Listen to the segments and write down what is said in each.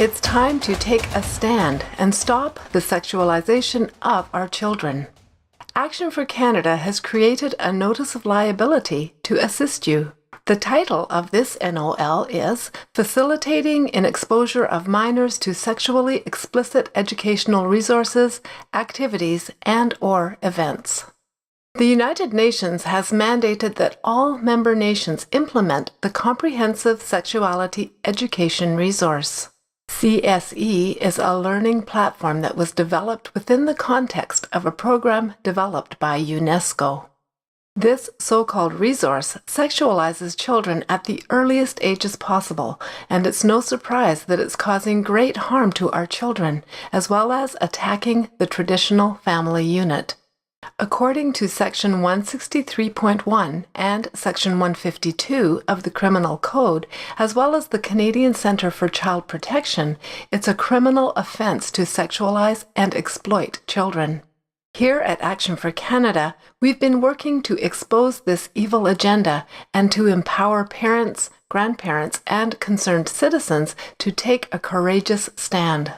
It's time to take a stand and stop the sexualization of our children. Action for Canada has created a notice of liability to assist you. The title of this NOL is Facilitating in Exposure of Minors to Sexually Explicit Educational Resources, Activities, and/or Events. The United Nations has mandated that all member nations implement the Comprehensive Sexuality Education Resource. CSE is a learning platform that was developed within the context of a program developed by UNESCO. This so-called resource sexualizes children at the earliest ages possible, and it's no surprise that it's causing great harm to our children, as well as attacking the traditional family unit. According to Section 163.1 and Section 152 of the Criminal Code, as well as the Canadian Centre for Child Protection, it's a criminal offence to sexualize and exploit children. Here at Action for Canada, we've been working to expose this evil agenda and to empower parents, grandparents, and concerned citizens to take a courageous stand.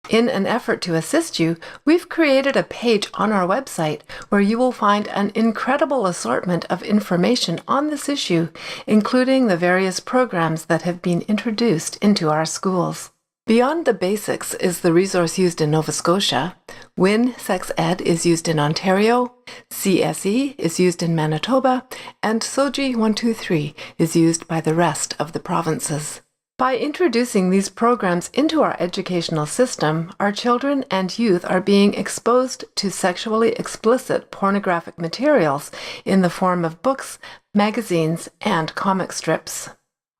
In an effort to assist you, we've created a page on our website where you will find an incredible assortment of information on this issue, including the various programs that have been introduced into our schools. Beyond the Basics is the resource used in Nova Scotia, WIN Sex Ed is used in Ontario, CSE is used in Manitoba, and SOGI 123 is used by the rest of the provinces. By introducing these programs into our educational system, our children and youth are being exposed to sexually explicit pornographic materials in the form of books, magazines, and comic strips.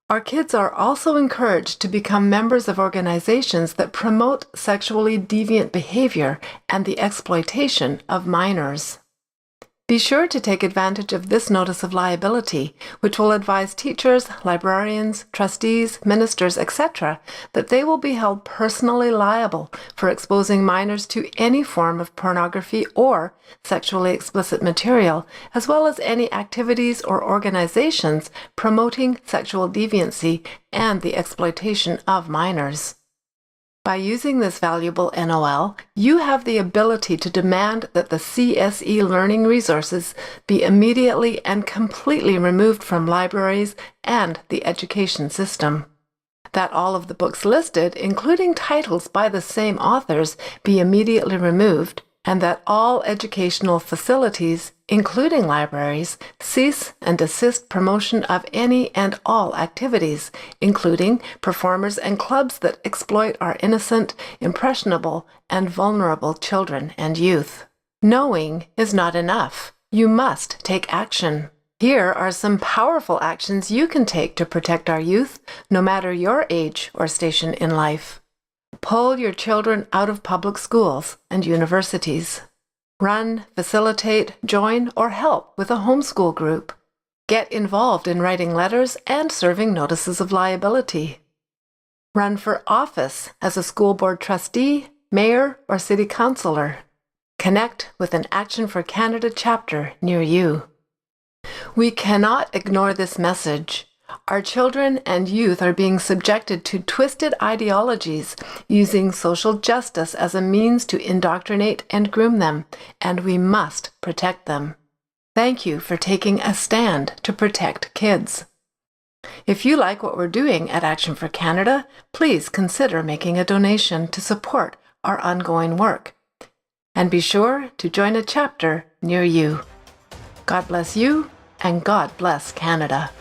Our kids are also encouraged to become members of organizations that promote sexually deviant behavior and the exploitation of minors. Be sure to take advantage of this notice of liability, which will advise teachers, librarians, trustees, ministers, etc., that they will be held personally liable for exposing minors to any form of pornography or sexually explicit material, as well as any activities or organizations promoting sexual deviancy and the exploitation of minors. By using this valuable NOL, you have the ability to demand that the CSE learning resources be immediately and completely removed from libraries and the education system. That all of the books listed, including titles by the same authors, be immediately removed, and that all educational facilities, including libraries, cease and desist promotion of any and all activities, including performers and clubs that exploit our innocent, impressionable, and vulnerable children and youth. Knowing is not enough. You must take action. Here are some powerful actions you can take to protect our youth, no matter your age or station in life. Pull your children out of public schools and universities. Run, facilitate, join, or help with a homeschool group. Get involved in writing letters and serving notices of liability. Run for office as a school board trustee, mayor, or city councillor. Connect with an Action for Canada chapter near you. We cannot ignore this message. Our children and youth are being subjected to twisted ideologies using social justice as a means to indoctrinate and groom them, and we must protect them. Thank you for taking a stand to protect kids. If you like what we're doing at Action for Canada, please consider making a donation to support our ongoing work. And be sure to join a chapter near you. God bless you, and God bless Canada.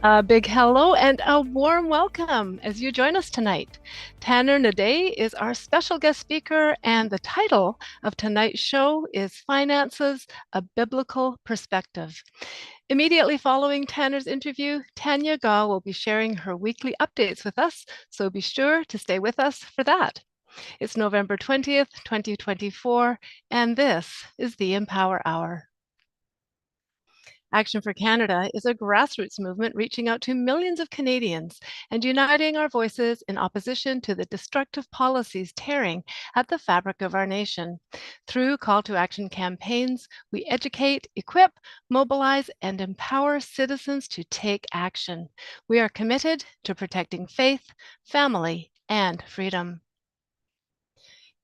A big hello and a warm welcome as you join us tonight. Tanya Gaw is our special guest speaker, and the title of tonight's show is Finances, a Biblical Perspective. Immediately following Tanner's interview, Tanya Gaw will be sharing her weekly updates with us, so be sure to stay with us for that. It's November 20th, 2024, and this is the Empower Hour. Action for Canada is a grassroots movement reaching out to millions of Canadians and uniting our voices in opposition to the destructive policies tearing at the fabric of our nation. Through call to action campaigns, we educate, equip, mobilize, and empower citizens to take action. We are committed to protecting faith, family, and freedom.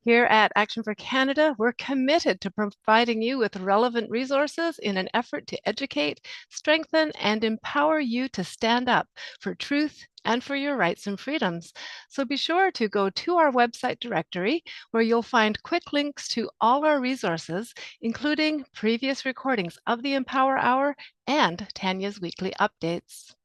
Here at Action for Canada, we're committed to providing you with relevant resources in an effort to educate, strengthen, and empower you to stand up for truth and for your rights and freedoms. So be sure to go to our website directory where you'll find quick links to all our resources, including previous recordings of the Empower Hour and Tanya's weekly updates.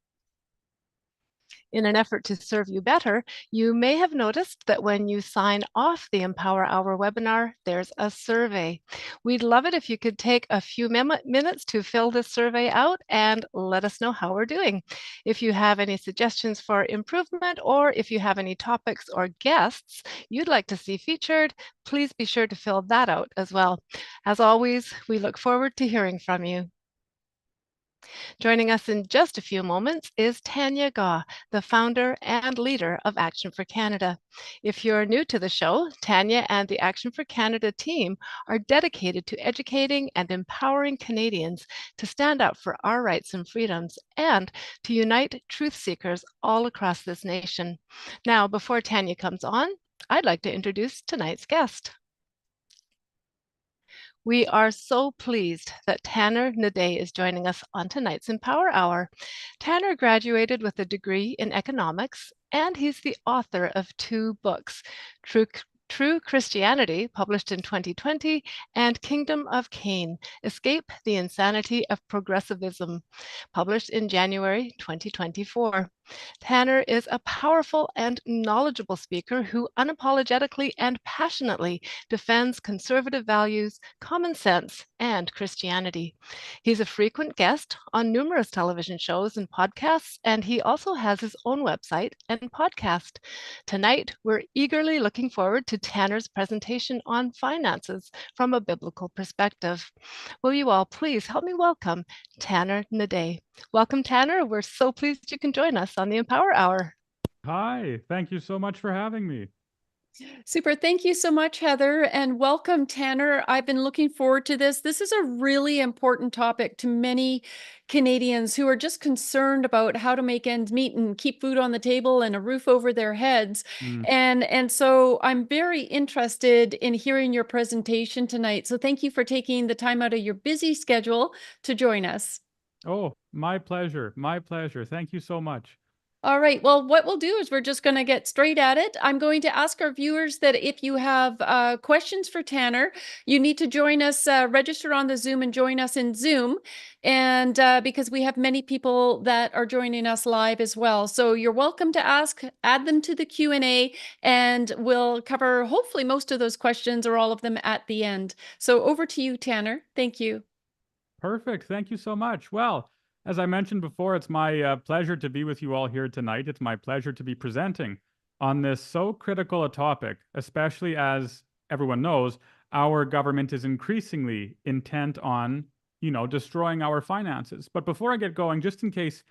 In an effort to serve you better, you may have noticed that when you sign off the Empower Hour webinar, there's a survey. We'd love it if you could take a few minutes to fill this survey out and let us know how we're doing. If you have any suggestions for improvement, or if you have any topics or guests you'd like to see featured, please be sure to fill that out as well. As always, we look forward to hearing from you. Joining us in just a few moments is Tanya Gaw, the founder and leader of Action for Canada. If you're new to the show, Tanya and the Action for Canada team are dedicated to educating and empowering Canadians to stand up for our rights and freedoms and to unite truth seekers all across this nation. Now, before Tanya comes on, I'd like to introduce tonight's guest. We are so pleased that Tanner Hnidey is joining us on tonight's Empower Hour. Tanner graduated with a degree in economics, and he's the author of 2 books, True Christianity, published in 2020, and Kingdom of Cain, Escape the Insanity of Progressivism, published in January 2024. Tanner is a powerful and knowledgeable speaker who unapologetically and passionately defends conservative values, common sense, and Christianity. He's a frequent guest on numerous television shows and podcasts, and he also has his own website and podcast. Tonight, we're eagerly looking forward to Tanner's presentation on finances from a biblical perspective. Will you all please help me welcome Tanner Hnidey. Welcome, Tanner. We're so pleased you can join us on the Empower Hour. Hi, thank you so much for having me. Super. Thank you so much, Heather, and welcome, Tanner. I've been looking forward to this. This is a really important topic to many Canadians who are just concerned about how to make ends meet and keep food on the table and a roof over their heads. And so I'm very interested in hearing your presentation tonight. So thank you for taking the time out of your busy schedule to join us. Oh, my pleasure. My pleasure. Thank you so much. All right. Well, what we'll do is we're just going to get straight at it. I'm going to ask our viewers that if you have questions for Tanner, you need to join us, register on the Zoom and join us in Zoom. And because we have many people that are joining us live as well. So you're welcome to ask, add them to the Q&A, and we'll cover hopefully most of those questions or all of them at the end. So over to you, Tanner. Thank you. Perfect. Thank you so much. Well, as I mentioned before, it's my pleasure to be with you all here tonight. It's my pleasure to be presenting on this so critical a topic, especially as everyone knows, our government is increasingly intent on, destroying our finances. But before I get going, just in case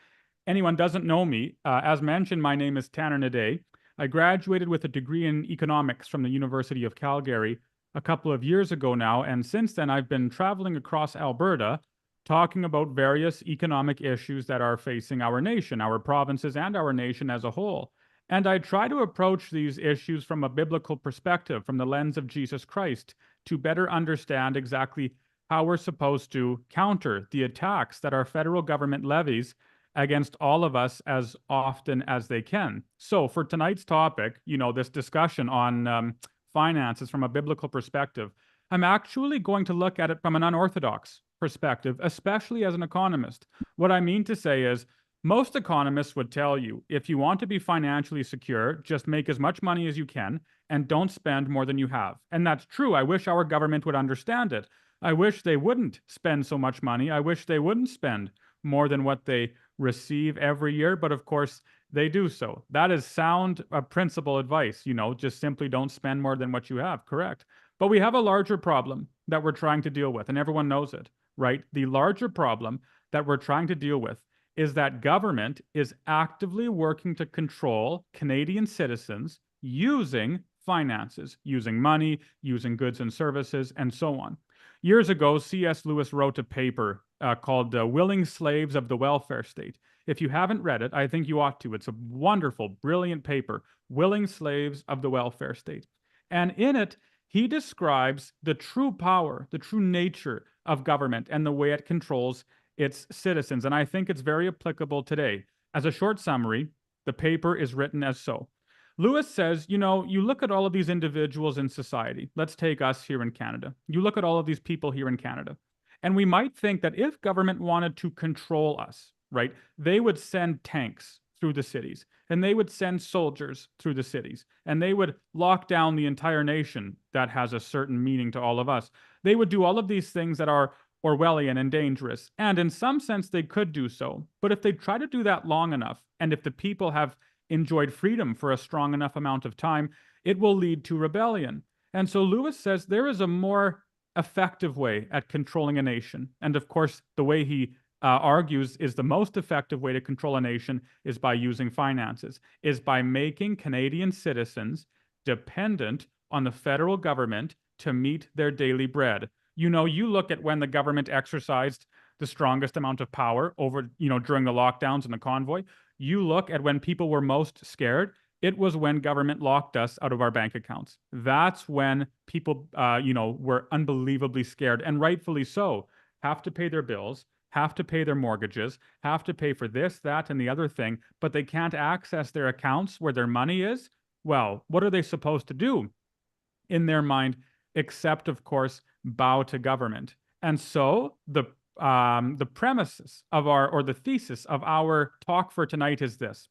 anyone doesn't know me, as mentioned, my name is Tanner Hnidey. I graduated with a degree in economics from the University of Calgary a couple of years ago now, and since then I've been traveling across Alberta talking about various economic issues that are facing our nation, our provinces, and our nation as a whole. And I try to approach these issues from a biblical perspective, from the lens of Jesus Christ, to better understand exactly how we're supposed to counter the attacks that our federal government levies against all of us as often as they can. So for tonight's topic, this discussion on finances from a biblical perspective, I'm actually going to look at it from an unorthodox perspective, especially as an economist. What I mean to say is, most economists would tell you, if you want to be financially secure, just make as much money as you can and don't spend more than you have. And that's true. I wish our government would understand it. I wish they wouldn't spend so much money. I wish they wouldn't spend more than what they receive every year, but of course they do so. That is sound principle advice, just simply don't spend more than what you have, correct? But we have a larger problem that we're trying to deal with, and everyone knows it, right? The larger problem that we're trying to deal with is that government is actively working to control Canadian citizens using finances, using money, using goods and services, and so on. Years ago, C.S. Lewis wrote a paper called Willing Slaves of the Welfare State. If you haven't read it, I think you ought to. It's a wonderful, brilliant paper, Willing Slaves of the Welfare State. And in it, he describes the true power, the true nature of government and the way it controls its citizens. And I think it's very applicable today. As a short summary, the paper is written as so. Lewis says, you look at all of these individuals in society. Let's take us here in Canada. You look at all of these people here in Canada. And we might think that if government wanted to control us, right, they would send tanks through the cities, and they would send soldiers through the cities, and they would lock down the entire nation that has a certain meaning to all of us. They would do all of these things that are Orwellian and dangerous, and in some sense they could do so. But if they try to do that long enough, and if the people have enjoyed freedom for a strong enough amount of time, it will lead to rebellion. And so Lewis says there is a more effective way at controlling a nation. And of course, the way he argues is the most effective way to control a nation is by using finances, is by making Canadian citizens dependent on the federal government to meet their daily bread. You look at when the government exercised the strongest amount of power over, during the lockdowns and the convoy. You look at when people were most scared, it was when government locked us out of our bank accounts. That's when people, were unbelievably scared, and rightfully so. Have to pay their bills, have to pay their mortgages, have to pay for this, that, and the other thing, but they can't access their accounts where their money is. Well, what are they supposed to do in their mind, except, of course, bow to government? And so the premises of the thesis of our talk for tonight is this.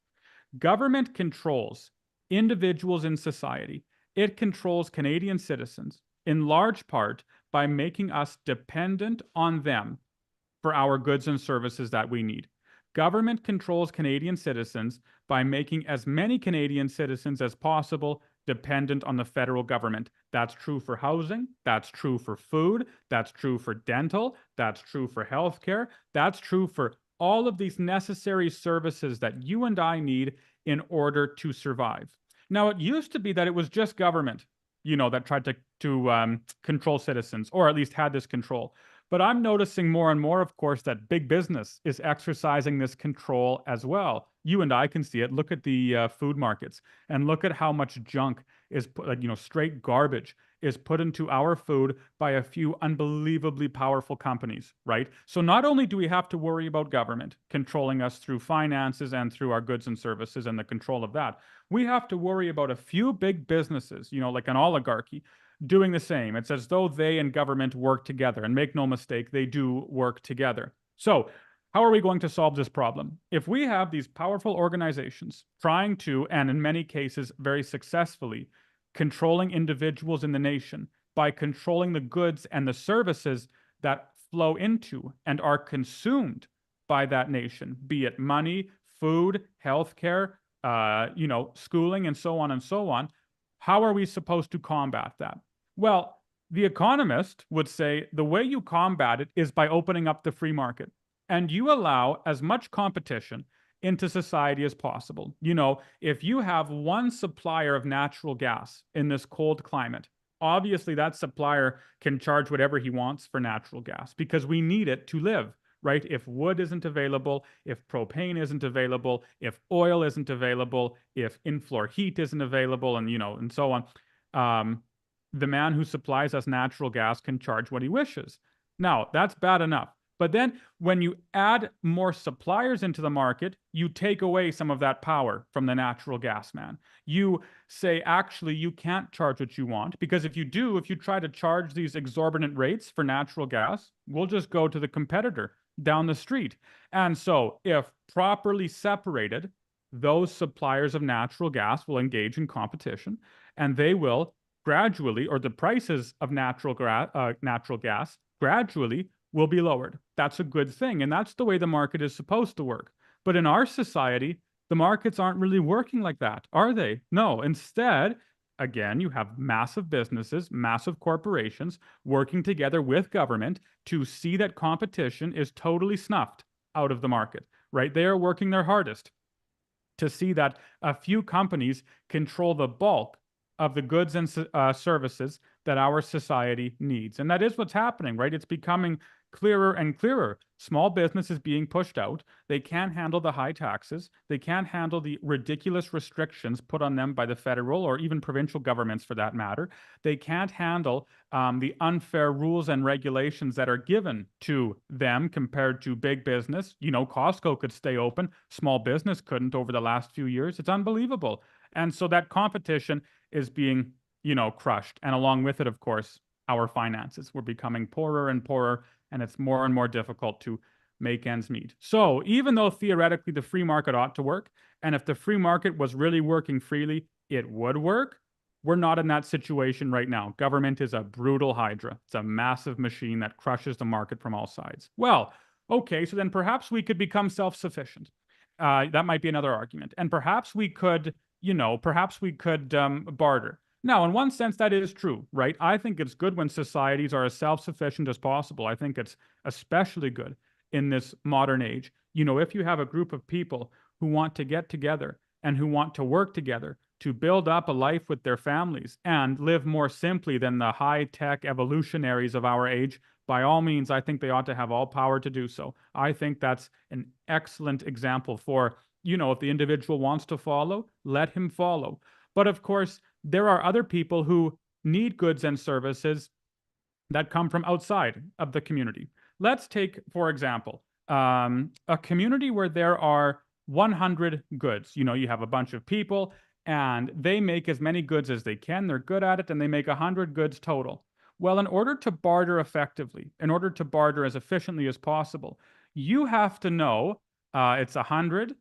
Government controls individuals in society. It controls Canadian citizens in large part by making us dependent on them for our goods and services that we need. Government controls Canadian citizens by making as many Canadian citizens as possible dependent on the federal government. That's true for housing, that's true for food, that's true for dental, that's true for healthcare, that's true for all of these necessary services that you and I need in order to survive. Now, it used to be that it was just government, that tried to control citizens, or at least had this control. But I'm noticing more and more, of course, that big business is exercising this control as well. You and I can see it. Look at the food markets and look at how much junk is put, straight garbage is put into our food by a few unbelievably powerful companies, right? So not only do we have to worry about government controlling us through finances and through our goods and services and the control of that, we have to worry about a few big businesses, like an oligarchy, doing the same. It's as though they and government work together, and make no mistake, they do work together. So how are we going to solve this problem? If we have these powerful organizations trying to, and in many cases very successfully, controlling individuals in the nation by controlling the goods and the services that flow into and are consumed by that nation, be it money, food, healthcare, schooling, and so on, how are we supposed to combat that? Well, the Economist would say the way you combat it is by opening up the free market. And you allow as much competition into society as possible. If you have one supplier of natural gas in this cold climate, obviously that supplier can charge whatever he wants for natural gas because we need it to live, right? If wood isn't available, if propane isn't available, if oil isn't available, if in-floor heat isn't available, and so on, the man who supplies us natural gas can charge what he wishes. Now, that's bad enough. But then when you add more suppliers into the market, you take away some of that power from the natural gas man. You say, actually, you can't charge what you want, because if you try to charge these exorbitant rates for natural gas, we'll just go to the competitor down the street. And so if properly separated, those suppliers of natural gas will engage in competition, and they will gradually, or the prices of natural gas gradually will be lowered. That's a good thing. And that's the way the market is supposed to work. But in our society, the markets aren't really working like that, are they? No. Instead, again, you have massive businesses, massive corporations working together with government to see that competition is totally snuffed out of the market, right? They are working their hardest to see that a few companies control the bulk of the goods and services that our society needs. And that is what's happening, right? It's becoming clearer and clearer. Small businesses being pushed out. They can't handle the high taxes. They can't handle the ridiculous restrictions put on them by the federal or even provincial governments for that matter. They can't handle the unfair rules and regulations that are given to them compared to big business. You know, Costco could stay open. Small business couldn't over the last few years. It's unbelievable. And so that competition is being, crushed. And along with it, of course, our finances. We're becoming poorer and poorer, and it's more and more difficult to make ends meet. So even though theoretically the free market ought to work, and if the free market was really working freely, it would work, we're not in that situation right now. Government is a brutal hydra. It's a massive machine that crushes the market from all sides. Well, okay, so then perhaps we could become self-sufficient. That might be another argument. And perhaps we could, barter. Now, in one sense, that is true, right? I think it's good when societies are as self-sufficient as possible. I think it's especially good in this modern age. If you have a group of people who want to get together and who want to work together to build up a life with their families and live more simply than the high-tech evolutionaries of our age, by all means, I think they ought to have all power to do so. I think that's an excellent example for, if the individual wants to follow, let him follow. But of course, there are other people who need goods and services that come from outside of the community. Let's take, for example, a community where there are 100 goods. You have a bunch of people and they make as many goods as they can. They're good at it and they make 100 goods total. Well, in order to barter effectively, in order to barter as efficiently as possible, you have to know it's 100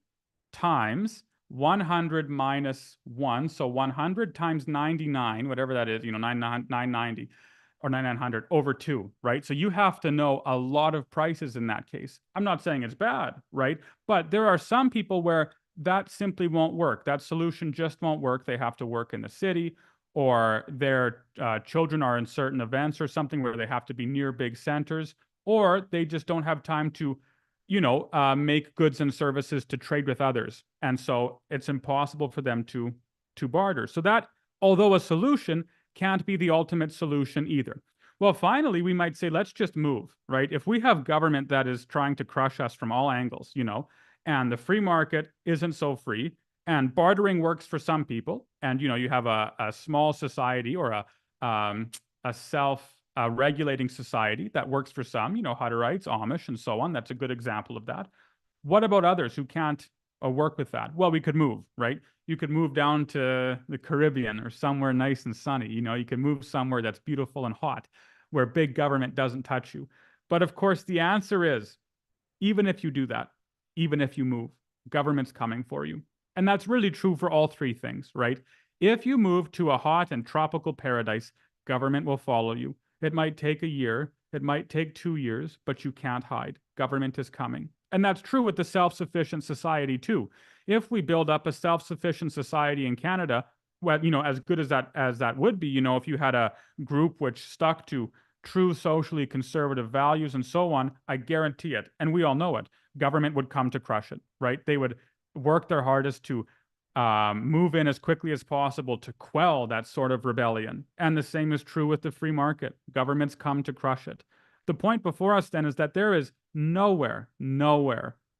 times 100 minus 1, so 100 times 99, whatever that is, 990 or 9900 over 2, right? So you have to know a lot of prices in that case. I'm not saying it's bad, right? But there are some people where that simply won't work. That solution just won't work. They have to work in the city, or their children are in certain events or something where they have to be near big centers, or they just don't have time to make goods and services to trade with others. And so it's impossible for them to barter. So that, although a solution, can't be the ultimate solution either. Well, finally, we might say, let's just move, right? If we have government that is trying to crush us from all angles, and the free market isn't so free, and bartering works for some people, and, you have a small society or a self-regulating society that works for some, Hutterites, Amish, and so on. That's a good example of that. What about others who can't work with that? Well, we could move, right? You could move down to the Caribbean or somewhere nice and sunny. You can move somewhere that's beautiful and hot, where big government doesn't touch you. But of course, the answer is, even if you do that, even if you move, government's coming for you. And that's really true for all three things, right? If you move to a hot and tropical paradise, government will follow you. It might take a year, it might take 2 years, but you can't hide. Government is coming. And that's true with the self-sufficient society too. If we build up a self-sufficient society in Canada, well, as good as that would be, if you had a group which stuck to true socially conservative values and so on, I guarantee it, and we all know it, government would come to crush it, right? They would work their hardest to move in as quickly as possible to quell that sort of rebellion. And the same is true with the free market. Governments come to crush it. The point before us then is that there is nowhere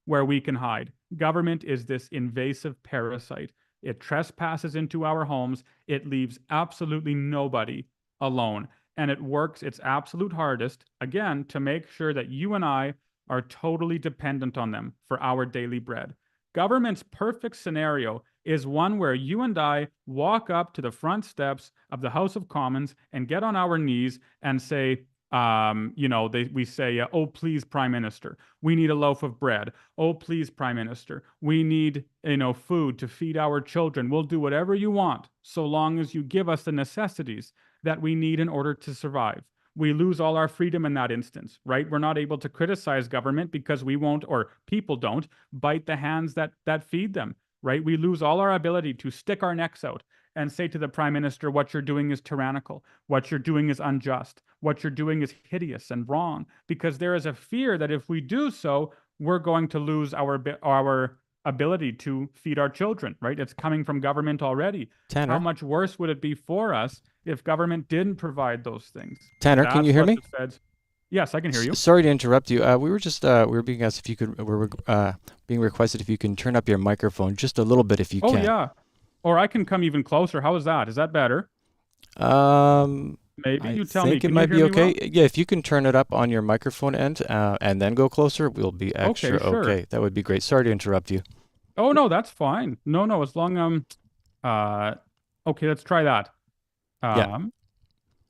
where we can hide. Government is this invasive parasite. It trespasses into our homes. It leaves absolutely nobody alone. And it works its absolute hardest, again, to make sure that you and I are totally dependent on them for our daily bread. Government's perfect scenario is one where you and I walk up to the front steps of the House of Commons and get on our knees and say, we say, oh, please, Prime Minister, we need a loaf of bread. Oh, please, Prime Minister, we need, food to feed our children. We'll do whatever you want, so long as you give us the necessities that we need in order to survive. we lose all our freedom in that instance, right? We're not able to criticize government because we won't, or people don't, bite the hands that feed them, right? We lose all our ability to stick our necks out and say to the prime minister, what you're doing is tyrannical, what you're doing is unjust, what you're doing is hideous and wrong, because there is a fear that if we do so, we're going to lose our ability to feed our children, right? It's coming from government already. How Tanner, much worse would it be for us if government didn't provide those things? Tanner, can you hear me? Yes, I can hear you. Sorry to interrupt you. We were being asked if you could. We were being requested if you can turn up your microphone just a little bit if you can. Oh yeah, or I can come even closer. How is that? Is that better? Maybe you tell me. I think it Can might you be hear me okay. well? Yeah, if you can turn it up on your microphone end and then go closer, we'll be extra sure. okay. That would be great. Sorry to interrupt you. Oh no, that's fine. No, as long okay, let's try that. Yeah.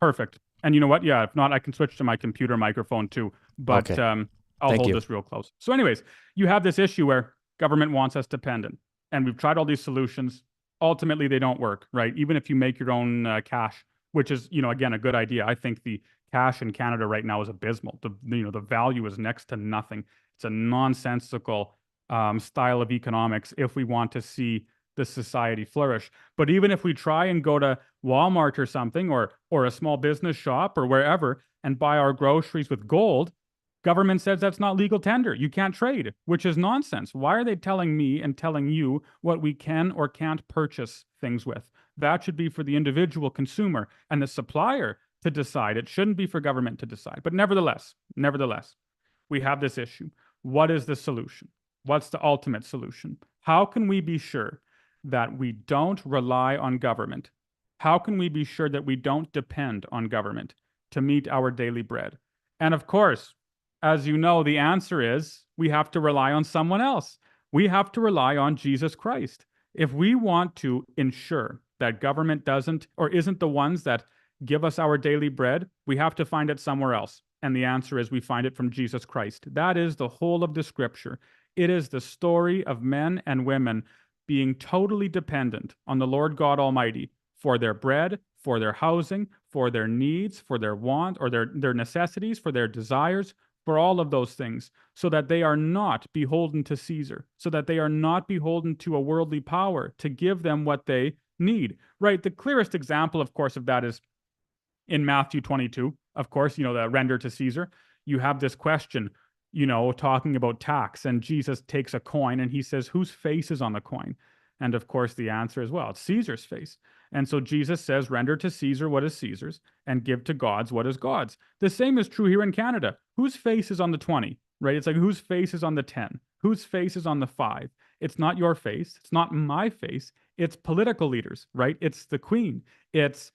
Perfect. And you know what? Yeah, if not, I can switch to my computer microphone too. But Okay. I'll Thank hold you. this real close. So anyways, you have this issue where government wants us dependent. And we've tried all these solutions. Ultimately, they don't work, right? Even if you make your own cash, which is, again, a good idea. I think the cash in Canada right now is abysmal. The value is next to nothing. It's a nonsensical style of economics if we want to see the society flourish. But even if we try and go to Walmart or something, or a small business shop or wherever, and buy our groceries with gold, government says that's not legal tender. You can't trade, which is nonsense. Why are they telling me and telling you what we can or can't purchase things with? That should be for the individual consumer and the supplier to decide. It shouldn't be for government to decide. But nevertheless, we have this issue. What is the solution? What's the ultimate solution? How can we be sure that we don't rely on government? How can we be sure that we don't depend on government to meet our daily bread? And of course, as you know, the answer is we have to rely on someone else. We have to rely on Jesus Christ. If we want to ensure that government doesn't or isn't the ones that give us our daily bread, we have to find it somewhere else. And the answer is we find it from Jesus Christ. That is the whole of the scripture. It is the story of men and women being totally dependent on the Lord God Almighty for their bread, for their housing, for their needs, for their want or their necessities, for their desires, for all of those things, so that they are not beholden to Caesar, so that they are not beholden to a worldly power to give them what they need, right? The clearest example, of course, of that is in Matthew 22, of course, the render to Caesar. You have this question, talking about tax, and Jesus takes a coin and he says, whose face is on the coin? And of course, the answer is, well, it's Caesar's face. And so Jesus says, render to Caesar what is Caesar's and give to God's what is God's. The same is true here in Canada. Whose face is on the 20, right? It's like whose face is on the 10? Whose face is on the 5? It's not your face. It's not my face. It's political leaders, right? It's the Queen. It's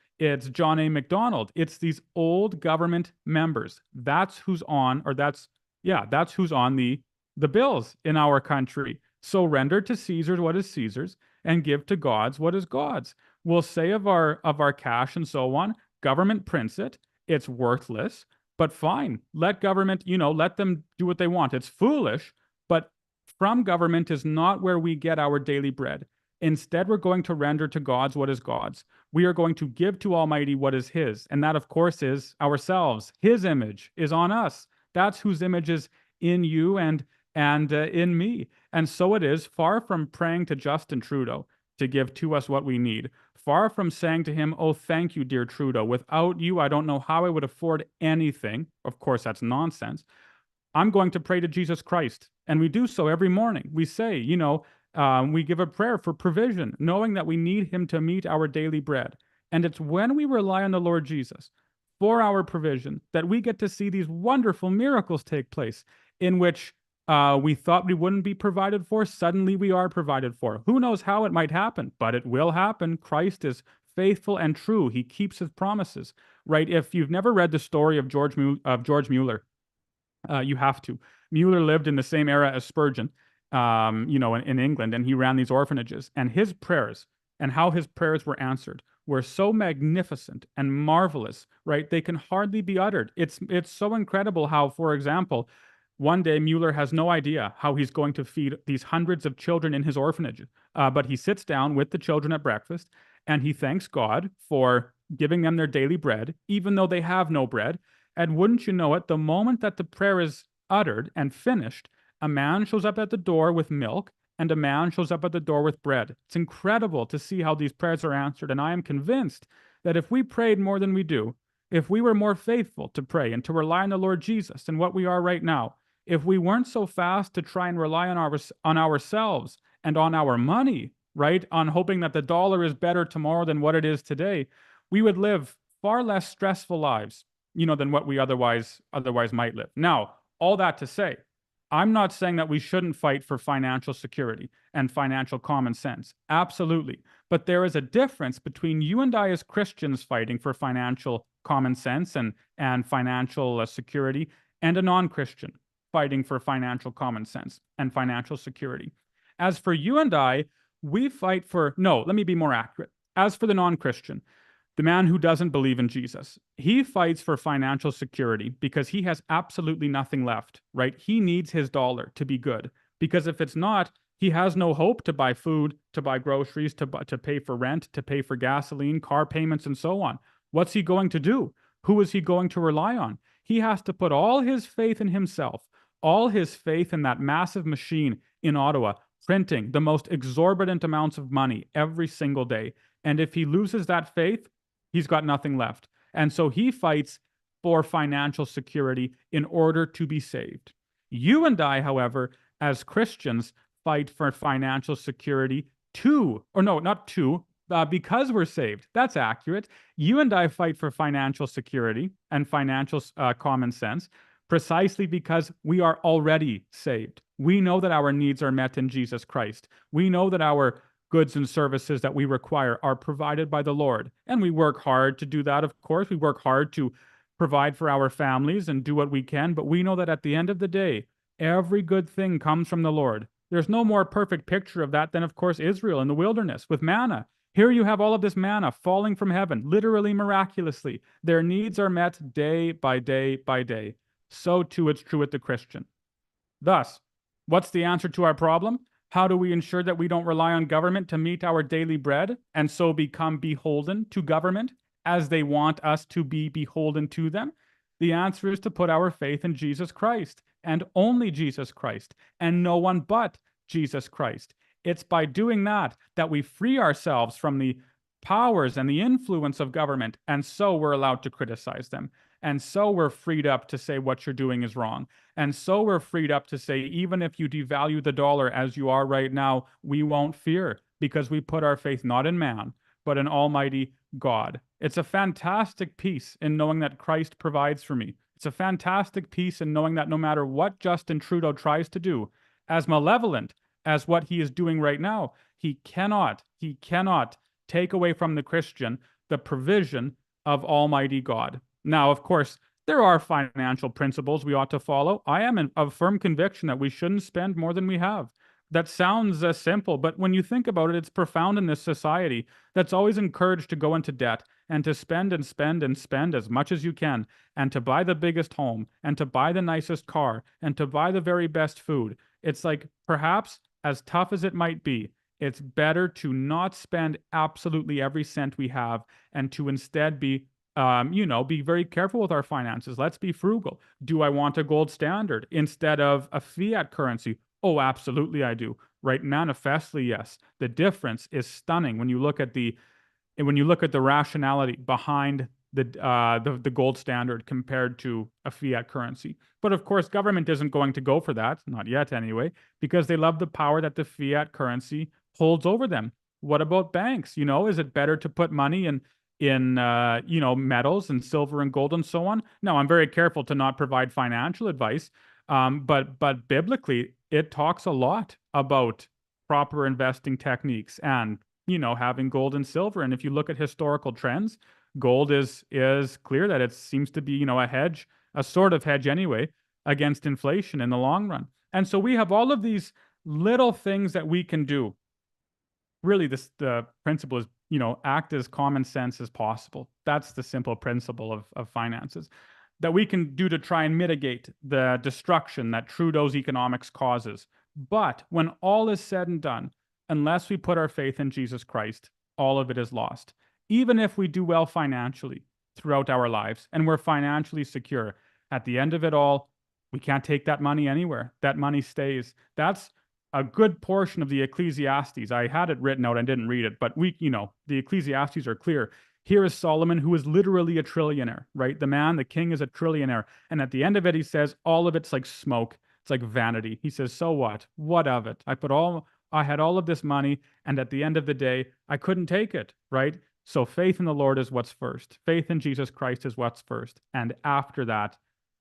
John A. Macdonald. It's these old government members. That's who's on, that's who's on the bills in our country. So render to Caesar what is Caesar's and give to God's what is God's. We'll say of our cash and so on, government prints it, it's worthless, but fine. Let government, let them do what they want. It's foolish, but from government is not where we get our daily bread. Instead, we're going to render to God's what is God's. We are going to give to Almighty what is His. And that, of course, is ourselves. His image is on us. That's whose image is in you and in me. And so it is, far from praying to Justin Trudeau to give to us what we need, far from saying to him, oh, thank you, dear Trudeau. Without you, I don't know how I would afford anything. Of course, that's nonsense. I'm going to pray to Jesus Christ. And we do so every morning. We say, we give a prayer for provision, knowing that we need Him to meet our daily bread. And it's when we rely on the Lord Jesus for our provision that we get to see these wonderful miracles take place, in which we thought we wouldn't be provided for. Suddenly we are provided for. Who knows how it might happen, but it will happen. Christ is faithful and true. He keeps His promises, right? If you've never read the story of George Mueller, you have to. Mueller lived in the same era as Spurgeon, in England, and he ran these orphanages. And his prayers and how his prayers were answered were so magnificent and marvelous, right? They can hardly be uttered. It's so incredible how, for example, one day Mueller has no idea how he's going to feed these hundreds of children in his orphanage, but he sits down with the children at breakfast and he thanks God for giving them their daily bread, even though they have no bread. And wouldn't you know it, the moment that the prayer is uttered and finished, a man shows up at the door with milk and a man shows up at the door with bread. It's incredible to see how these prayers are answered. And I am convinced that if we prayed more than we do, if we were more faithful to pray and to rely on the Lord Jesus than what we are right now, if we weren't so fast to try and rely on ourselves and on our money, right, on hoping that the dollar is better tomorrow than what it is today, we would live far less stressful lives, than what we otherwise might live. Now, all that to say, I'm not saying that we shouldn't fight for financial security and financial common sense. Absolutely. But there is a difference between you and I as Christians fighting for financial common sense and financial security, and a non-Christian fighting for financial common sense and financial security. As for you and I, we fight for, no, let me be more accurate. As for the non-Christian, the man who doesn't believe in Jesus, he fights for financial security because he has absolutely nothing left, right? He needs his dollar to be good, because if it's not, he has no hope to buy food, to buy groceries, to pay for rent, to pay for gasoline, car payments, and so on. What's he going to do? Who is he going to rely on? He has to put all his faith in himself, all his faith in that massive machine in Ottawa, printing the most exorbitant amounts of money every single day. And if he loses that faith, he's got nothing left. And so he fights for financial security in order to be saved. You and I, however, as Christians, fight for financial security because we're saved. That's accurate. You and I fight for financial security and financial common sense precisely because we are already saved. We know that our needs are met in Jesus Christ. We know that our goods and services that we require are provided by the Lord. And we work hard to do that, of course. We work hard to provide for our families and do what we can. But we know that at the end of the day, every good thing comes from the Lord. There's no more perfect picture of that than, of course, Israel in the wilderness with manna. Here you have all of this manna falling from heaven, literally miraculously. Their needs are met day by day by day. So too it's true with the Christian. Thus, what's the answer to our problem? How do we ensure that we don't rely on government to meet our daily bread and so become beholden to government as they want us to be beholden to them? The answer is to put our faith in Jesus Christ, and only Jesus Christ, and no one but Jesus Christ. It's by doing that that we free ourselves from the powers and the influence of government, and so we're allowed to criticize them. And so we're freed up to say what you're doing is wrong. And so we're freed up to say, even if you devalue the dollar as you are right now, we won't fear, because we put our faith not in man, but in Almighty God. It's a fantastic peace in knowing that Christ provides for me. It's a fantastic peace in knowing that no matter what Justin Trudeau tries to do, as malevolent as what he is doing right now, he cannot take away from the Christian the provision of Almighty God. Now, of course, there are financial principles we ought to follow. I am of firm conviction that we shouldn't spend more than we have. That sounds simple, but when you think about it, it's profound in this society that's always encouraged to go into debt and to spend and spend and spend as much as you can, and to buy the biggest home, and to buy the nicest car, and to buy the very best food. It's like, perhaps, as tough as it might be, it's better to not spend absolutely every cent we have and to instead be very careful with our finances. Let's be frugal. Do I want a gold standard instead of a fiat currency? Oh, absolutely I do. Right? Manifestly, yes. The difference is stunning when you look at the rationality behind the gold standard compared to a fiat currency. But of course, government isn't going to go for that, not yet anyway, because they love the power that the fiat currency holds over them. What about banks? Is it better to put money in metals and silver and gold and so on? No, I'm very careful to not provide financial advice. But biblically, it talks a lot about proper investing techniques and, having gold and silver. And if you look at historical trends, gold is clear that it seems to be, a hedge, a sort of hedge anyway, against inflation in the long run. And so we have all of these little things that we can do. Really, the principle is, act as common sense as possible. That's the simple principle of finances that we can do to try and mitigate the destruction that Trudeau's economics causes. But when all is said and done, unless we put our faith in Jesus Christ, all of it is lost. Even if we do well financially, throughout our lives, and we're financially secure. At the end of it all, we can't take that money anywhere. That money stays. That's a good portion of the Ecclesiastes. I had it written out, I didn't read it, but the Ecclesiastes are clear. Here is Solomon, who is literally a trillionaire, right? The king is a trillionaire. And at the end of it, he says, all of it's like smoke. It's like vanity. He says, so what? What of it? I had all of this money, and at the end of the day, I couldn't take it, right? So faith in the Lord is what's first. Faith in Jesus Christ is what's first. And after that,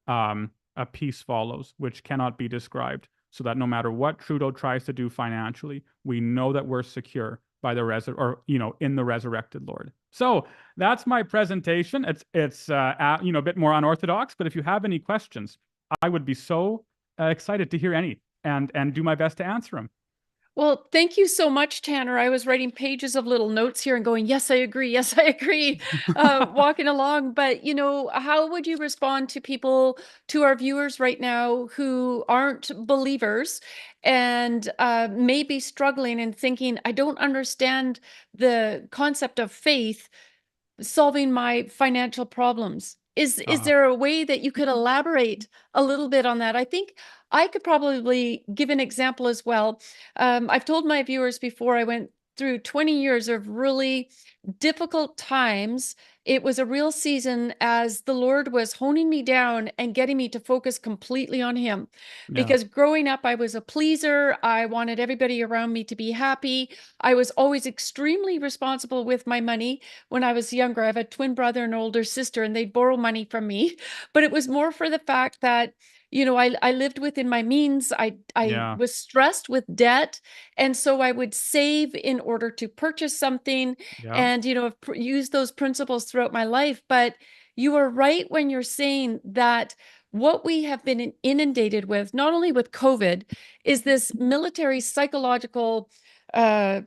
a peace follows, which cannot be described, so that no matter what Trudeau tries to do financially, we know that we're secure by in the resurrected Lord. So that's my presentation. It's a bit more unorthodox, but if you have any questions, I would be so excited to hear any and do my best to answer them. Well, thank you so much, Tanner. I was writing pages of little notes here and going, yes, I agree. Yes, I agree, walking along. But, how would you respond to people, to our viewers right now who aren't believers and may be struggling and thinking, I don't understand the concept of faith solving my financial problems? Is there a way that you could elaborate a little bit on that? I think I could probably give an example as well. I've told my viewers before, I went through 20 years of really difficult times. It was a real season as the Lord was honing me down and getting me to focus completely on Him. Because growing up, I was a pleaser. I wanted everybody around me to be happy. I was always extremely responsible with my money. When I was younger, I have a twin brother and older sister, and they'd borrow money from me. But it was more for the fact that I lived within my means. I was stressed with debt. And so I would save in order to purchase something and, I've used those principles throughout my life. But you are right when you're saying that what we have been inundated with, not only with COVID, is this military psychological threat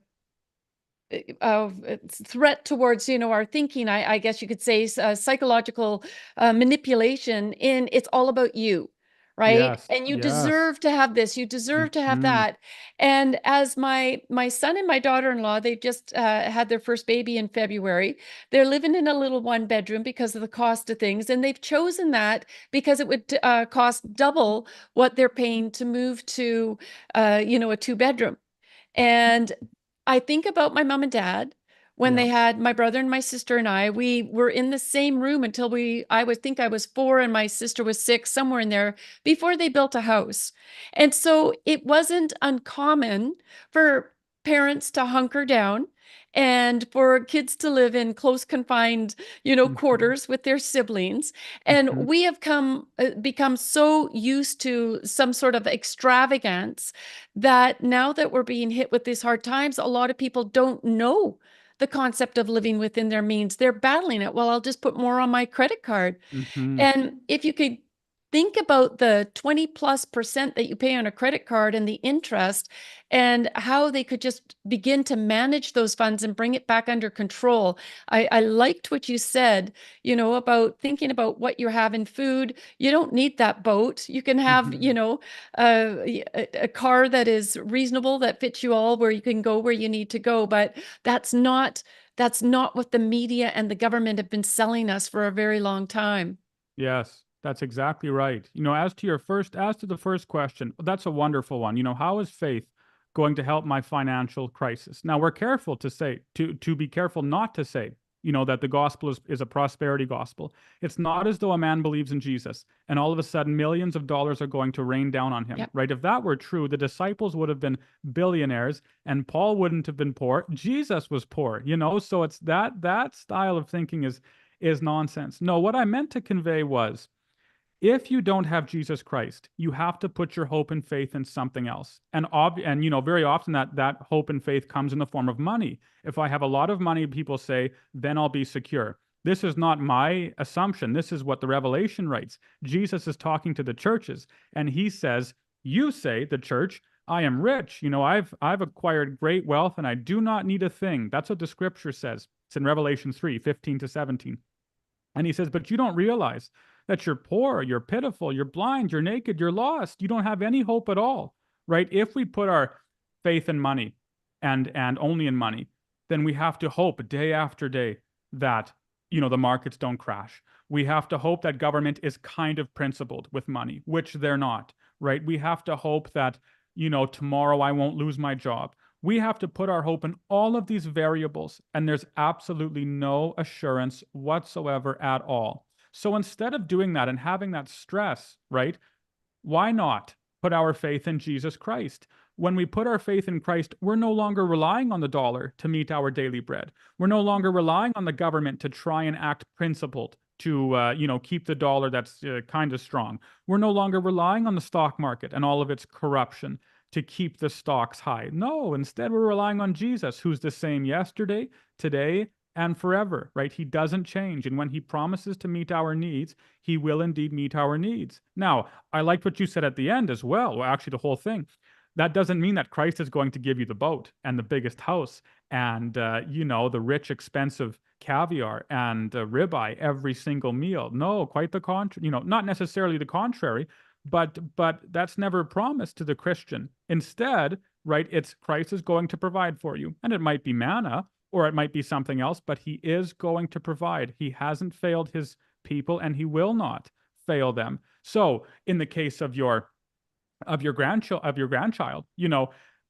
towards our thinking. I guess you could say psychological manipulation in it's all about you, right? Yes. And you Yes. deserve to have this, you deserve to have that. And as my son and my daughter-in-law, they've just had their first baby in February. They're living in a little one bedroom because of the cost of things, and they've chosen that because it would cost double what they're paying to move to a 2-bedroom. And I think about my mom and dad when they had my brother and my sister and I. We were in the same room until I would think I was 4 and my sister was 6, somewhere in there, before they built a house. And so it wasn't uncommon for parents to hunker down and for kids to live in close confined, quarters with their siblings. And we have become so used to some sort of extravagance that now that we're being hit with these hard times, a lot of people don't know the concept of living within their means. They're battling it. Well, I'll just put more on my credit card. And if you could think about the 20+% that you pay on a credit card and the interest, and how they could just begin to manage those funds and bring it back under control. I liked what you said, about thinking about what you have in food. You don't need that boat. You can have, a car that is reasonable, that fits you all, where you can go where you need to go. But that's not what the media and the government have been selling us for a very long time. Yes, that's exactly right. As to the first question, that's a wonderful one. How is faith going to help my financial crisis? Now, we're careful to say, to be careful not to say, that the gospel is a prosperity gospel. It's not as though a man believes in Jesus and all of a sudden millions of dollars are going to rain down on him, right? If that were true, the disciples would have been billionaires and Paul wouldn't have been poor. Jesus was poor, so it's that style of thinking is nonsense. No, what I meant to convey was, if you don't have Jesus Christ, you have to put your hope and faith in something else. And very often that hope and faith comes in the form of money. If I have a lot of money, people say, then I'll be secure. This is not my assumption. This is what the Revelation writes. Jesus is talking to the churches, and he says, you say, the church, I am rich. I've acquired great wealth and I do not need a thing. That's what the scripture says. It's in Revelation 3:15-17. And he says, but you don't realize that you're poor, you're pitiful, you're blind, you're naked, you're lost. You don't have any hope at all, right? If we put our faith in money, and only in money, then we have to hope day after day that the markets don't crash. We have to hope that government is kind of principled with money, which they're not, right? We have to hope that, tomorrow I won't lose my job. We have to put our hope in all of these variables, and there's absolutely no assurance whatsoever at all. So instead of doing that and having that stress, right, why not put our faith in Jesus Christ? When we put our faith in Christ, we're no longer relying on the dollar to meet our daily bread. We're no longer relying on the government to try and act principled to, keep the dollar that's kind of strong. We're no longer relying on the stock market and all of its corruption to keep the stocks high. No, instead we're relying on Jesus, who's the same yesterday, today, and forever, right? He doesn't change. And when he promises to meet our needs, he will indeed meet our needs. Now, I liked what you said at the end as well. Well, actually, the whole thing. That doesn't mean that Christ is going to give you the boat and the biggest house and, the rich, expensive caviar and ribeye every single meal. No, quite the contrary. Not necessarily the contrary, but that's never promised to the Christian. Instead, right, it's Christ is going to provide for you. And it might be manna, or it might be something else, but he is going to provide. He hasn't failed his people, and he will not fail them. So in the case of your grandchild,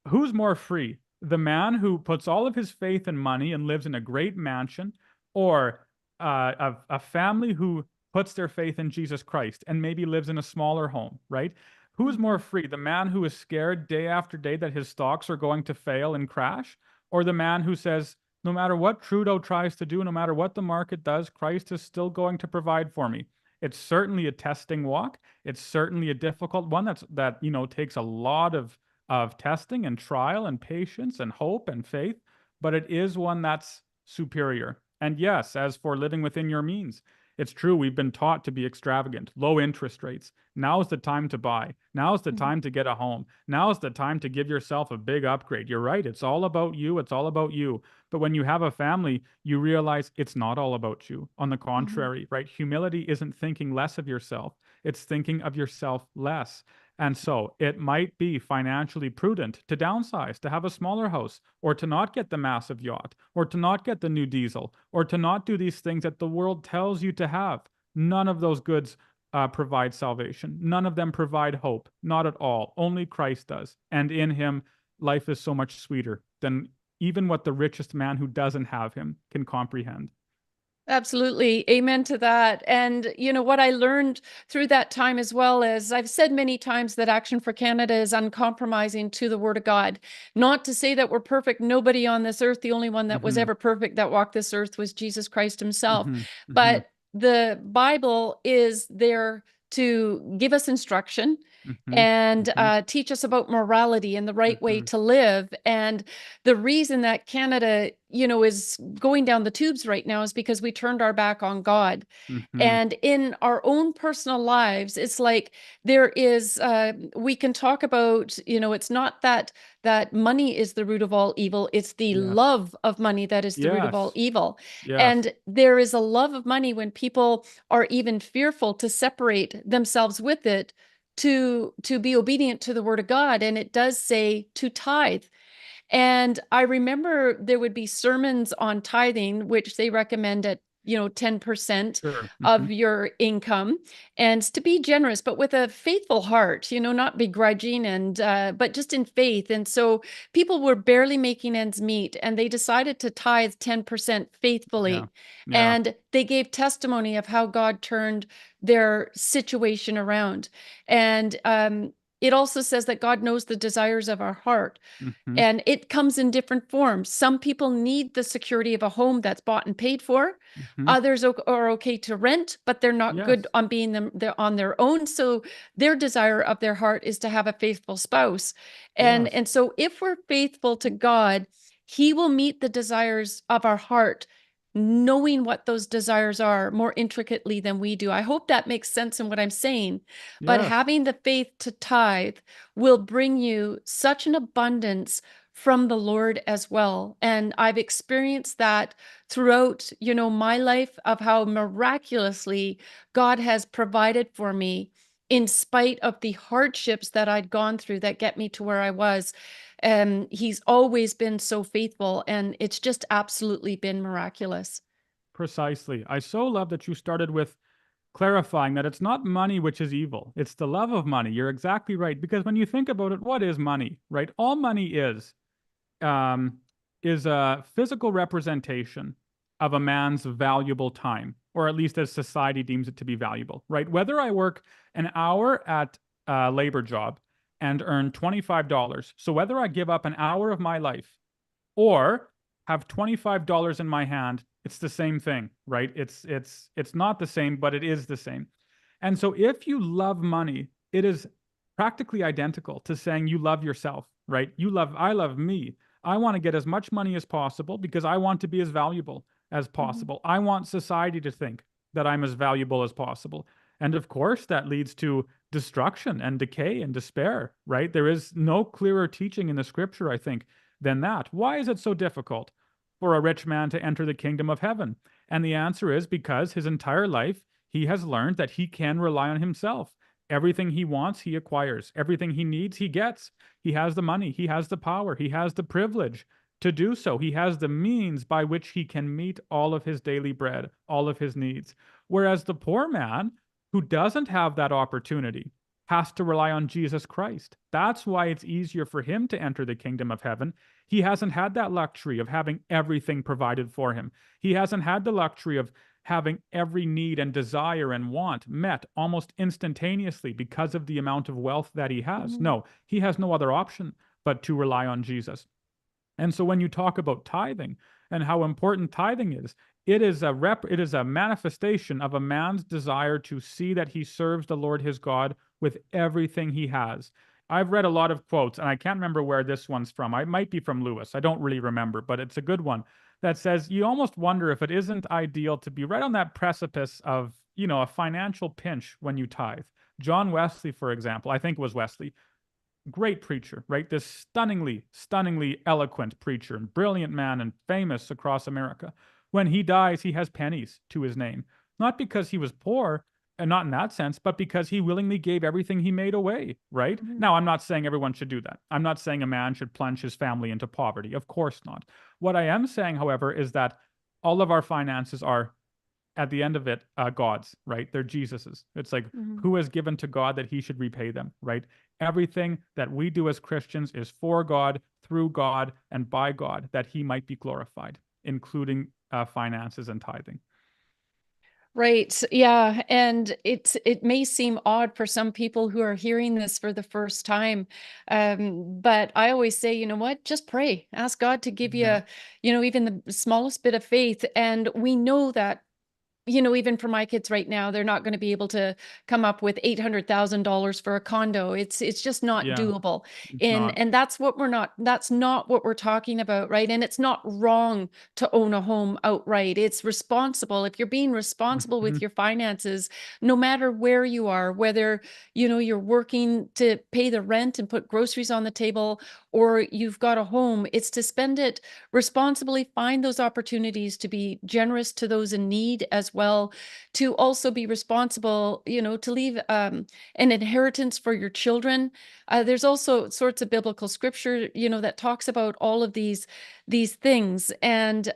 who's more free? The man who puts all of his faith in money and lives in a great mansion, or a family who puts their faith in Jesus Christ and maybe lives in a smaller home, right? Who's more free? The man who is scared day after day that his stocks are going to fail and crash, or the man who says, no matter what Trudeau tries to do, no matter what the market does, Christ is still going to provide for me? It's certainly a testing walk. It's certainly a difficult one that takes a lot of testing and trial and patience and hope and faith, but it is one that's superior. And yes, as for living within your means, it's true, we've been taught to be extravagant, low interest rates. Now's the time to buy. Now's the time to get a home. Now's the time to give yourself a big upgrade. You're right, it's all about you. It's all about you. But when you have a family, you realize it's not all about you. On the contrary, right? Humility isn't thinking less of yourself. It's thinking of yourself less. And so it might be financially prudent to downsize, to have a smaller house, or to not get the massive yacht, or to not get the new diesel, or to not do these things that the world tells you to have. None of those goods provide salvation. None of them provide hope. Not at all. Only Christ does. And in him, life is so much sweeter than even what the richest man who doesn't have him can comprehend. Absolutely. Amen to that. And what I learned through that time as well is I've said many times that Action for Canada is uncompromising to the Word of God. Not to say that we're perfect. Nobody on this earth, the only one that was ever perfect that walked this earth was Jesus Christ himself. But the Bible is there to give us instruction and teach us about morality and the right way to live. And the reason that Canada, is going down the tubes right now is because we turned our back on God. And in our own personal lives, it's like there is, we can talk about, it's not that money is the root of all evil. It's the love of money that is the root of all evil. And there is a love of money when people are even fearful to separate themselves with it to be obedient to the Word of God. And it does say to tithe. And I remember there would be sermons on tithing, which they recommend at 10% of your income, and to be generous, but with a faithful heart, not begrudging and but just in faith. And so people were barely making ends meet, and they decided to tithe 10% faithfully. And they gave testimony of how God turned their situation around. And it also says that God knows the desires of our heart. And it comes in different forms. Some people need the security of a home that's bought and paid for. Others are okay to rent, but they're not good on being on their own. So their desire of their heart is to have a faithful spouse. And so if we're faithful to God, he will meet the desires of our heart, knowing what those desires are more intricately than we do. I hope that makes sense in what I'm saying. But having the faith to tithe will bring you such an abundance from the Lord as well. And I've experienced that throughout, my life, of how miraculously God has provided for me in spite of the hardships that I'd gone through that get me to where I was. He's always been so faithful, and it's just absolutely been miraculous. Precisely. I so love that you started with clarifying that it's not money which is evil. It's the love of money. You're exactly right. Because when you think about it, what is money, right? All money um, is a physical representation of a man's valuable time, or at least as society deems it to be valuable, right? Whether I work an hour at a labor job and earn $25, so whether I give up an hour of my life or have $25 in my hand, it's the same thing, right? It's not the same, but it is the same. And so if you love money, it is practically identical to saying you love yourself, right? I love me. I want to get as much money as possible because I want to be as valuable as possible. I want society to think that I'm as valuable as possible. And of course, that leads to destruction and decay and despair, right? There is no clearer teaching in the scripture, I think, than that. Why is it so difficult for a rich man to enter the kingdom of heaven? And the answer is because his entire life he has learned that he can rely on himself. Everything he wants, he acquires. Everything he needs, he gets. He has the money, he has the power, he has the privilege to do so. He has the means by which he can meet all of his daily bread, all of his needs. Whereas the poor man who doesn't have that opportunity has to rely on Jesus Christ. That's why it's easier for him to enter the kingdom of heaven. He hasn't had that luxury of having everything provided for him. He hasn't had the luxury of having every need and desire and want met almost instantaneously because of the amount of wealth that he has. No, he has no other option but to rely on Jesus. And so when you talk about tithing and how important tithing is, it is a manifestation of a man's desire to see that he serves the Lord his God with everything he has. I've read a lot of quotes, and I can't remember where this one's from. It might be from Lewis. I don't really remember, but it's a good one that says you almost wonder if it isn't ideal to be right on that precipice of, a financial pinch when you tithe. John Wesley, for example, I think it was Wesley, great preacher, right? This stunningly eloquent preacher and brilliant man and famous across America. When he dies, he has pennies to his name, not because he was poor, and not in that sense, but because he willingly gave everything he made away, right? Now, I'm not saying everyone should do that. I'm not saying a man should plunge his family into poverty. Of course not. What I am saying, however, is that all of our finances are, at the end of it, God's, right? They're Jesus's. It's like, who has given to God that he should repay them, right? Everything that we do as Christians is for God, through God, and by God, that he might be glorified, including finances and tithing. Right. Yeah. And it may seem odd for some people who are hearing this for the first time. But I always say, you know what, just pray, ask God to give you, even the smallest bit of faith. And we know that, even for my kids right now, they're not going to be able to come up with $800,000 for a condo. It's just not doable. And that's not what we're talking about, right? And it's not wrong to own a home outright. It's responsible. If you're being responsible with your finances, no matter where you are, whether, you're working to pay the rent and put groceries on the table, or you've got a home, it's to spend it responsibly, find those opportunities to be generous to those in need as well, to also be responsible, to leave an inheritance for your children. There's also sorts of biblical scripture, that talks about all of these things. And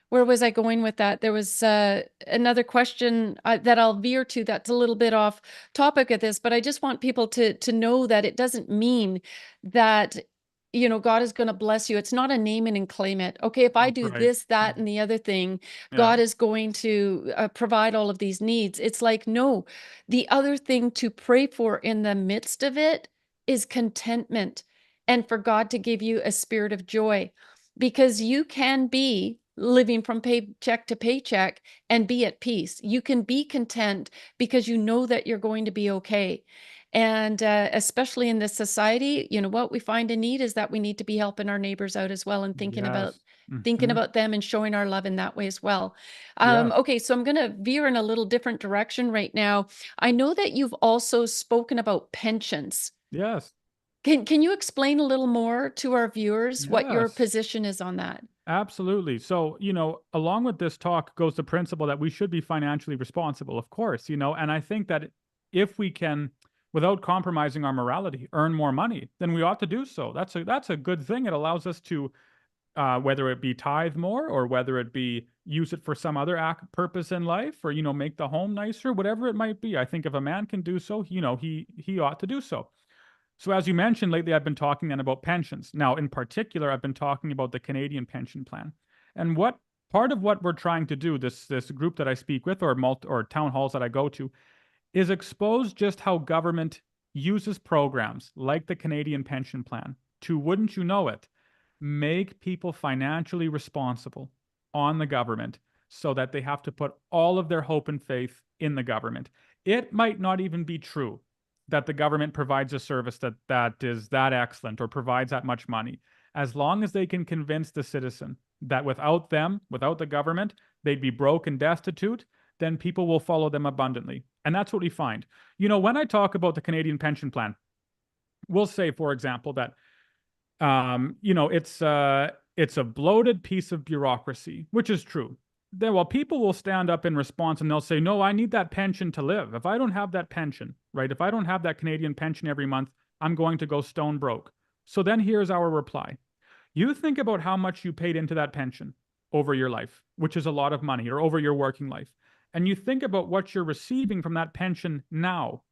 where was I going with that? There was another question that I'll veer to that's a little bit off topic of this, but I just want people to know that it doesn't mean that God is going to bless you. It's not a name it and claim it. Okay, if I do this, that, and the other thing, God is going to provide all of these needs. It's like, no, the other thing to pray for in the midst of it is contentment, and for God to give you a spirit of joy, because you can be living from paycheck to paycheck and be at peace. You can be content because you know that you're going to be okay. And especially in this society, what we find in need is that we need to be helping our neighbors out as well, and thinking about them and showing our love in that way as well. Okay, so I'm going to veer in a little different direction right now. I know that you've also spoken about pensions. Yes. Can you explain a little more to our viewers what your position is on that? Absolutely. So, along with this talk goes the principle that we should be financially responsible, of course, and I think that if we can, without compromising our morality, earn more money, then we ought to do so. That's a good thing. It allows us to whether it be tithe more or whether it be use it for some other purpose in life, or, make the home nicer, whatever it might be. I think if a man can do so, he ought to do so. So as you mentioned, lately I've been talking then about pensions. Now, in particular, I've been talking about the Canadian pension plan. And what part of what we're trying to do, this group that I speak with, or town halls that I go to, is expose just how government uses programs like the Canadian pension plan to, wouldn't you know it, make people financially responsible on the government so that they have to put all of their hope and faith in the government. It might not even be true that the government provides a service that is that excellent or provides that much money. As long as they can convince the citizen that without them, without the government, they'd be broke and destitute, then people will follow them abundantly. And that's what we find. When I talk about the Canadian pension plan, we'll say, for example, that it's a bloated piece of bureaucracy, which is true. Then, well, people will stand up in response and they'll say, no, I need that pension to live. If I don't have that pension, right? If I don't have that Canadian pension every month, I'm going to go stone broke. So then here's our reply. You think about how much you paid into that pension over your life, which is a lot of money, or over your working life. And you think about what you're receiving from that pension now.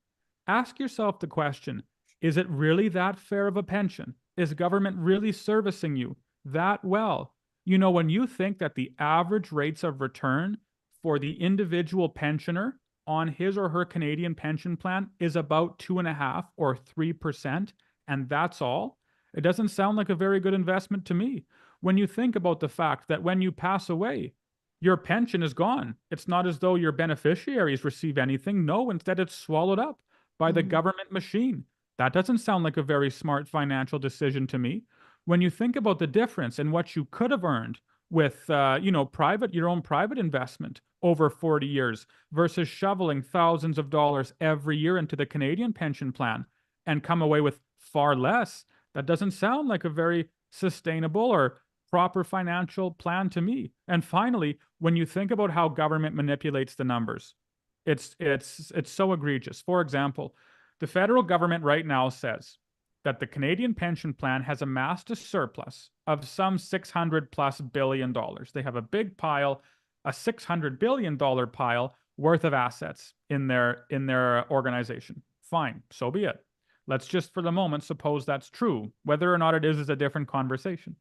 Ask yourself the question, is it really that fair of a pension? Is government really servicing you that well? When you think that the average rates of return for the individual pensioner on his or her Canadian pension plan is about 2.5 or 3%, and that's all, it doesn't sound like a very good investment to me. When you think about the fact that when you pass away, your pension is gone. It's not as though your beneficiaries receive anything. No, instead it's swallowed up by the government machine. That doesn't sound like a very smart financial decision to me. When you think about the difference in what you could have earned with, your own private investment over 40 years versus shoveling thousands of dollars every year into the Canadian pension plan and come away with far less, that doesn't sound like a very sustainable or proper financial plan to me. And finally, when you think about how government manipulates the numbers, it's so egregious. For example, the federal government right now says that the Canadian pension plan has amassed a surplus of some $600+ billion. They have a big pile, a $600 billion pile worth of assets in their organization. Fine, so be it. Let's just for the moment suppose that's true. Whether or not it is a different conversation.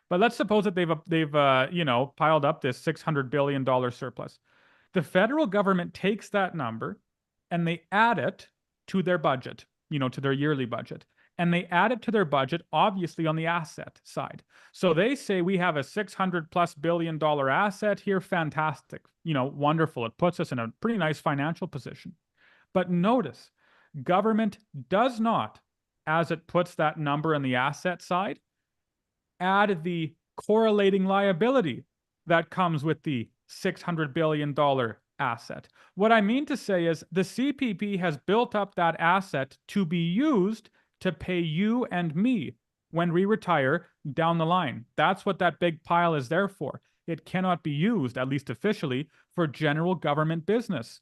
But let's suppose that they've piled up this $600 billion surplus. The federal government takes that number and they add it to their budget, to their yearly budget. And they add it to their budget, obviously, on the asset side. So they say we have a $600+ billion asset here. Fantastic. Wonderful. It puts us in a pretty nice financial position. But notice, government does not, as it puts that number on the asset side, add the correlating liability that comes with the $600 billion asset. What I mean to say is the CPP has built up that asset to be used to pay you and me when we retire down the line. That's what that big pile is there for. It cannot be used, at least officially, for general government business.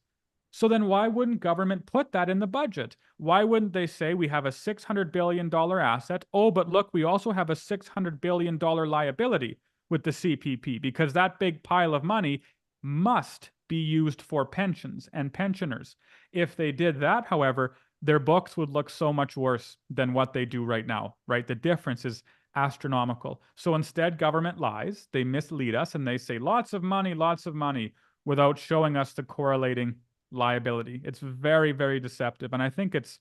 So then why wouldn't government put that in the budget? Why wouldn't they say we have a $600 billion asset? Oh, but look, we also have a $600 billion liability with the CPP, because that big pile of money must be used for pensions and pensioners. If they did that, however, their books would look so much worse than what they do right now, right? The difference is astronomical. So instead, government lies, they mislead us, and they say lots of money, without showing us the correlating liability. It's very, very deceptive. And I think it's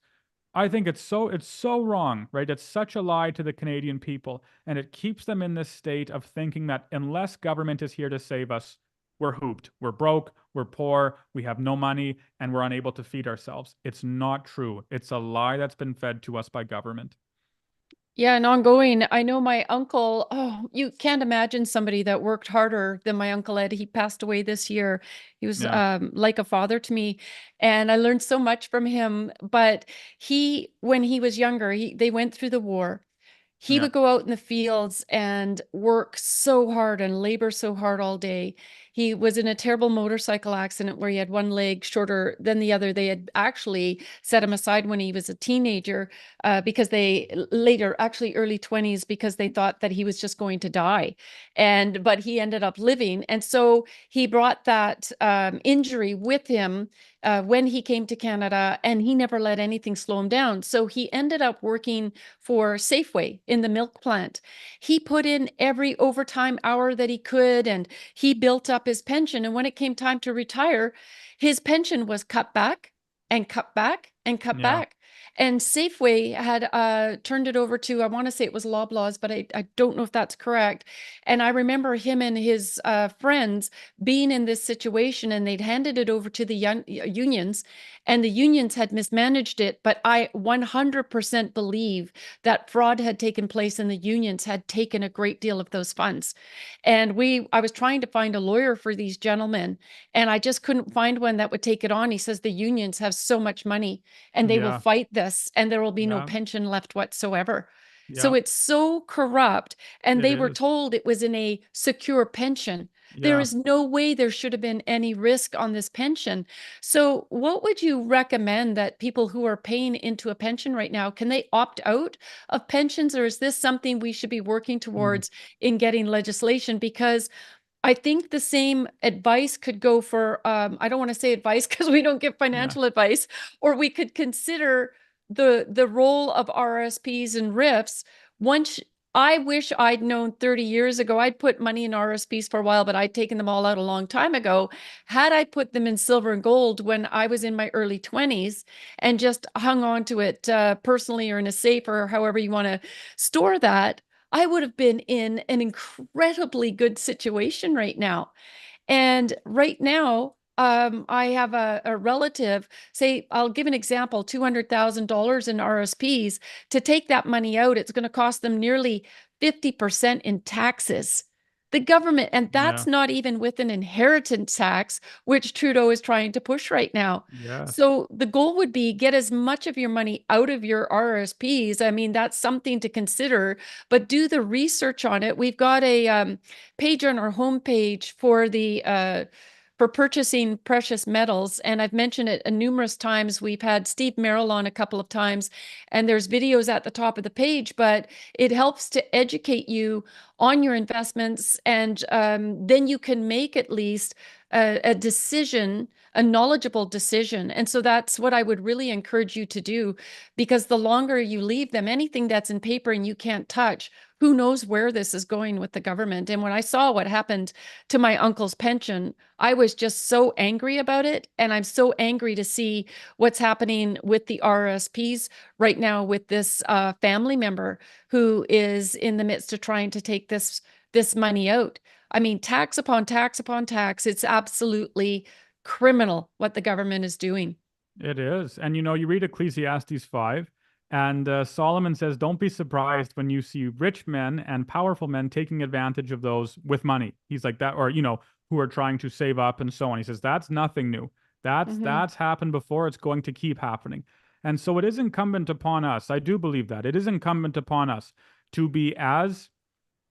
so wrong, right? It's such a lie to the Canadian people, and it keeps them in this state of thinking that unless government is here to save us, we're hooped, we're broke, we're poor, we have no money, and we're unable to feed ourselves. It's not true. It's a lie that's been fed to us by government. Yeah, and ongoing, I know my uncle, oh, you can't imagine somebody that worked harder than my Uncle Ed. He passed away this year. He was like a father to me, and I learned so much from him. But when he was younger, they went through the war. He Yeah. would go out in the fields and work so hard and labor so hard all day. He was in a terrible motorcycle accident where he had one leg shorter than the other. They had actually set him aside when he was a teenager because they later, actually early 20s, because they thought that he was just going to die. But he ended up living. And so he brought that injury with him when he came to Canada, and he never let anything slow him down. So he ended up working for Safeway in the milk plant. He put in every overtime hour that he could, and he built up his pension. And when it came time to retire, his pension was cut back and cut back and cut back. And Safeway had turned it over to, I want to say it was Loblaws, but I don't know if that's correct. And I remember him and his friends being in this situation, and they'd handed it over to the unions, and the unions had mismanaged it. But I 100% believe that fraud had taken place, and the unions had taken a great deal of those funds. And I was trying to find a lawyer for these gentlemen, and I just couldn't find one that would take it on. He says the unions have so much money, and they will fight this, and there will be no pension left whatsoever. So it's so corrupt. And they were told it was in a secure pension. There is no way there should have been any risk on this pension. So what would you recommend that people who are paying into a pension right now, can they opt out of pensions, or is this something we should be working towards in getting legislation? Because I think the same advice could go for, I don't want to say advice because we don't give financial advice, or we could consider the role of RSPs and RIFs. I wish I'd known 30 years ago. I'd put money in RSPs for a while, but I'd taken them all out a long time ago. Had I put them in silver and gold when I was in my early 20s and just hung on to it personally or in a safe or however you want to store that, I would have been in an incredibly good situation right now. And right now, I have a relative, say, I'll give an example, $200,000 in RSPs. To take that money out, it's going to cost them nearly 50% in taxes. The government, and that's not even with an inheritance tax, which Trudeau is trying to push right now. So the goal would be get as much of your money out of your RSPs. I mean, that's something to consider, but do the research on it. We've got a page on our homepage for the for purchasing precious metals. And I've mentioned it numerous times. We've had Steve Merrill on a couple of times, and there's videos at the top of the page, but it helps to educate you on your investments. And then you can make at least a decision, a knowledgeable decision. And so that's what I would really encourage you to do, because the longer you leave them, anything that's in paper and you can't touch, who knows where this is going with the government. And when I saw what happened to my uncle's pension, I was just so angry about it. And I'm so angry to see what's happening with the RSPs right now with this family member who is in the midst of trying to take this money out. I mean, tax upon tax upon tax. It's absolutely criminal what the government is doing. It is. And you read Ecclesiastes 5, and Solomon says, don't be surprised when you see rich men and powerful men taking advantage of those with money. He's like that, or, who are trying to save up and so on. He says, that's nothing new. That's happened before. It's going to keep happening. And so it is incumbent upon us. I do believe that. It is incumbent upon us to be as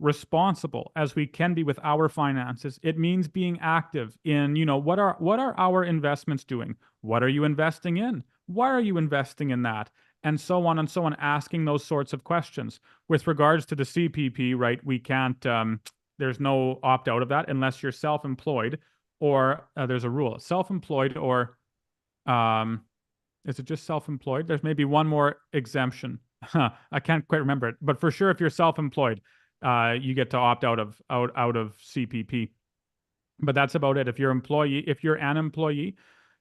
responsible as we can be with our finances. It means being active in, what are our investments doing? What are you investing in? Why are you investing in that? And so on, asking those sorts of questions. With regards to the CPP, right, we can't, there's no opt out of that unless you're self-employed, or there's a rule, self-employed, or is it just self-employed? There's maybe one more exemption. I can't quite remember it, but for sure, if you're self-employed, you get to opt out of CPP. But that's about it. If you're an employee,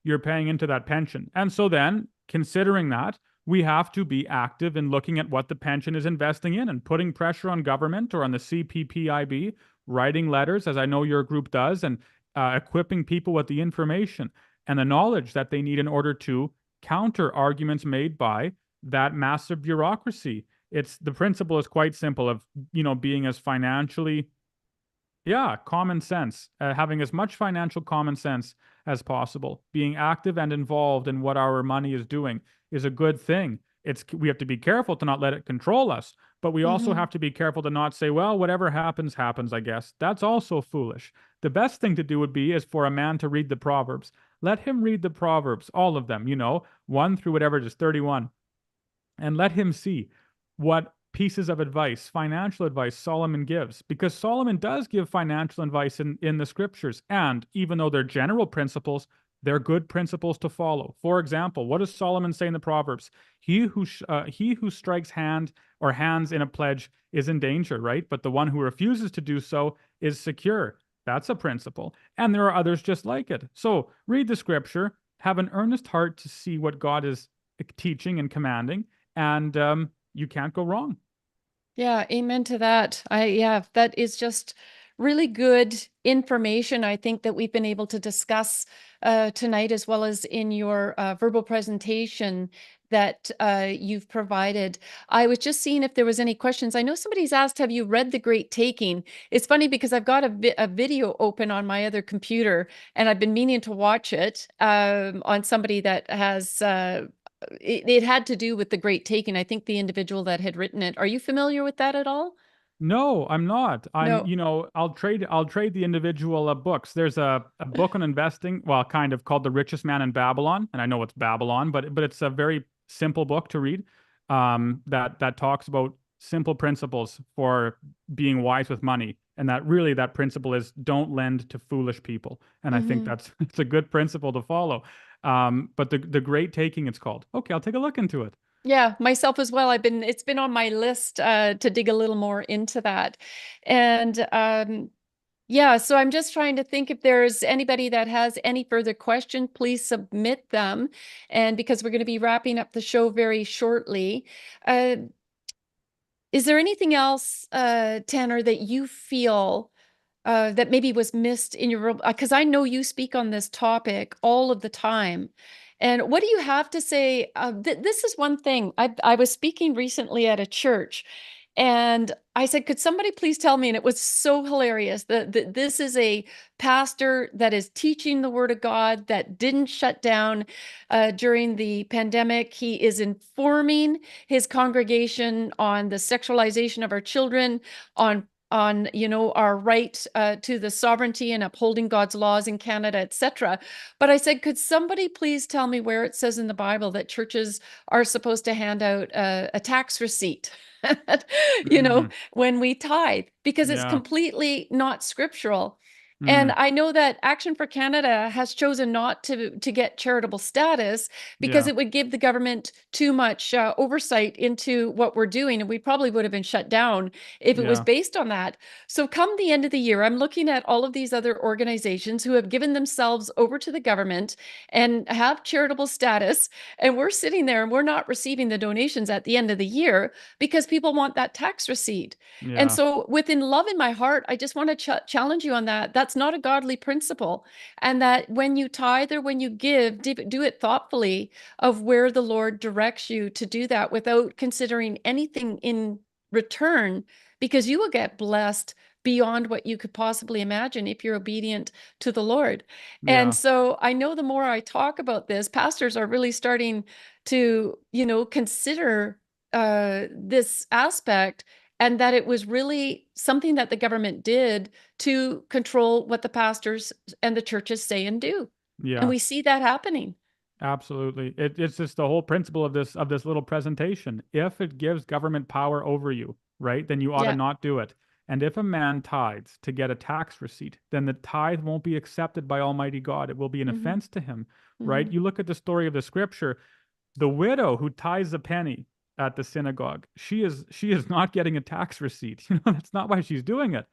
you're paying into that pension. And so then, considering that, we have to be active in looking at what the pension is investing in and putting pressure on government or on the CPPIB, writing letters, as I know your group does, and equipping people with the information and the knowledge that they need in order to counter arguments made by that massive bureaucracy. The principle is quite simple of, being as financially, common sense, having as much financial common sense as possible. Being active and involved in what our money is doing is a good thing. We have to be careful to not let it control us, but we also have to be careful to not say, well, whatever happens, happens, I guess. That's also foolish. The best thing to do would be is for a man to read the Proverbs. Let him read the Proverbs, all of them, 1 through whatever it is, 31, and let him see what pieces of advice, financial advice, Solomon gives, because Solomon does give financial advice in the scriptures. And even though they're general principles, they're good principles to follow. For example, what does Solomon say in the Proverbs? He who strikes hands in a pledge is in danger, right? But the one who refuses to do so is secure. That's a principle. And there are others just like it. So read the scripture, have an earnest heart to see what God is teaching and commanding, and you can't go wrong. Yeah, amen to that. That is just really good information, I think, that we've been able to discuss tonight, as well as in your verbal presentation that you've provided. I was just seeing if there was any questions. I know somebody's asked, have you read The Great Taking? It's funny because I've got a video open on my other computer, and I've been meaning to watch it on somebody that has it had to do with The Great Taking. I think the individual that had written it. Are you familiar with that at all? No, I'm not. No. I'll trade the individual books. There's a book on investing, well, kind of called The Richest Man in Babylon, and I know it's Babylon, but it's a very simple book to read, that talks about simple principles for being wise with money, and that principle is don't lend to foolish people. And I think it's a good principle to follow. But the Great Taking, it's called. Okay, I'll take a look into it. Yeah, myself as well. It's been on my list to dig a little more into that. And yeah, so I'm just trying to think if there's anybody that has any further questions, please submit them. And because we're going to be wrapping up the show very shortly, is there anything else, Tanner, that you feel that maybe was missed in your, because I know you speak on this topic all of the time. And what do you have to say? This is one thing. I was speaking recently at a church, and I said, could somebody please tell me? And it was so hilarious that this is a pastor that is teaching the word of God, that didn't shut down during the pandemic. He is informing his congregation on the sexualization of our children, on our right to the sovereignty and upholding God's laws in Canada, etc. But I said, could somebody please tell me where it says in the Bible that churches are supposed to hand out a tax receipt, when we tithe, because it's completely not scriptural. And I know that Action for Canada has chosen not to get charitable status because it would give the government too much oversight into what we're doing. And we probably would have been shut down if it was based on that. So come the end of the year, I'm looking at all of these other organizations who have given themselves over to the government and have charitable status. And we're sitting there and we're not receiving the donations at the end of the year because people want that tax receipt. And so within love in my heart, I just want to challenge you on that. That's not a godly principle. And that when you tithe or when you give, do it thoughtfully of where the Lord directs you to do that without considering anything in return, because you will get blessed beyond what you could possibly imagine if you're obedient to the Lord. And so I know the more I talk about this, pastors are really starting to, consider this aspect, and that it was really something that the government did to control what the pastors and the churches say and do. And we see that happening. Absolutely. It's just the whole principle of this little presentation. If it gives government power over you, right, then you ought to not do it. And if a man tithes to get a tax receipt, then the tithe won't be accepted by Almighty God. It will be an offense to him, right? You look at the story of the scripture, the widow who tithes a penny at the synagogue, she is not getting a tax receipt. That's not why she's doing it.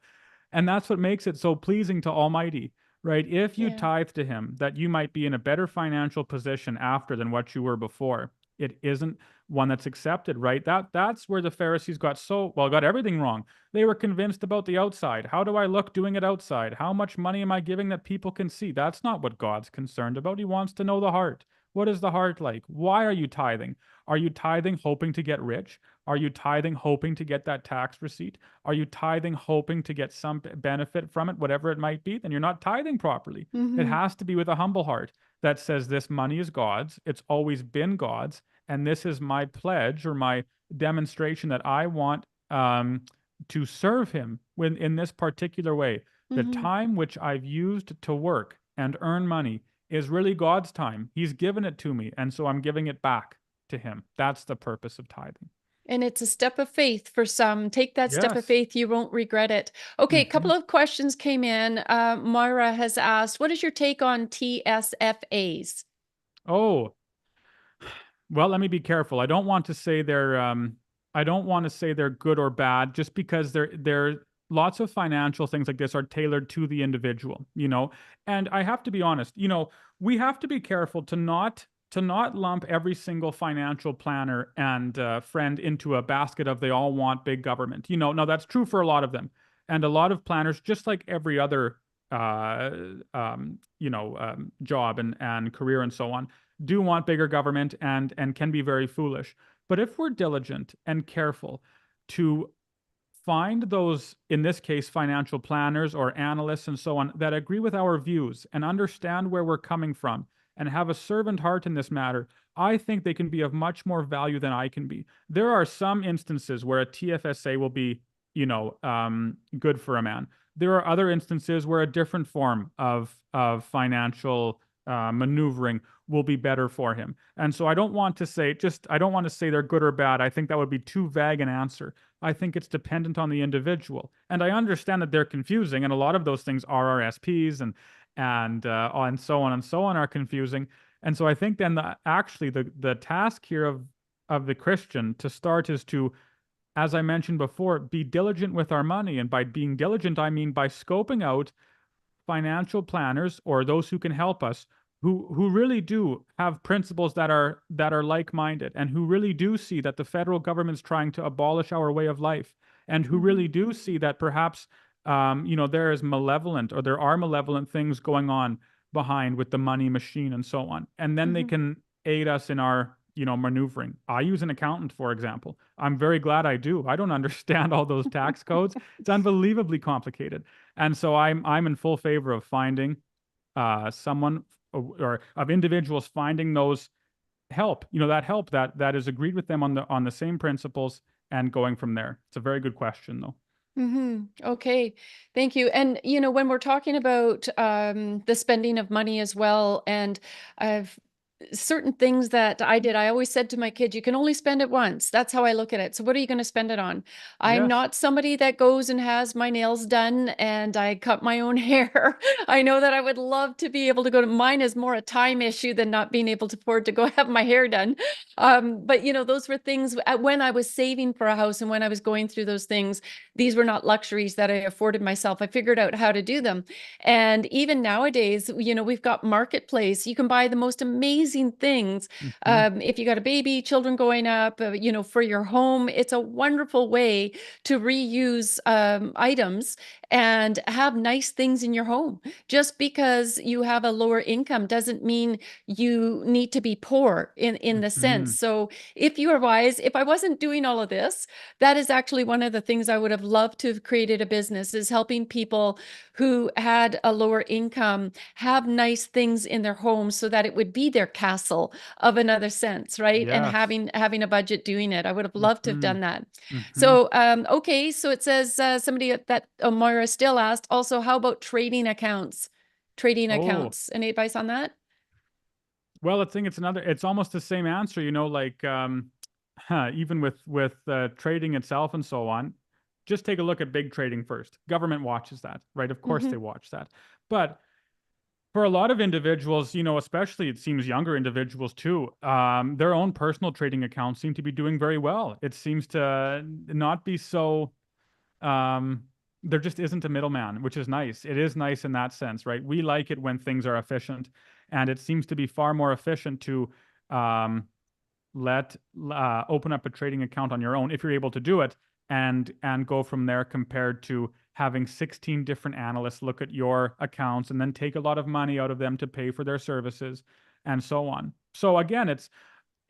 And that's what makes it so pleasing to Almighty, right? If you tithe to him, that you might be in a better financial position after than what you were before, it isn't one that's accepted, right? That's where the Pharisees got everything wrong. They were convinced about the outside. How do I look doing it outside? How much money am I giving that people can see? That's not what God's concerned about. He wants to know the heart. What is the heart like? Why are you tithing? Are you tithing hoping to get rich? Are you tithing hoping to get that tax receipt? Are you tithing hoping to get some benefit from it, whatever it might be? Then you're not tithing properly. It has to be with a humble heart that says this money is God's. It's always been God's. And this is my pledge or my demonstration that I want to serve him in this particular way. The time which I've used to work and earn money is really God's time. He's given it to me, and so I'm giving it back to him. That's the purpose of tithing. And it's a step of faith for some. Take that step of Yes. faith. You won't regret it. Okay, a couple Mhm. of questions came in. Moira has asked, what is your take on TSFAs? Oh, well, let me be careful. I don't want to say they're good or bad just because they're lots of financial things like this are tailored to the individual, you know. And I have to be honest, you know, we have to be careful to not lump every single financial planner and friend into a basket of they all want big government. You know, now that's true for a lot of them. And a lot of planners, just like every other job and career and so on, do want bigger government and can be very foolish. But if we're diligent and careful to find those, in this case, financial planners or analysts and so on, that agree with our views and understand where we're coming from and have a servant heart in this matter, I think they can be of much more value than I can be. There are some instances where a TFSA will be, good for a man. There are other instances where a different form of financial maneuvering will be better for him. And so I don't want to say they're good or bad. I think that would be too vague an answer. I think it's dependent on the individual. And I understand that they're confusing, and a lot of those things, RRSPs and so on are confusing. And so I think then the task here of the Christian to start is to, as I mentioned before, be diligent with our money. And by being diligent, I mean by scoping out financial planners or those who can help us who really do have principles that are like-minded and who really do see that the federal government's trying to abolish our way of life and who really do see that perhaps there are malevolent things going on behind with the money machine and so on. And then they can aid us in our maneuvering. I use an accountant, for example. I'm very glad I do. I don't understand all those tax codes. It's unbelievably complicated. And so I'm in full favor of finding someone or of individuals finding those help, that is agreed with them on the same principles and going from there. It's a very good question, though. Okay, thank you. And when we're talking about the spending of money as well, and I've certain things that I did, I always said to my kids, you can only spend it once. That's how I look at it. So what are you going to spend it on? I'm Yes. not somebody that goes and has my nails done and I cut my own hair. I know that I would love to be able to go to mine is more a time issue than not being able to afford to go have my hair done. But those were things when I was saving for a house and when I was going through those things, these were not luxuries that I afforded myself. I figured out how to do them. And even nowadays, we've got Marketplace. You can buy the most amazing things. If you got a baby, children going up, for your home, it's a wonderful way to reuse items and have nice things in your home. Just because you have a lower income doesn't mean you need to be poor in the sense. So if you are wise, if I wasn't doing all of this, that is actually one of the things I would have loved to have created a business, is helping people who had a lower income have nice things in their homes so that it would be their castle of another sense, right? And Yes. having a budget doing it. I would have loved to have done that. Mhm. So, okay. So it says somebody that Moira still asked also, how about trading accounts? Trading Oh. accounts. Any advice on that? Well, I think it's almost the same answer, even with trading itself and so on. Just take a look at big trading first. Government watches that, right? Of course they watch that. But for a lot of individuals, especially it seems younger individuals too, their own personal trading accounts seem to be doing very well. It seems to not be so, there just isn't a middleman, which is nice. It is nice in that sense, right? We like it when things are efficient, and it seems to be far more efficient to open up a trading account on your own if you're able to do it and go from there, compared to having 16 different analysts look at your accounts and then take a lot of money out of them to pay for their services and so on. So again, it's,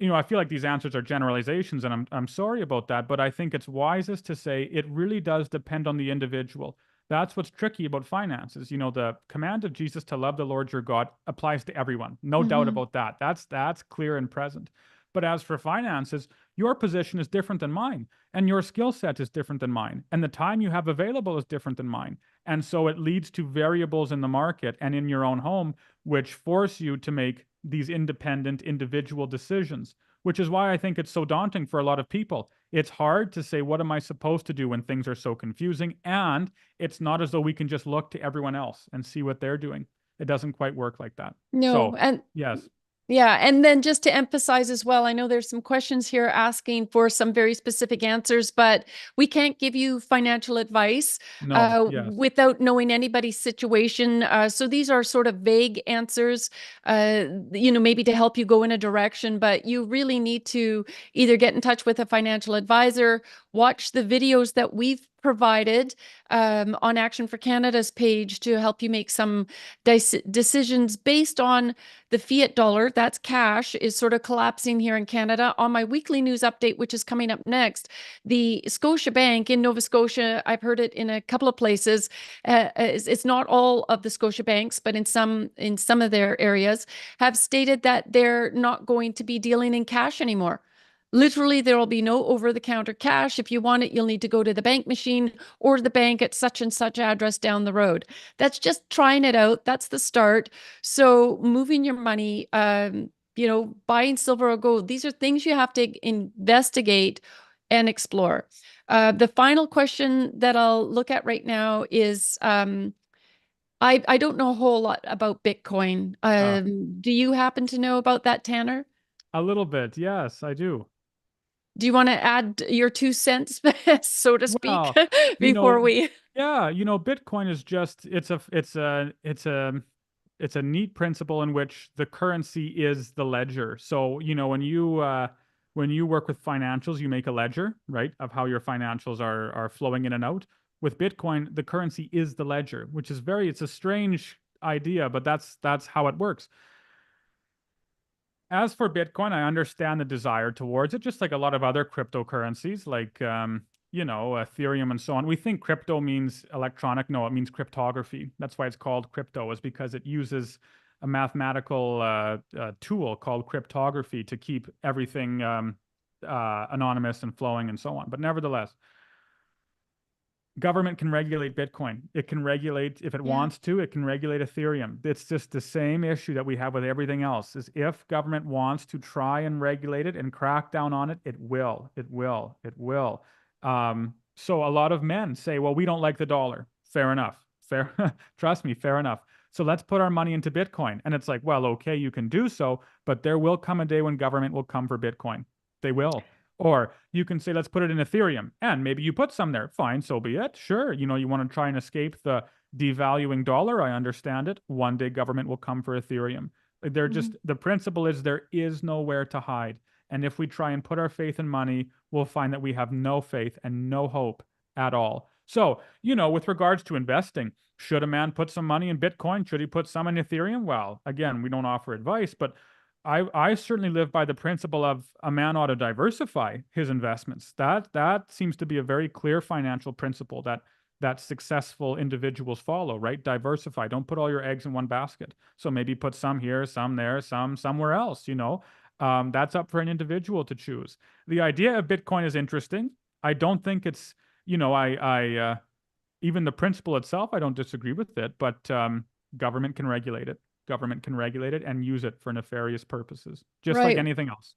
I feel like these answers are generalizations, and I'm sorry about that, but I think it's wisest to say it really does depend on the individual. That's what's tricky about finances. The command of Jesus to love the Lord your God applies to everyone. No doubt about that. That's clear and present. But as for finances, your position is different than mine, and your skill set is different than mine, and the time you have available is different than mine. And so it leads to variables in the market and in your own home, which force you to make these independent individual decisions, which is why I think it's so daunting for a lot of people. It's hard to say, what am I supposed to do when things are so confusing? And it's not as though we can just look to everyone else and see what they're doing. It doesn't quite work like that. No, So, and yes. yeah, and then just to emphasize as well, I know there's some questions here asking for some very specific answers, but we can't give you financial advice No, yes. without knowing anybody's situation. So these are sort of vague answers, maybe to help you go in a direction, but you really need to either get in touch with a financial advisor, watch the videos that we've provided on Action for Canada's page to help you make some decisions based on the fiat dollar, that's cash, is sort of collapsing here in Canada. On my weekly news update, which is coming up next, the Scotia Bank in Nova Scotia, I've heard it in a couple of places, it's not all of the Scotia banks, but in some of their areas, have stated that they're not going to be dealing in cash anymore. Literally, there will be no over-the-counter cash. If you want it, you'll need to go to the bank machine or the bank at such and such address down the road. That's just trying it out. That's the start. So moving your money, buying silver or gold, these are things you have to investigate and explore. The final question that I'll look at right now is, I don't know a whole lot about Bitcoin. Do you happen to know about that, Tanner? A little bit, yes, I do. Do you want to add your 2 cents, so to speak, Well, before we? yeah, Bitcoin is just it's a neat principle in which the currency is the ledger. So, when you work with financials, you make a ledger, right, of how your financials are flowing in and out. With Bitcoin, the currency is the ledger, which is it's a strange idea, but that's how it works. As for Bitcoin, I understand the desire towards it, just like a lot of other cryptocurrencies, like Ethereum and so on. We think crypto means electronic. No, it means cryptography. That's why it's called crypto, is because it uses a mathematical tool called cryptography to keep everything anonymous and flowing and so on. But nevertheless, government can regulate Bitcoin. It can regulate, if it wants to, it can regulate Ethereum. It's just the same issue that we have with everything else, is if government wants to try and regulate it and crack down on it, it will. So a lot of men say, well, we don't like the dollar. Fair enough. Trust me, fair enough. So let's put our money into Bitcoin. And it's like, well, okay, you can do so, but there will come a day when government will come for Bitcoin. They will. Or you can say, let's put it in Ethereum, and maybe you put some there. Fine, so be it. Sure, you want to try and escape the devaluing dollar. I understand it. One day government will come for Ethereum. They're just, the principle is there is nowhere to hide. And if we try and put our faith in money, we'll find that we have no faith and no hope at all. So, with regards to investing, should a man put some money in Bitcoin? Should he put some in Ethereum? Well, again, we don't offer advice, but I certainly live by the principle of a man ought to diversify his investments. That seems to be a very clear financial principle that successful individuals follow, right? Diversify. Don't put all your eggs in one basket. So maybe put some here, some there, some somewhere else, That's up for an individual to choose. The idea of Bitcoin is interesting. I don't think it's, even the principle itself, I don't disagree with it, but government can regulate it. Government can regulate it and use it for nefarious purposes, just like anything else.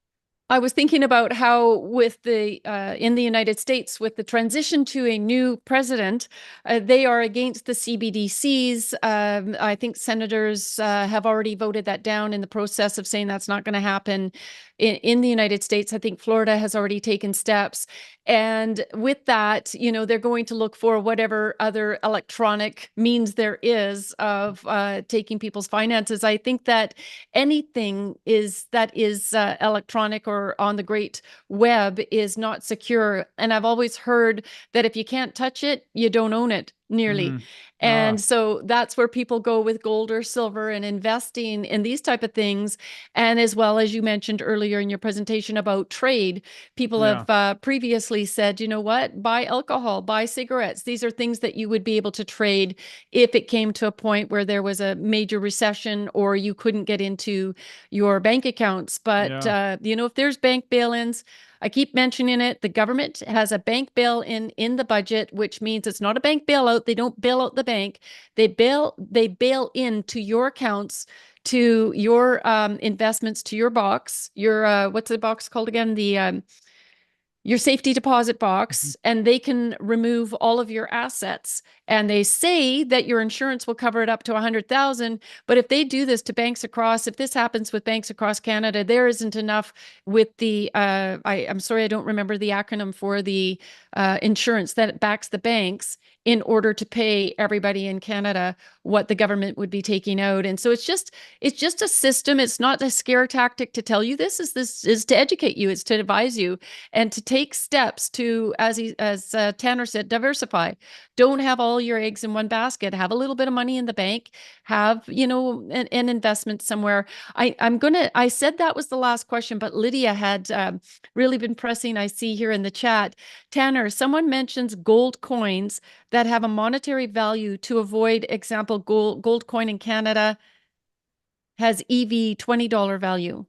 I was thinking about how with in the United States, with the transition to a new president, they are against the CBDCs. I think senators have already voted that down in the process of saying that's not going to happen in the United States. I think Florida has already taken steps. And with that, they're going to look for whatever other electronic means there is of taking people's finances. I think that anything that is electronic or on the great web is not secure. And I've always heard that if you can't touch it, you don't own it, nearly. And so that's where people go with gold or silver and investing in these type of things. And as well, as you mentioned earlier in your presentation about trade, people have previously said, you know what, buy alcohol, buy cigarettes. These are things that you would be able to trade if it came to a point where there was a major recession or you couldn't get into your bank accounts. But, if there's bank bail-ins, I keep mentioning it. The government has a bank bail in the budget, which means it's not a bank bailout. They don't bail out the bank. They bail into your accounts, to your investments, to your box, your what's the box called again? The your safety deposit box, and they can remove all of your assets. And they say that your insurance will cover it up to 100,000. But if they do this to banks across, if this happens with banks across Canada, there isn't enough with the, I'm sorry, I don't remember the acronym for the insurance that backs the banks in order to pay everybody in Canada what the government would be taking out. And so it's just a system. It's not a scare tactic to tell you this is to educate you. It's to advise you and to take steps to, as Tanner said, diversify. Don't have all your eggs in one basket. Have a little bit of money in the bank. Have, an investment somewhere. I said that was the last question, but Lydia had really been pressing, I see here in the chat. Tanner, someone mentions gold coins that have a monetary value to avoid, example, gold coin in Canada has EV $20 value.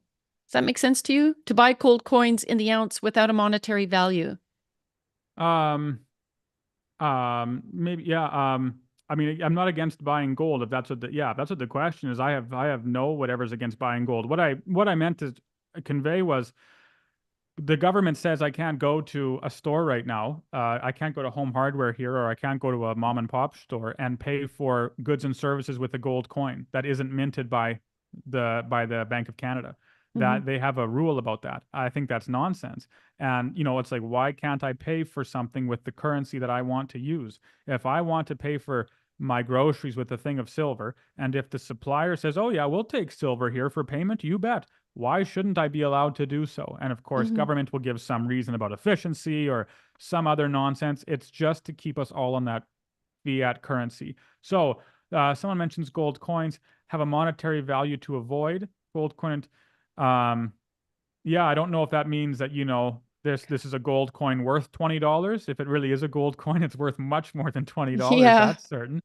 Does that make sense to you? To buy gold coins in the ounce without a monetary value? Maybe, yeah. I mean, I'm not against buying gold if that's what the question is. I have no whatever's against buying gold. What I meant to convey was the government says I can't go to a store right now. I can't go to Home Hardware here, or I can't go to a mom and pop store and pay for goods and services with a gold coin that isn't minted by the Bank of Canada. That they have a rule about that. I think that's nonsense. And, it's like, why can't I pay for something with the currency that I want to use? If I want to pay for my groceries with a thing of silver, and if the supplier says, oh yeah, we'll take silver here for payment, you bet. Why shouldn't I be allowed to do so? And of course, government will give some reason about efficiency or some other nonsense. It's just to keep us all on that fiat currency. So someone mentions gold coins have a monetary value to avoid. Gold coin, yeah, I don't know if that means that, this is a gold coin worth $20. If it really is a gold coin, it's worth much more than $20. Yeah. That's certain.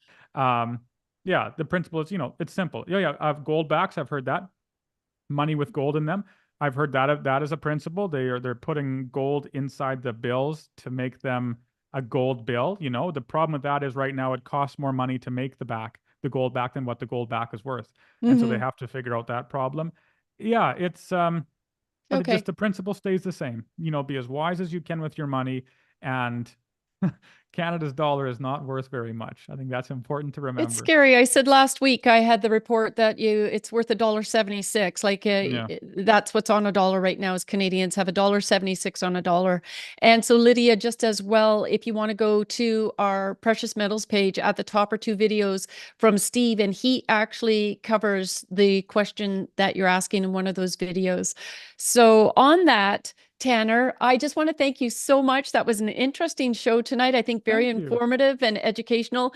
Yeah, the principle is, it's simple. Yeah, I have gold backs. I've heard that. Money with gold in them. I've heard that as a principle. They're putting gold inside the bills to make them a gold bill. The problem with that is right now it costs more money to make the gold back than what the gold back is worth. And so they have to figure out that problem. Yeah, it's but Okay. just the principle stays the same. Be as wise as you can with your money, and Canada's dollar is not worth very much. I think that's important to remember. It's scary. I said last week I had the report that it's worth $1.76. Like that's what's on a dollar right now. Is Canadians have $1.76 on a dollar. And so Lydia, just as well, if you want to go to our precious metals page, at the top are 2 videos from Steve, and he actually covers the question that you're asking in one of those videos. So on that, Tanner, I just want to thank you so much. That was an interesting show tonight. I think very informative and educational.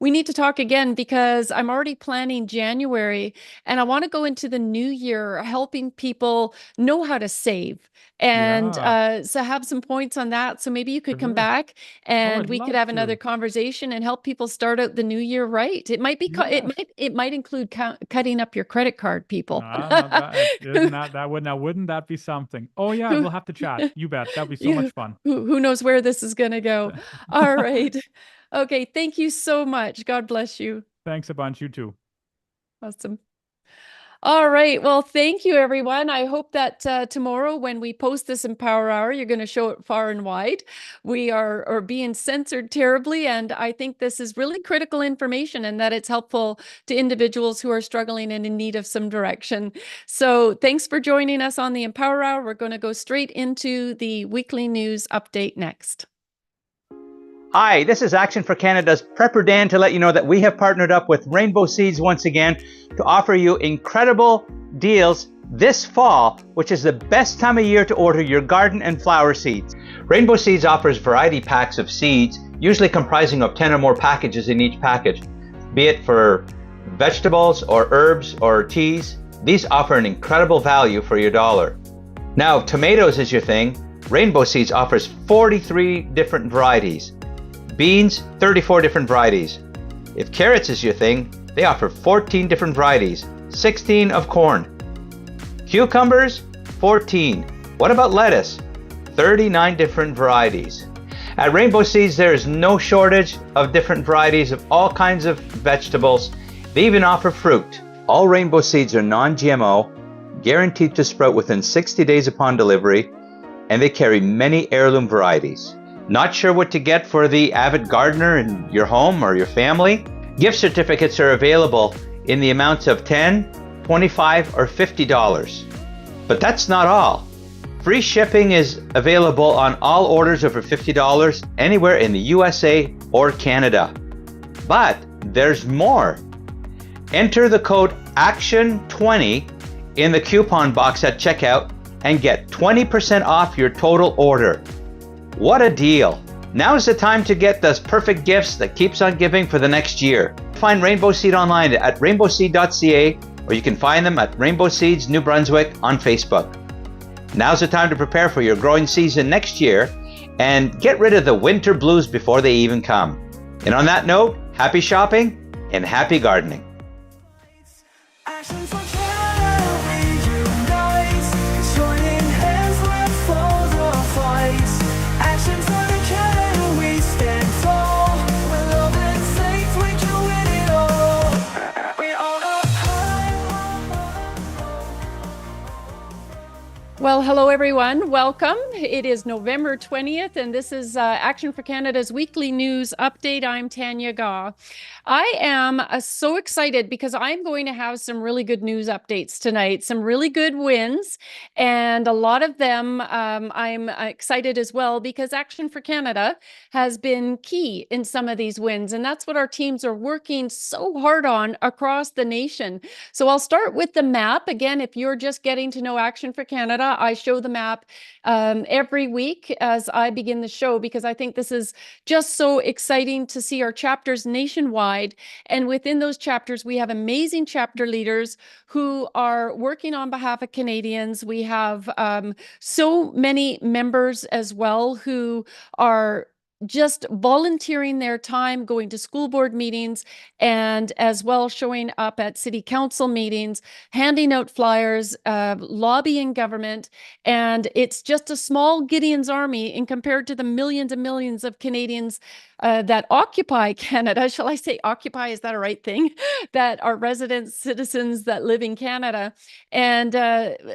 We need to talk again because I'm already planning January, and I want to go into the new year helping people know how to save, and so have some points on that. So maybe you could come back and we could have another conversation and help people start out the new year right. It might be it might include cutting up your credit card, people. Wouldn't that be something? Oh yeah, we'll have to chat. You bet. That'd be so much fun. Who knows where this is going to go? All right. Okay. Thank you so much. God bless you. Thanks a bunch. You too. Awesome. All right. Well, thank you, everyone. I hope that tomorrow when we post this in Power Hour, you're going to show it far and wide. We are being censored terribly, and I think this is really critical information and that it's helpful to individuals who are struggling and in need of some direction. So thanks for joining us on the Empower Hour. We're going to go straight into the weekly news update next. Hi, this is Action for Canada's Prepper Dan to let you know that we have partnered up with Rainbow Seeds once again to offer you incredible deals this fall, which is the best time of year to order your garden and flower seeds. Rainbow Seeds offers variety packs of seeds, usually comprising of 10 or more packages in each package. Be it for vegetables or herbs or teas, these offer an incredible value for your dollar. Now, if tomatoes is your thing, Rainbow Seeds offers 43 different varieties. Beans, 34 different varieties. If carrots is your thing, they offer 14 different varieties, 16 of corn. Cucumbers, 14. What about lettuce? 39 different varieties. At Rainbow Seeds, there is no shortage of different varieties of all kinds of vegetables. They even offer fruit. All Rainbow Seeds are non-GMO, guaranteed to sprout within 60 days upon delivery, and they carry many heirloom varieties. Not sure what to get for the avid gardener in your home or your family? Gift certificates are available in the amounts of $10, $25, or $50. But that's not all. Free shipping is available on all orders over $50 anywhere in the USA or Canada. But there's more. Enter the code ACTION20 in the coupon box at checkout and get 20% off your total order. What a deal! Now is the time to get those perfect gifts that keeps on giving for the next year. Find Rainbow Seed online at rainbowseed.ca, or you can find them at Rainbow Seeds New Brunswick on Facebook. Now's the time to prepare for your growing season next year and get rid of the winter blues before they even come. And on that note, happy shopping and happy gardening. Well, hello, everyone. Welcome. It is November 20th, and this is Action for Canada's weekly news update. I'm Tanya Gaw. I am so excited because I'm going to have some really good news updates tonight, some really good wins, and a lot of them I'm excited as well because Action for Canada has been key in some of these wins, and that's what our teams are working so hard on across the nation. So I'll start with the map. Again, if you're just getting to know Action for Canada, I show the map every week as I begin the show because I think this is just so exciting to see our chapters nationwide. And within those chapters, we have amazing chapter leaders who are working on behalf of Canadians. We have so many members as well who are just volunteering their time, going to school board meetings, and as well showing up at city council meetings, handing out flyers, lobbying government. And it's just a small Gideon's army in compared to the millions and millions of Canadians that occupy Canada. Shall I say occupy? Is that a right thing? That are residents, citizens that live in Canada. And,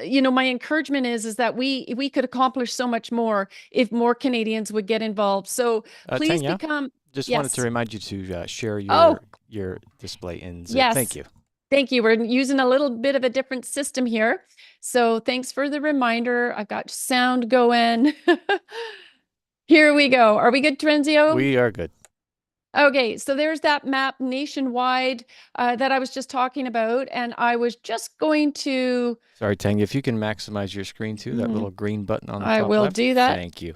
you know, my encouragement is that we could accomplish so much more if more Canadians would get involved. So please Tanya, become... just Yes. wanted to remind you to share Oh. your display in Zoom. Yes. Thank you. Thank you. We're using a little bit of a different system here. So thanks for the reminder. I've got sound going. Here we go. Are we good, Terenzio? We are good. Okay, so there's that map nationwide that I was just talking about. And I was just going to... Sorry, Tanya, if you can maximize your screen too, that little green button on the I top will left. do that. Thank you.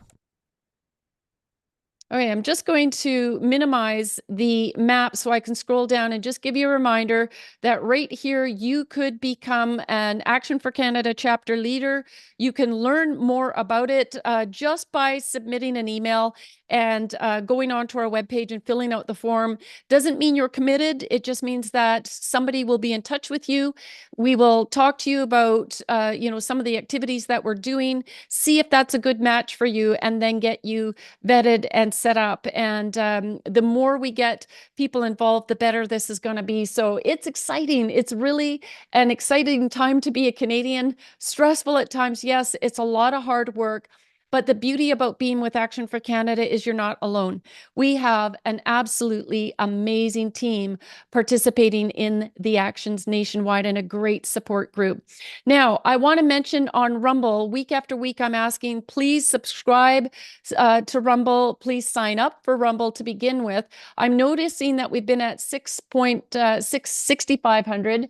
Okay, I'm just going to minimize the map so I can scroll down and just give you a reminder that right here, you could become an Action for Canada chapter leader. You can learn more about it just by submitting an email and going onto our webpage and filling out the form. Doesn't mean you're committed. It just means that somebody will be in touch with you. We will talk to you about, you know, some of the activities that we're doing, see if that's a good match for you, and then get you vetted and set up. And the more we get people involved, the better this is going to be. So it's exciting. It's really an exciting time to be a Canadian. Stressful at times, yes. It's a lot of hard work. But the beauty about being with Action for Canada is you're not alone. We have an absolutely amazing team participating in the actions nationwide and a great support group. Now, I want to mention on Rumble, week after week, I'm asking, please subscribe to Rumble. Please sign up for Rumble to begin with. I'm noticing that we've been at 6,500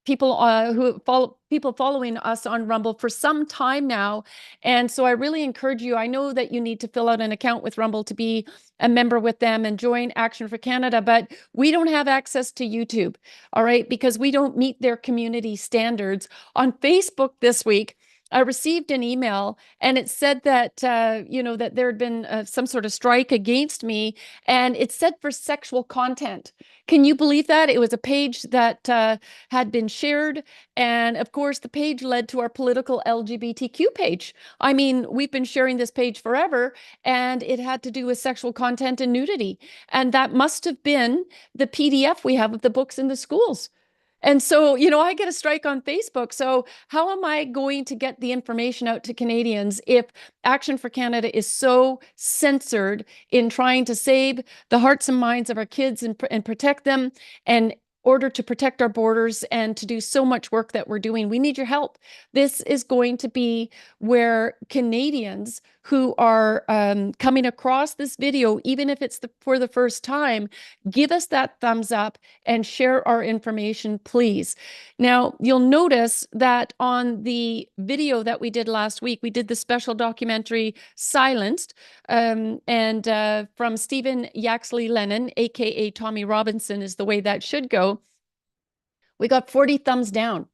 people following us on Rumble for some time now. And so I really encourage you. I know that you need to fill out an account with Rumble to be a member with them and join Action for Canada, but we don't have access to YouTube, all right, because we don't meet their community standards. On Facebook this week, I received an email and it said that, that there had been some sort of strike against me, and it said for sexual content. Can you believe that? It was a page that had been shared. And of course, the page led to our political LGBTQ page. I mean, we've been sharing this page forever, and it had to do with sexual content and nudity. And that must have been the PDF we have of the books in the schools. And so, I get a strike on Facebook. So how am I going to get the information out to Canadians if Action for Canada is so censored in trying to save the hearts and minds of our kids and protect them, and order to protect our borders and to do so much work that we're doing? We need your help. This is going to be where Canadians who are coming across this video, even if it's for the first time, give us that thumbs up and share our information, please. Now, you'll notice that on the video that we did last week, we did the special documentary Silenced, from Stephen Yaxley Lennon, aka Tommy Robinson is the way that should go. We got 40 thumbs down.